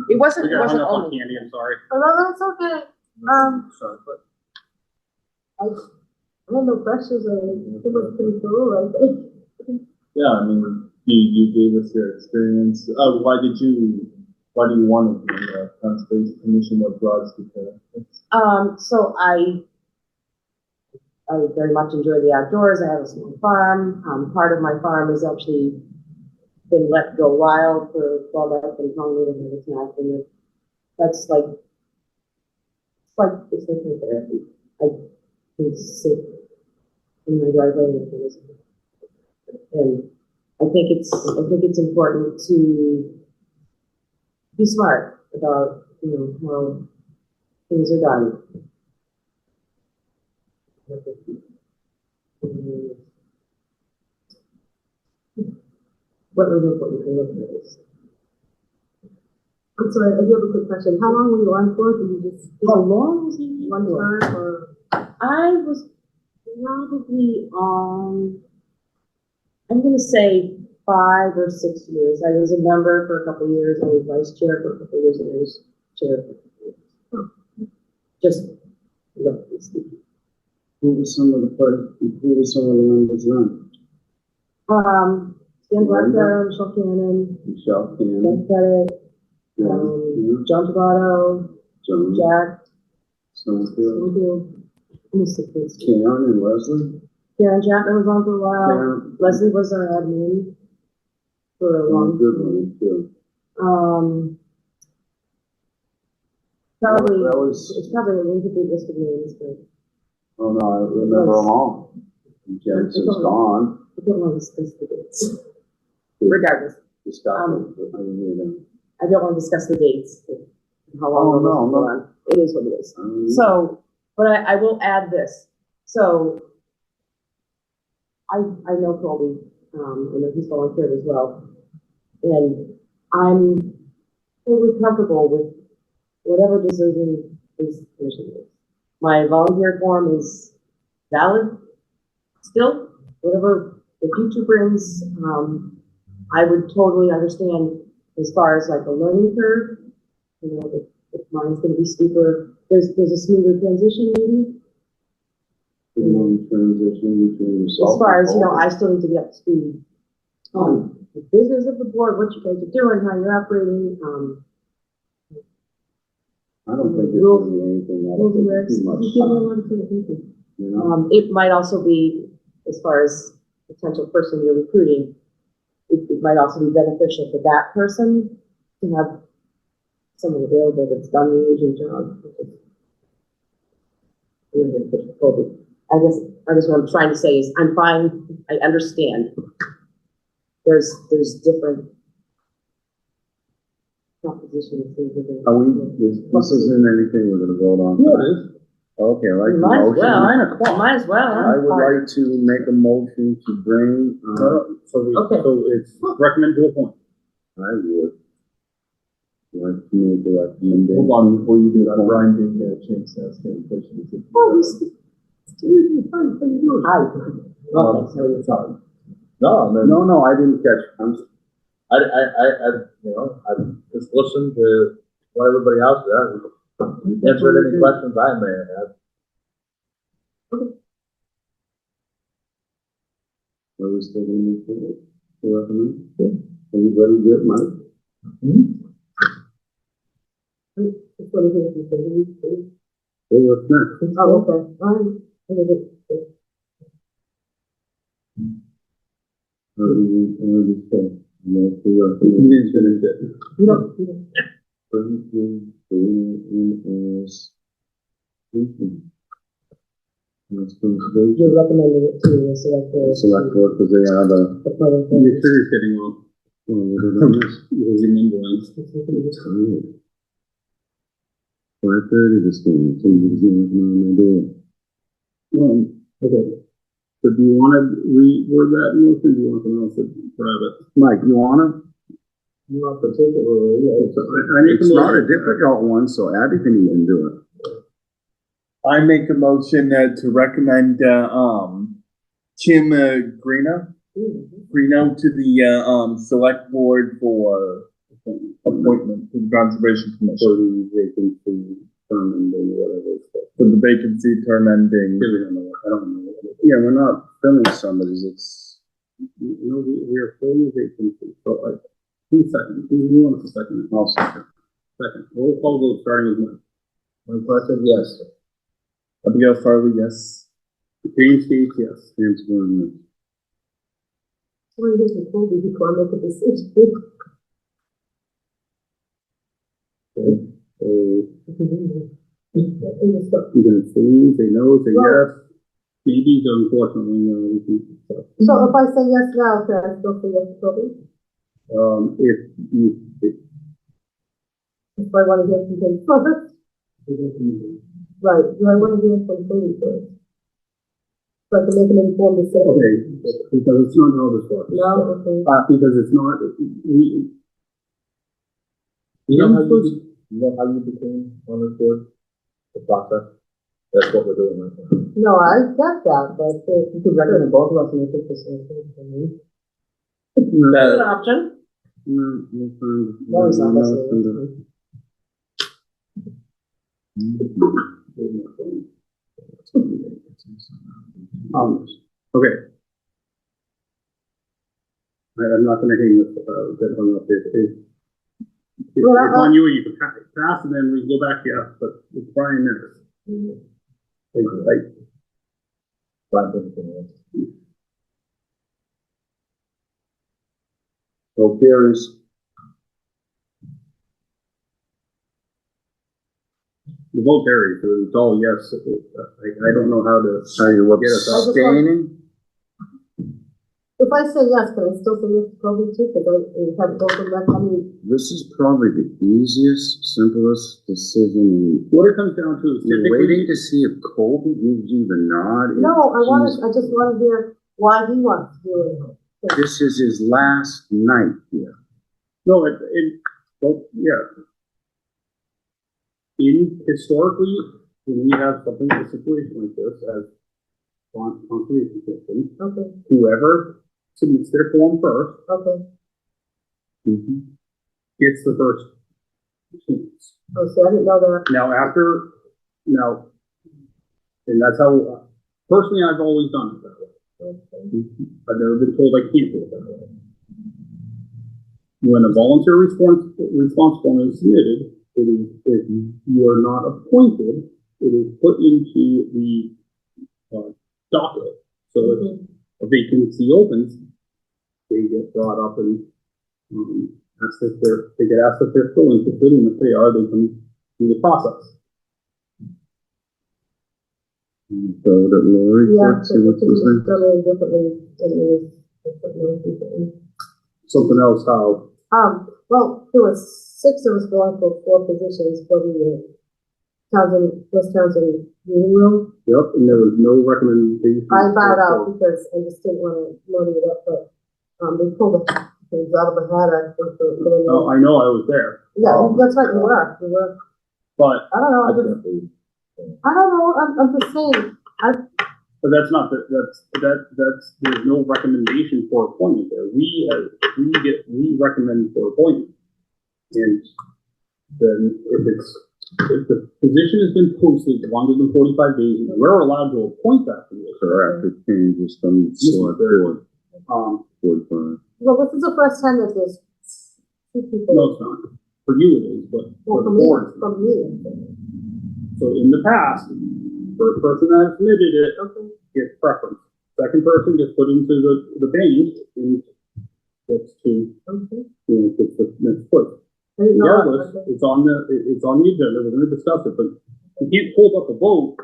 S5: It wasn't only.
S1: Candy, I'm sorry.
S5: Oh, no, that's okay. I had no pressures or anything. It was pretty cool, I think.
S11: Yeah, I mean, you gave us your experience. Why do you want to be a conservation commission? What draws you to it?
S5: So I very much enjoy the outdoors. I have a small farm. Part of my farm has actually been let go wild for wildlife and pollinator habitat, and that's like it's like my therapy. I can sit in my driveway and I think it's important to be smart about how things are done. What was important to look at this? I'm sorry, I do have a quick question. How long were you on for? Did you just how long was you one term or? I was probably on. I'm going to say 5 or 6 years. I was a member for a couple of years. I was vice chair for a couple of years, and I was chair for a couple of years. Just roughly speaking.
S8: Who were some of the members then?
S5: Dan Blackburn, Michelle Cannon,
S8: Michelle Cannon.
S5: Ben Pettit, John Tabata,
S8: John.
S5: Jack.
S8: Snowfield,
S5: Let me see, please.
S8: Karen and Leslie.
S5: Karen Chapman was on for a while.
S8: Karen,
S5: Leslie was our admin for a long
S8: good
S5: time.
S8: one, too.
S5: Probably,
S8: That was-
S5: it's probably an incomplete list of names, but
S8: Oh, no, I remember them all. Jensen's gone.
S5: I don't want to discuss the dates. Regardless,
S8: The Scott, I mean,
S5: I don't want to discuss the dates. How long
S8: Oh,
S5: it
S8: no,
S5: was
S8: no.
S5: on. It is what it is.
S8: you know,
S5: So, but I will add this. So, I know Colby, I know he's volunteered as well. And I'm totally comfortable with whatever decision this commission makes. My volunteer form is valid still, whatever the future brings. I would totally understand as far as like a learning curve, you know, if mine's gonna be steeper, there's a smoother transition maybe.
S8: transition between yourself.
S5: As far as, you know,
S8: and
S5: I still need to get up to speed on the business of the board, what you guys are doing, how you're operating,
S8: I don't think it's gonna be anything that'll take too much time, you know?
S5: it might also be, as far as potential person you're recruiting, it might also be beneficial for that person to have someone available that's done the agent job. I guess what I'm trying to say is I'm fine, I understand. There's different propositions.
S8: Are we, this isn't anything we're gonna vote on?
S1: Yeah,
S8: Okay, I like the
S5: Might as
S8: motion.
S5: well.
S1: 9 o'clock.
S5: Might as well.
S8: I would like to make a motion to bring,
S1: So it's recommended to appoint.
S8: I would like to make a recommendation.
S11: Hold on, before you do that, Brian didn't get a chance to ask any questions.
S5: Hi. Okay,
S11: Sorry. No,
S8: No, I didn't catch,
S2: I, you know, I just listened to what everybody else said. Answered any questions I may have.
S8: are we still gonna move forward? To recommend? Everybody good, Mike?
S5: What is it you say?
S8: Hey, what's next?
S5: Oh, okay.
S1: You didn't finish it.
S5: You don't. You're recommending it to the select board.
S8: Select board, because they are the.
S5: The public.
S1: Your sugar's getting low. You'll remember one.
S8: 5:30 this morning, somebody's knocking on my door.
S1: Okay. So do you want to reword that motion, or do you want someone else to grab it?
S8: Mike, you wanna?
S2: Not particularly.
S8: It's not a difficult one, so Abby can even do it.
S11: I make a motion to recommend Tim Greeno to the select board for appointment to the Conservation Commission.
S8: For the vacancy term ending, whatever it's called.
S11: For the vacancy term ending.
S8: I don't know. Yeah, we're not filling somebody's, it's, we're filling vacancy, so like,
S1: 2 seconds. You want us a second?
S8: I'll second.
S1: Second. Roll call vote starting with Mike.
S2: My question, yes.
S11: Abigail Farley, yes.
S1: Green Steve, yes.
S8: James Boone,
S5: What is it, Colby, before I make a decision?
S1: You're gonna say no, say yes. Maybe, so unfortunately, we can,
S5: So if I say yes now, can I still say yes to Colby? If I want to hear from him first? Right, do I want to hear from Colby first? So I can make an informed decision?
S1: okay, because it's not how this works.
S5: No, okay.
S1: Because it's not,
S2: You know how you became on this board? The process? That's what we're doing right now.
S5: No, I get that, but you could recommend both of us and I think this is for me. An option? No, it's not listening.
S1: Okay. I'm not gonna hang this, get hung up if it's on you, you can pass and then we can go back, yeah, but it's Brian next.
S6: Right. Find everything else. So there is. The vote varies, so it's all yes. I don't know how to.
S8: Are you
S6: get us out.
S8: abstaining?
S5: If I say yes, can I still say yes to Kobe too? Because I have both of them, I mean,
S8: This is probably the easiest, simplest decision.
S6: What it comes down to is
S8: You're
S6: typically.
S8: waiting to see if Colby gives you the nod.
S5: no,
S8: He's-
S5: I just want to hear why he wants to do it.
S8: This is his last night here.
S6: No, well, yeah. Historically, when we have something, a situation like this, as conservation system,
S5: Okay,
S6: whoever submits their form first
S5: okay.
S6: gets the first chance.
S5: Oh, see, I didn't know that.
S6: Now, and that's how, personally, I've always done it that way.
S5: Okay.
S6: I've never been told I can't do it that way. When a volunteer response form is submitted, if you are not appointed, it is put into the docket. So if a vacancy opens, they get brought up and asked if they get asked if they're still interested, and if they are, they come through the process.
S8: So that Lori.
S5: Yeah, so it could be done a little differently than it is.
S6: Something else, how
S5: Well, there was 6 of us going for 4 positions for the West Townsend meeting room.
S6: yep, and there was no recommendation.
S5: I bowed out because I just didn't want to load it up, but they pulled the things out of the hat. I think
S6: Oh, I know I was there.
S5: yeah, that's right, we were.
S6: But
S5: I don't know. I don't know. I'm just saying.
S6: But that's not that's there's no recommendation for appointment there. We recommend for appointment, and then if the position has been posted longer than 45 days, we're allowed to appoint that position.
S8: Correct, it changes from select board. 45.
S5: Well, this is the first time that there's 2 people.
S6: No, it's not. For you it is, but
S5: Well,
S6: for the
S5: from me,
S6: board.
S5: from me.
S6: So in the past, first person that submitted it
S5: Okay.
S6: gets preference. Second person gets put into the bank and gets to,
S5: Okay.
S6: gets the next foot.
S5: I didn't know that.
S6: Regardless,
S5: Okay.
S6: it's on the agenda, we're gonna discuss it, but you can't hold up a vote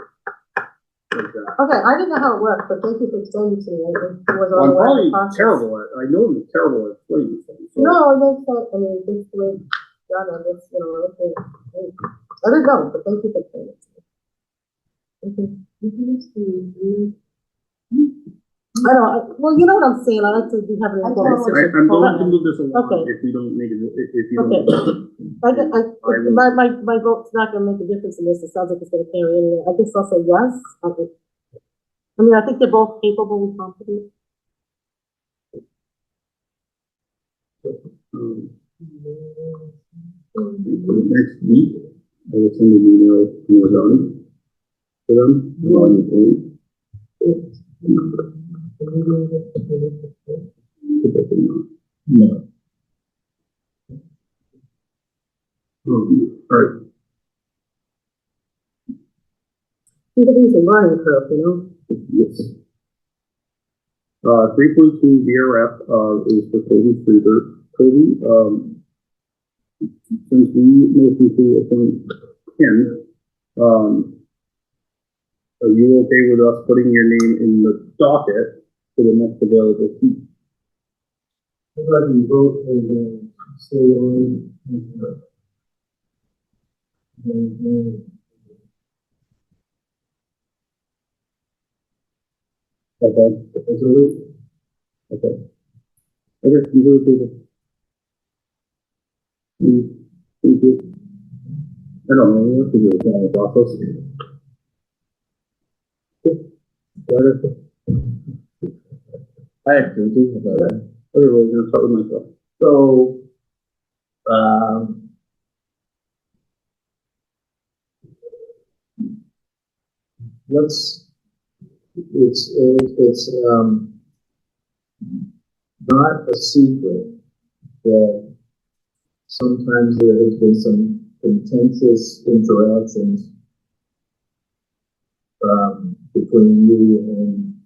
S6: like that.
S5: Okay, I didn't know how it worked, but thank you for explaining to me. I wasn't
S6: I'm
S5: aware of
S6: probably
S5: the process.
S6: terrible I know I'm terrible at explaining things, so.
S5: No, it makes sense. I mean, this way, done on this, I didn't know, but thank you for explaining. Okay. I don't, well, you know what I'm saying, I like to be having.
S6: I'm going to move this along
S5: Okay.
S6: if we don't make it, if you
S5: Okay.
S6: don't.
S5: My vote's not gonna make a difference in this, it sounds like it's gonna carry anyway, I guess I'll say yes. I mean, I think they're both capable and competent.
S6: Next week, I will send an email to the zoning to them, on the page. No. All right.
S5: Think of these a learning curve, you know?
S6: Yes. 3.2 VRF, is for Toby Streeter. Toby, since we motioned to appoint Ken, are you okay with us putting your name in the docket for the next available seat?
S4: I'd rather you vote and stay on.
S6: Okay. Okay. Okay, you do it. Thank you. I don't know, we have to do it in the process. I actually do about that. Otherwise, I'm gonna start with myself.
S9: So, it's not a secret that sometimes there has been some contentious interactions between you and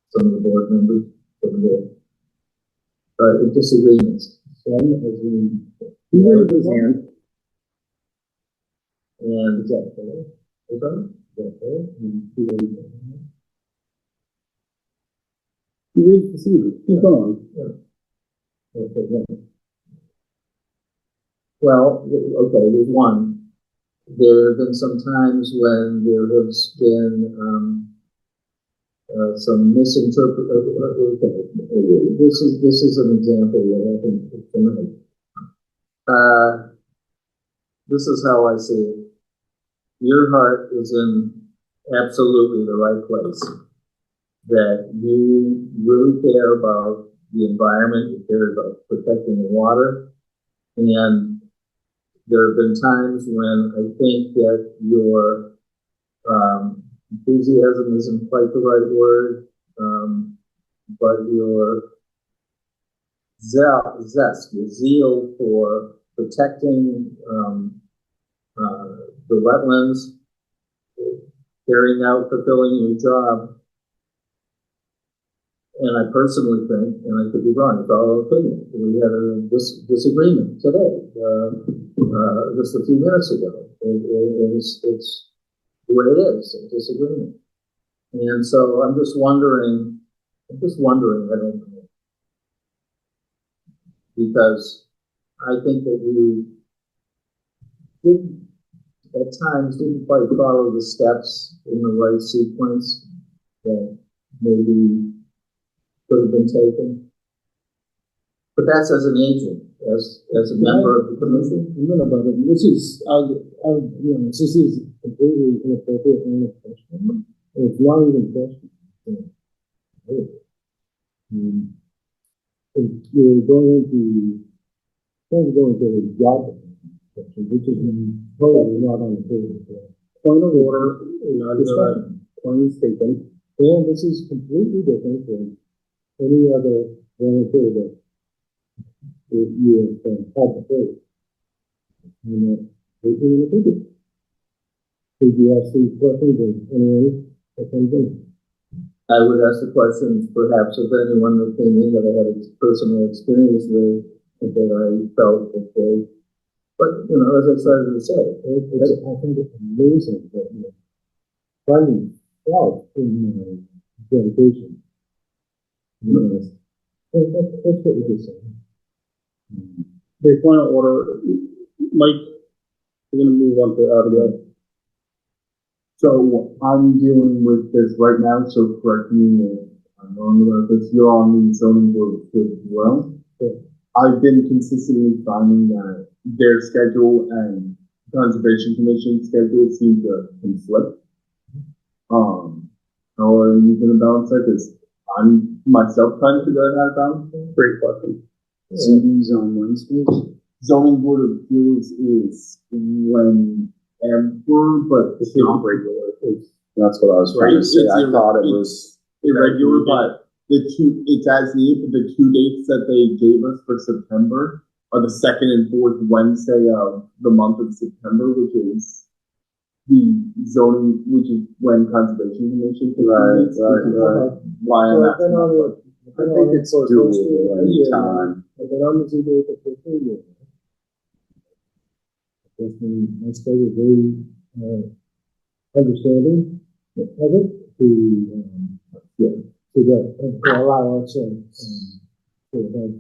S9: some of the board members, some of the disagreements. Some as in,
S8: He raised his hand.
S9: and is that fair? Is that fair? And he raised his hand.
S1: He raised his hand. Keep going.
S9: Okay, yeah. Well, okay, there's one. There have been some times when there has been some misinterpretation. Okay, this is an example that happened tonight. This is how I see it. Your heart is in absolutely the right place. That you really care about the environment, you care about protecting the water, and there have been times when I think that your enthusiasm isn't quite the right word, but your zest, your zeal for protecting the wetlands, carrying out, fulfilling your job. And I personally think, and I could be wrong, it's our opinion, we had a disagreement today, just a few minutes ago. It's the way it is, a disagreement. And so I'm just wondering, I don't know. Because I think that you did, at times, didn't quite follow the steps in the right sequence that maybe could have been taken. But that's as an agent, as a member of the commission.
S2: No, but this is, this is completely inappropriate and question. It's not even a question. If you're going to go into a job section, which is totally not on the table.
S1: Point of order, point is taken.
S2: And this is completely different from any other volunteer that you have had before. And taking an opinion. Did you ask these questions or anyone or something?
S9: I would ask the questions perhaps of anyone that came in that I had a personal experience with, that I felt that they, but as I started to say,
S2: I think it's amazing that you're finding fault in dedication. Yes. That's what you're saying.
S1: Okay, point of order. Mike, we're going to move on to Abigail.
S11: So I'm dealing with this right now, so correct me if I'm wrong about this. You're on the zoning board as well.
S2: Yeah.
S11: I've been consistently finding that their schedule and Conservation Commission schedule seem to conflict. How are you going to balance that? Because I'm myself trying to figure out how to balance that.
S1: Great question.
S11: CDs on Wednesdays. Zoning Board of Appeals is whenever, but it's not regular.
S8: That's what I was trying to say. I thought it was
S11: irregular, but it's as the 2 dates that they gave us for September are the second and fourth Wednesday of the month of September, which is the zoning, which is when Conservation Commission. Right. Why I'm asking that question.
S8: I think it's doable anytime.
S2: But then on the ZBA for 15 years. My state is very understanding of it to allow us to have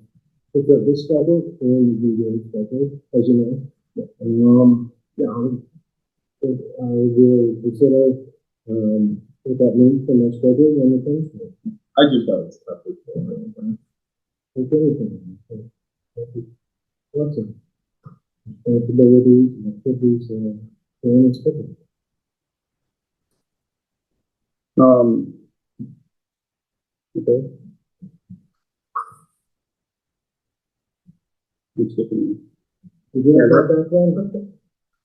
S2: pick up this schedule and the ZBA schedule, as you know. I will consider what that means for my schedule and the things.
S11: I just thought it's tough.
S2: Lots of responsibilities and activities unexpected.
S1: Okay. I'm skipping.
S2: Did you have that background?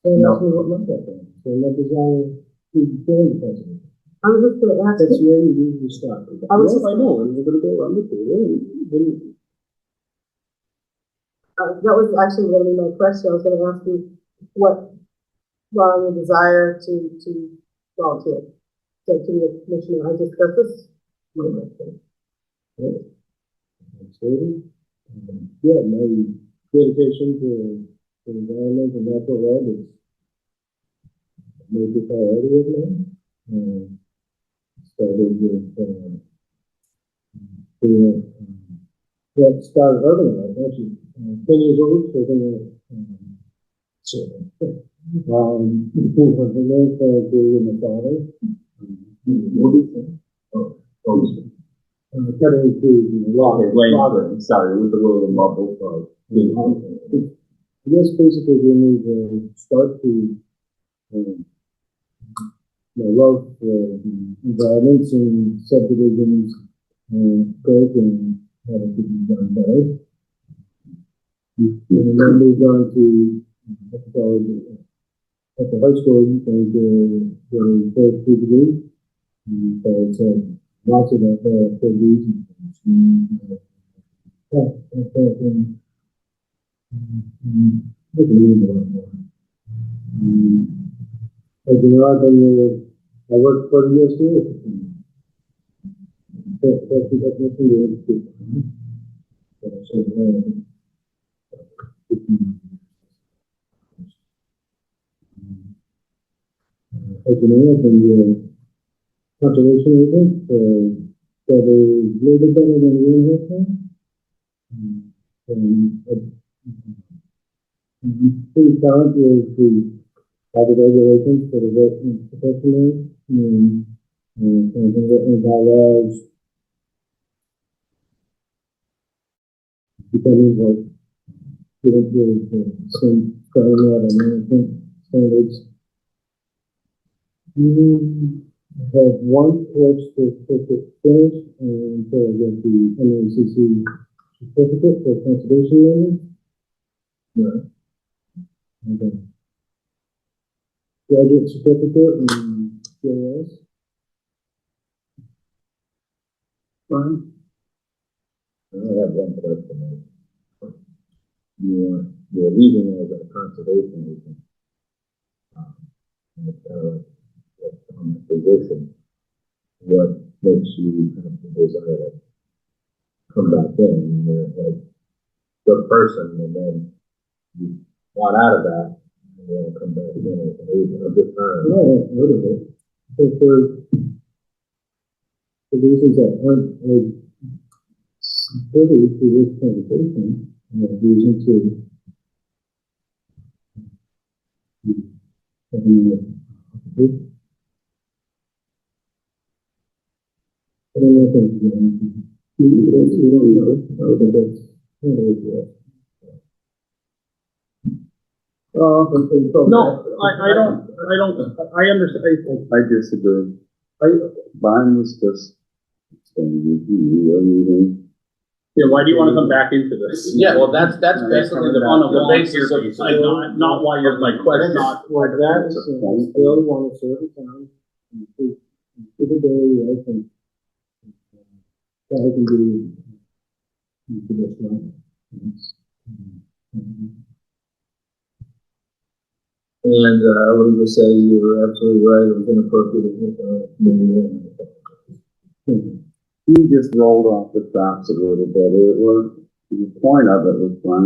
S8: No.
S2: Ask me what my background is. So my desire to join the president.
S5: I was just gonna ask
S2: That's
S5: you,
S2: where you usually start.
S5: I was just,
S1: I know, and we're going to go around the table.
S5: that was actually gonna be my question. I was gonna ask you what brought your desire to volunteer. said to the commissioner, I discussed this.
S2: Absolutely. Yeah, my dedication to the environment and natural world is a major priority of mine. Started with, started urban life, actually, 10 years old, so I think, was the name for being my father. Cutting through rock.
S11: Sorry, with the little bubble.
S2: I guess basically we need to start to love the environments and subdivisions growth and how it could be done better. And then moved on to at the high school and the first degree. So it's lots of activities and as you know, I worked for the USDA. As you know, I've been conservation agent that is a little bit better than the pretty challenged with all the regulations for the wetland protection area and wetland bylaws, depending what the same groundwater management standards. Have one course certificate finished until I get the NACC certificate for conservation land. Yeah. Okay. Graduate certificate in GIS. Fine. I have one question. You're leaving as a conservation agent. On the position, what makes you desire to come back in? You're like a good person, and then you got out of that, and you want to come back in as an agent of good time. No, what is it? Because for reasons that aren't privy to this conversation, reason to I don't know if it's
S1: No, I understand.
S8: I disagree. Mine was just
S1: Yeah, why do you want to come back into this?
S9: Yeah, well, that's basically the basis of.
S1: Not why you're my question.
S2: not like that. I really want to serve the town. Every day, I think that I can do the best one. And I would just say you were absolutely right. It was inappropriate.
S8: You just rolled off the tracks a little bit. The point of it was fun.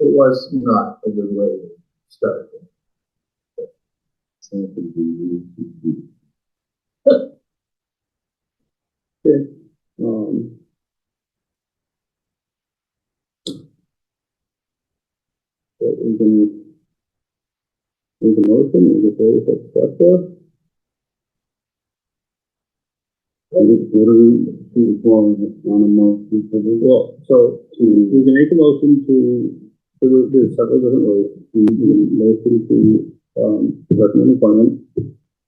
S2: It was not a good way to start.
S8: Okay. We can make a motion. We can say it's accepted. What are we on a motion for this?
S1: Well, so we can make a motion to there's several different ways. We can motion to recommend appointment.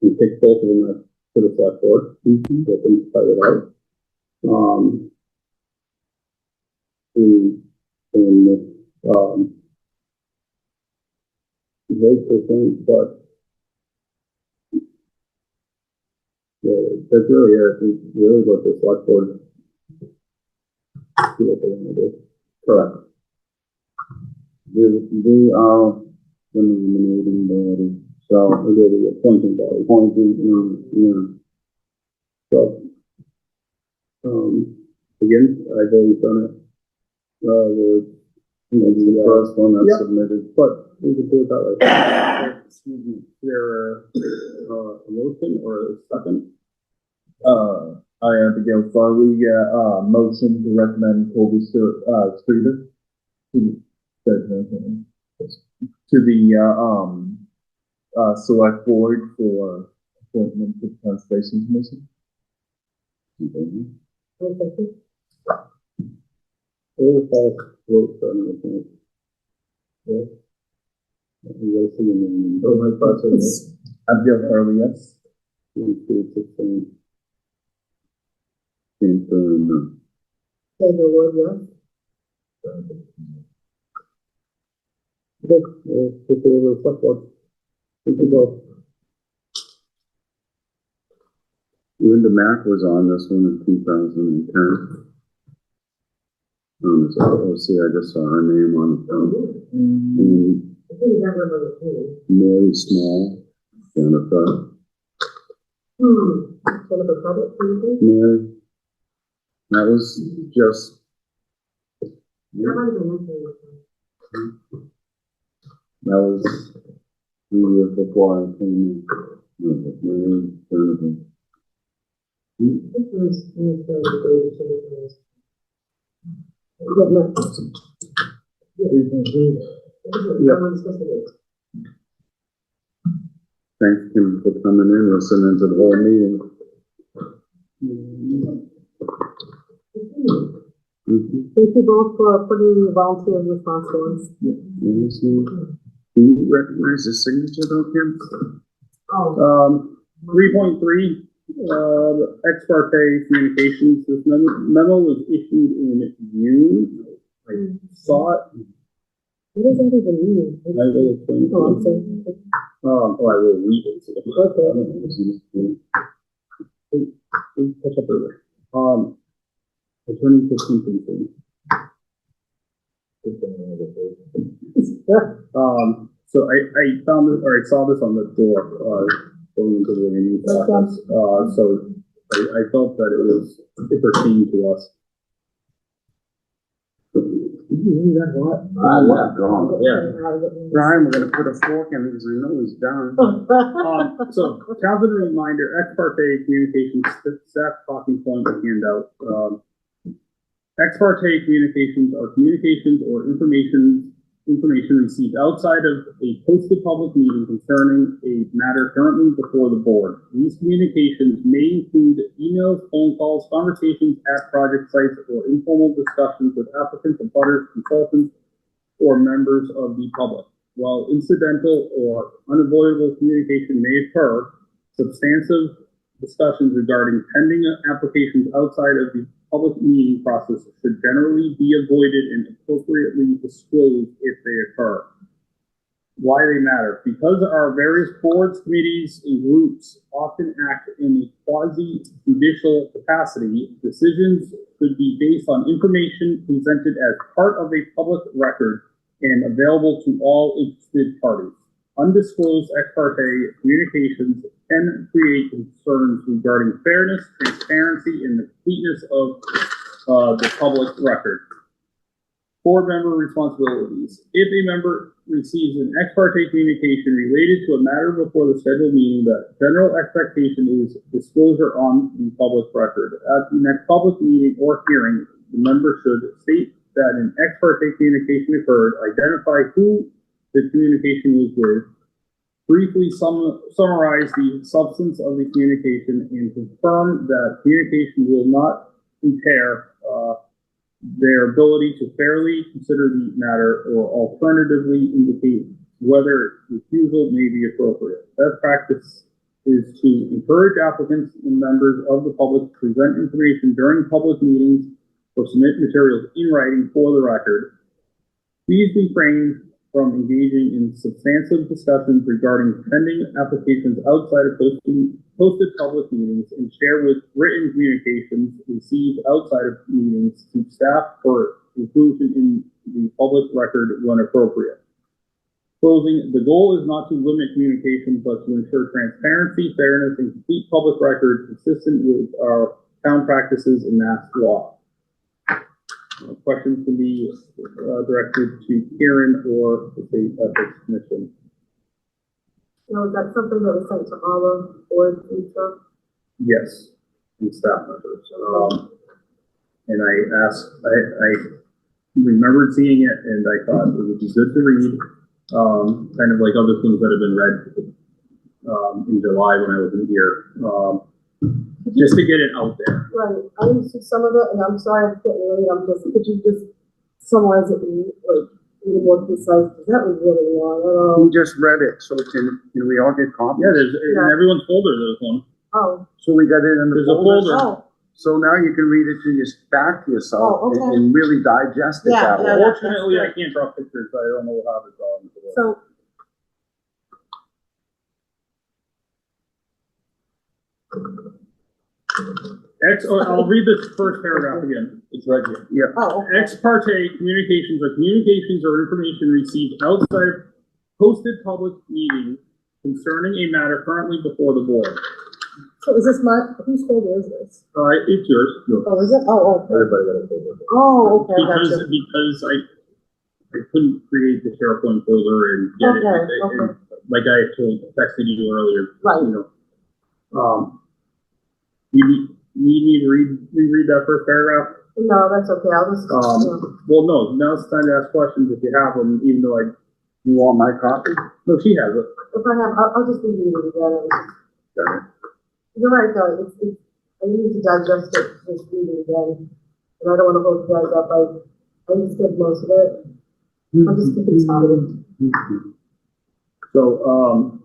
S1: We take both of them to the select board. Let them fight it out. Vote for things, but yeah, that's really it. It's really what the select board do what they want to do.
S8: Correct. They are eliminating body.
S1: So, or the appointing body. So, again, I've always done it.
S8: That's the first one that's
S1: Yep.
S8: submitted.
S1: But we can do it that way. Excuse me, is there a motion or a second?
S11: I have to go far. We get motion to recommend Colby Streeter to the select board for appointment to the Conservation Commission.
S1: Vote for anything. Yeah. You guys see the name. Oh, my process.
S11: Abigail Farley, yes.
S5: Sandra Wood, yes.
S1: Take over the support. We can go.
S8: Linda Mack was on this one in 2010. So, see, I just saw her name on the phone. And Mary Small, Jennifer.
S5: Jennifer Public,
S8: Mary. That was just. That was 3 years before I came in. Mary, Jennifer. Thanks, Kim, for coming in, listening to the whole meeting.
S5: Thank you both for putting the volunteer response
S8: Can you recognize the signature though, Kim?
S1: 3.3, ex parte communications. This memo was issued in June. I saw it.
S5: What does that even mean?
S1: I will explain.
S5: Oh, I'm sorry.
S1: I will read it. Okay. Catch up earlier. Attorney for sentencing. So I found it, or I saw this on the door, going into the news office. So I felt that it pertained to us.
S8: You that what? I left wrong.
S1: Yeah.
S8: Brian, we're gonna put a fork in it because I know he's done.
S1: So, calendar reminder, ex parte communications, staff talking point handout. Ex parte communications are communications or information received outside of a posted public meeting concerning a matter currently before the board. These communications may include emails, phone calls, conversations at project sites, or informal discussions with applicants, abutters, consultants, or members of the public. While incidental or unavoidable communication may occur, substantive discussions regarding pending applications outside of the public meeting process should generally be avoided and appropriately disclosed if they occur. Why they matter? Because our various boards, committees, and groups often act in a quasi-judicial capacity, decisions should be based on information presented as part of a public record and available to all interested parties. Undisclosed ex parte communications can create concerns regarding fairness, transparency, and the completeness of the public record. Board member responsibilities. If a member receives an ex parte communication related to a matter before the scheduled meeting, the general expectation is disclosure on the public record. At the next public meeting or hearing, the member should state that an ex parte communication occurred, identify who the communication was with, briefly summarize the substance of the communication, and confirm that communication will not impair their ability to fairly consider the matter, or alternatively indicate whether refusal may be appropriate. Best practice is to encourage applicants and members of the public to present information during public meetings or submit materials in writing for the record. Please refrain from engaging in substantive discussions regarding pending applications outside of posted public meetings, and share with written communications received outside of meetings to staff for inclusion in the public record when appropriate. Closing, the goal is not to limit communication, but to ensure transparency, fairness, and complete public record consistent with our town practices and mass law. Questions can be directed to Karen or the State Ethics Commission.
S5: Now, is that something that was sent to all the boards and stuff?
S1: Yes, and staff members. And I remembered seeing it and I thought it would be good to read, kind of like other things that have been read in July when I was in here, just to get it out there.
S5: Right, I understood some of it, and I'm sorry I'm getting late, could you just summarize it in, like, a little more concise, because that was really long,
S8: We just read it, so can we all get copies?
S1: Yeah, there's in everyone's folder. There's one.
S5: Oh,
S8: So we got it in the
S1: There's a
S8: folder.
S1: folder.
S5: oh,
S8: So now you can read it to your, back to yourself
S5: Oh, okay.
S8: and really digest it
S5: Yeah,
S8: that
S5: yeah,
S8: way.
S5: that's
S1: Fortunately, I
S5: good.
S1: can't draw pictures. I don't know how to draw them.
S5: so,
S1: I'll read this first paragraph again. It's right here.
S8: Yeah.
S5: oh, okay.
S1: Ex parte communications are communications or information received outside posted public meeting concerning a matter currently before the board.
S5: So is this whose folder is this?
S1: It's yours.
S5: Oh, is it? Oh, okay.
S6: Everybody got a folder.
S5: Oh, okay,
S1: Because
S5: gotcha.
S1: I couldn't create the SharePoint folder and get it.
S5: Okay,
S1: And like I texted you earlier.
S5: Right.
S1: You know, you need me to reread that first paragraph?
S5: No, that's okay, I'll just,
S1: Well, no, now it's time to ask questions if you have them, even though
S8: You want my copy?
S1: no, she has it.
S5: if I have, I'll just read it again. You're right, though, I need to digest it, just read it again, and I don't wanna hold you guys up, I understood most of it. I'll just keep it solid.
S1: So,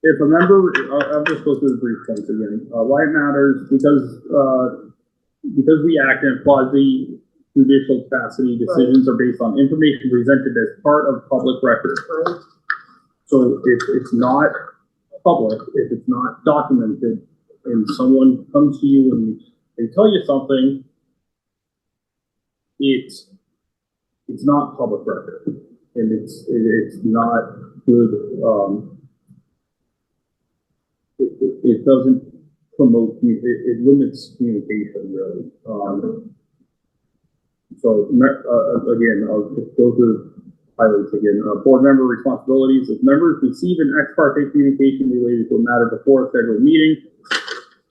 S1: if a member, I'll just go through the brief points again. Why it matters, because we act in quasi judicial capacity, decisions are based on information presented as part of public record.
S5: Right,
S1: So if it's not public, if it's not documented, and someone comes to you and they tell you something, it's not public record, and it's not good. It doesn't promote, it limits communication really. So again, I'll just go through highlights again. Board member responsibilities. If members receive an ex parte communication related to a matter before a scheduled meeting,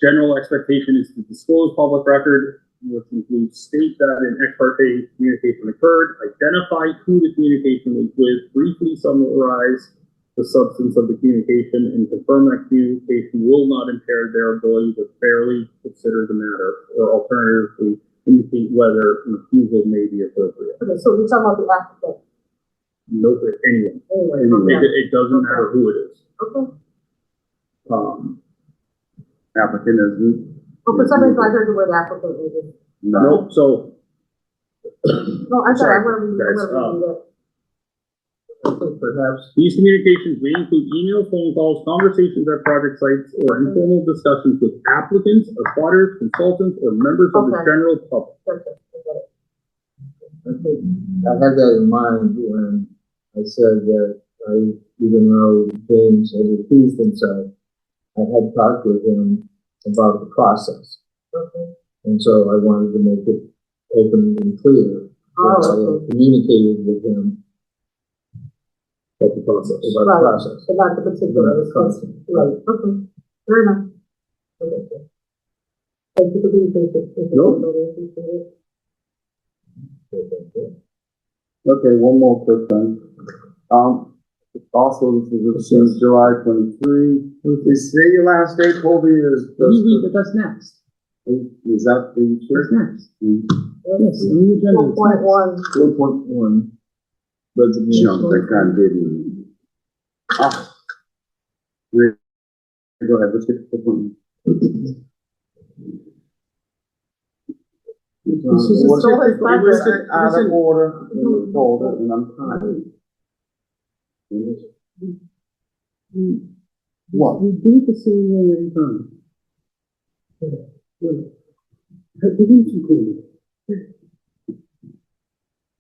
S1: general expectation is to disclose public record, which includes state that an ex parte communication occurred, identify who the communication was with, briefly summarize the substance of the communication, and confirm that communication will not impair their ability to fairly consider the matter, or alternatively indicate whether refusal may be appropriate.
S5: okay, so we're talking about the applicant,
S1: No, anyone.
S5: anyway, okay,
S1: It doesn't matter who it is.
S5: okay.
S8: Applicant is.
S5: Oh, for some reason I heard the word applicant, maybe.
S8: No.
S1: Nope, so
S5: No, I'm sorry, I'm gonna read
S1: Guys,
S5: it.
S1: perhaps these communications may include emails, phone calls, conversations at project sites, or informal discussions with applicants, abutters, consultants, or members of the
S5: Okay.
S1: general public.
S5: Gotcha, I get it.
S9: I had that in mind when I said that even though James had accused himself, I had talked with him about the process.
S5: Okay.
S9: And so I wanted to make it open and clear.
S5: Oh,
S9: that I
S5: okay.
S9: had communicated with him about the process.
S5: Right. But not the particular,
S9: About the process.
S5: right, okay, fair enough. Okay, good. Thank you for being patient.
S1: Nope.
S8: Okay, one more quick thing. Also, this is since July 23. They say your last day, Colby, is.
S9: But that's next.
S8: Is that the?
S9: That's next.
S8: Yes.
S5: 4.1.
S9: 4.1.
S8: Jump, I can't give you. Ah. Go ahead, let's get the one.
S5: This is a stolen project.
S8: Out of order, in the folder, and I'm tired. What?
S1: We do the same way every time.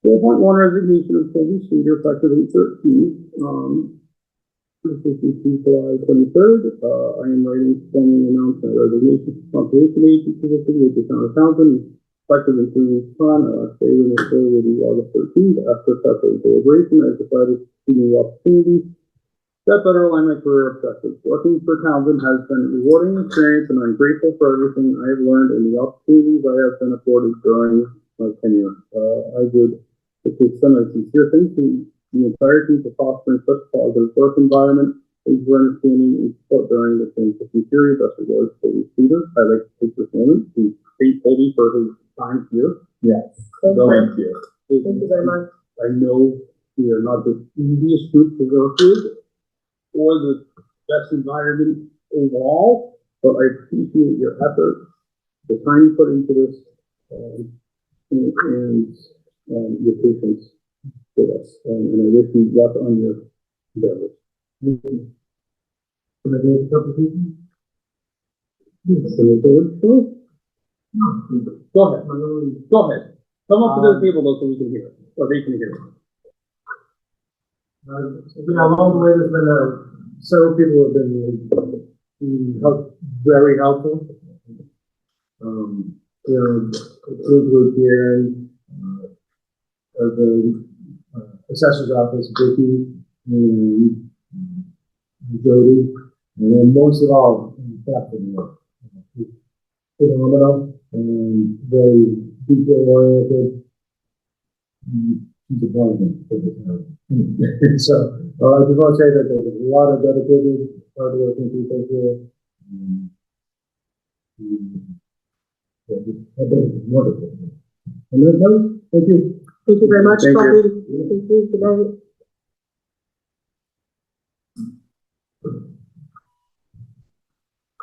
S1: 4.1 resignation of Toby Streeter, effective 8/13. July 23rd. I am writing formally announce my resignation from conservation agency position with the town of Townsend, effective in 3 weeks' time. Our last day in the show will be August 13th. After careful deliberation, I decided to see new opportunities that better align my career objectives. Working for Townsend has been a rewarding experience, and I'm grateful for everything I have learned and the opportunities I have been afforded during my tenure. I would like to extend my sincere thanks to the entire team for fostering such a positive work environment. Thanks for understanding and support during this transition period. Best regards, Toby Streeter. I'd like to take this moment to thank Toby for his time here.
S11: Yes.
S5: Thank
S11: Thank you.
S5: Thank you very much.
S1: I know we are not the easiest group to work with or the best environment overall, but I appreciate your effort, the time you put into this, and your patience with us. And I wish you luck on your endeavors.
S4: Can I do a couple of things?
S1: Go ahead. Go ahead. Come up to the table though so we can hear it, or they can hear it.
S4: Along the way, there's been several people have been very helpful. Group here, the assessor's office, Vicky, and Jody, and then most of all, Captain. Phenomenal and very detail oriented. She's a bargain for the town. So I just want to say that there's a lot of dedicated, hardworking people here. I think it's wonderful. And that's all. Thank you.
S5: Thank you very much,
S1: Thank
S5: Bobby.
S1: you.
S5: Thank you. Good night.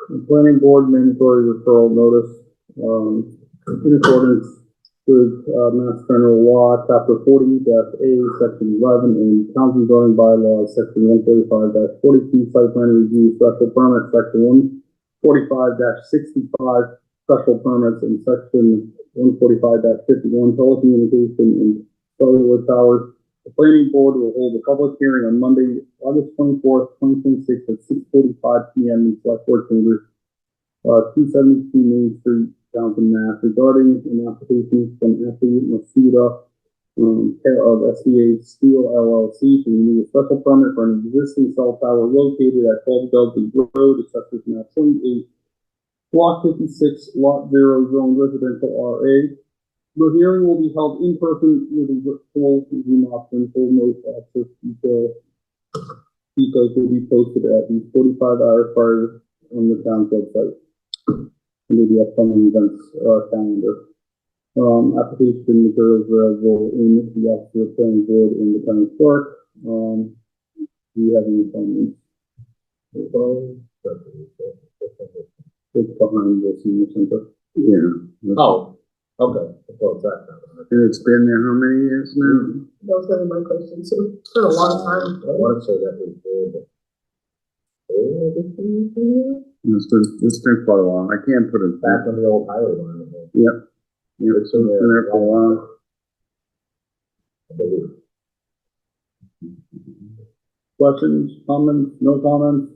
S1: The planning board mandatory referral notice, in accordance with, Mass General Law, Chapter 40-A, Section 11, and Townsend zoning bylaws, Section 145-42, site plan review, special permit, Section 145-65, special permits, and Section 145-51, telecommunication and cellular towers. The planning board will hold a public hearing on Monday, August 24th, 2026 at 6:45 p.m. in Select Board Chambers, 272 Main Street, Townsend, Mass, regarding an application from Ashley Masuda, care of SBA Steel LLC to renew a special permit for an existing cell tower located at 12 Dudley Road, Assessors Map 28, Block 56, Lot 0, Zone Residential RA. The hearing will be held in person with a full Zoom option, full notice access details will be posted at least 45 hours prior on the town's website under the upcoming events calendar. Application materials available in the office of the planning board in the county clerk. Do you have any comments? It's behind the senior center. Yeah.
S6: Oh, okay. Well,
S1: And it's been there how many years now?
S5: That was gonna be my question. So it's been a long time.
S6: I want to say that was good.
S1: It's been quite a while. I can't put it
S6: Back on the old highway line.
S1: Yep. Yep, it's been there for a while. Questions, comments, no comments?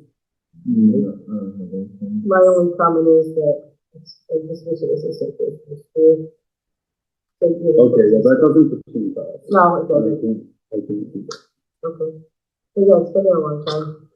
S5: My only comment is that I just wish it was a separate school.
S1: Okay, well, that doesn't pertain to us.
S5: No, it doesn't.
S1: I can.
S5: Okay. So yeah, it's been there a long time.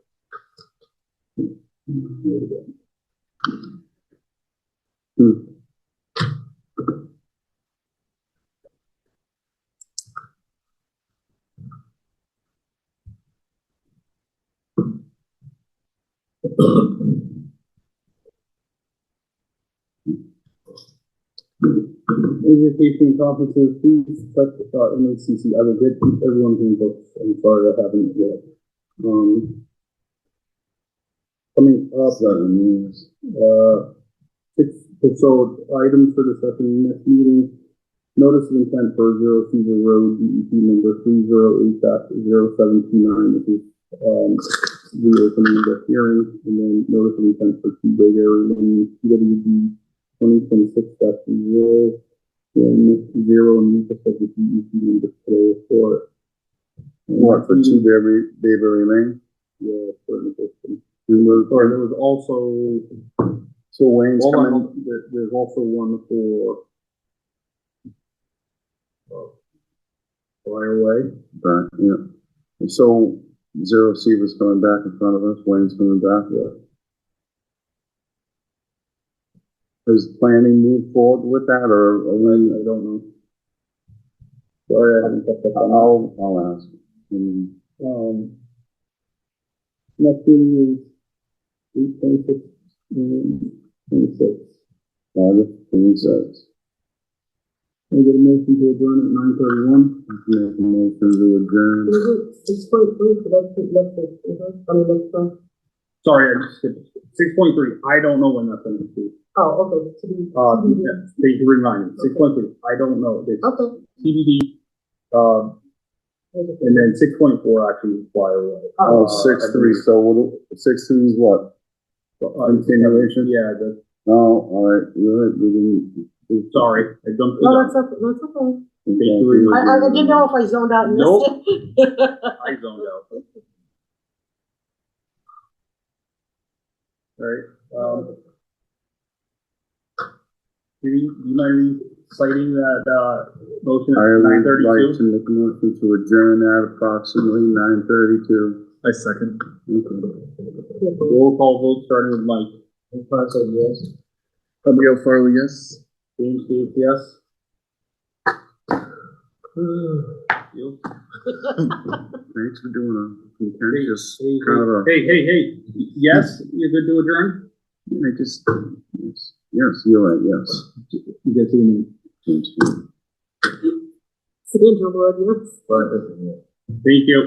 S1: Education conferences, please check MACC. I will get everyone's inbox. I'm sorry I haven't yet. Coming up, so items for discussion next meeting. Notice of intent for Zero Cedar Road, DEP number 308-0729. This is reopening the hearing, and then notice of intent for Two Big Area 1 PWD 2026-0 Zero, and just like you can do this today for it.
S8: What, for 2 Bayberry Lane?
S1: Yeah, for the system.
S8: And was,
S1: Or there was also,
S8: so Wayne's
S1: hold
S8: coming,
S1: on, there's also one for right away.
S8: back, yeah. So Zero C was coming back in front of us, Wayne's coming back, yeah. Has planning moved forward with that, or
S1: I don't know. Sorry, I haven't kept up on
S8: I'll ask.
S1: that. Next meeting is 26, 26.
S8: August 26th.
S1: I get a motion to adjourn at 9:31.
S8: Make a motion to adjourn.
S5: 6.3, so that's the next, I mean, next,
S1: Sorry, I just skipped 6.3. I don't know when that's going to be.
S5: oh, okay, to be,
S1: Yeah, they remind me. 6.3. I don't know. It's
S5: okay.
S1: TBD. And then 6.4 actually is fly away.
S8: Oh, 6.3, so what, 6.3 is what? Continuation?
S1: Yeah, the,
S8: Oh, all right, you're right, we didn't.
S1: sorry, I jumped the
S5: No,
S1: gun.
S5: that's okay, that's okay.
S1: Thank you.
S5: I didn't know if I zoned out and
S1: Nope.
S5: missed it.
S1: I zoned out. All right, do you mind reciting that, motion
S8: I
S1: at
S8: would like
S1: 9:32?
S8: to make a motion to adjourn at approximately 9:32.
S1: I second.
S8: Okay.
S1: Roll call vote starting with Mike.
S9: Yes.
S8: Abigail Farley, yes?
S1: James Gates, yes. You?
S8: Thanks for doing a contentious kind of a.
S1: Hey, yes, you're good to adjourn?
S8: I just, yes, you're right, yes.
S1: You get to me.
S8: James.
S5: Sandra Wood, yes.
S1: Thank you.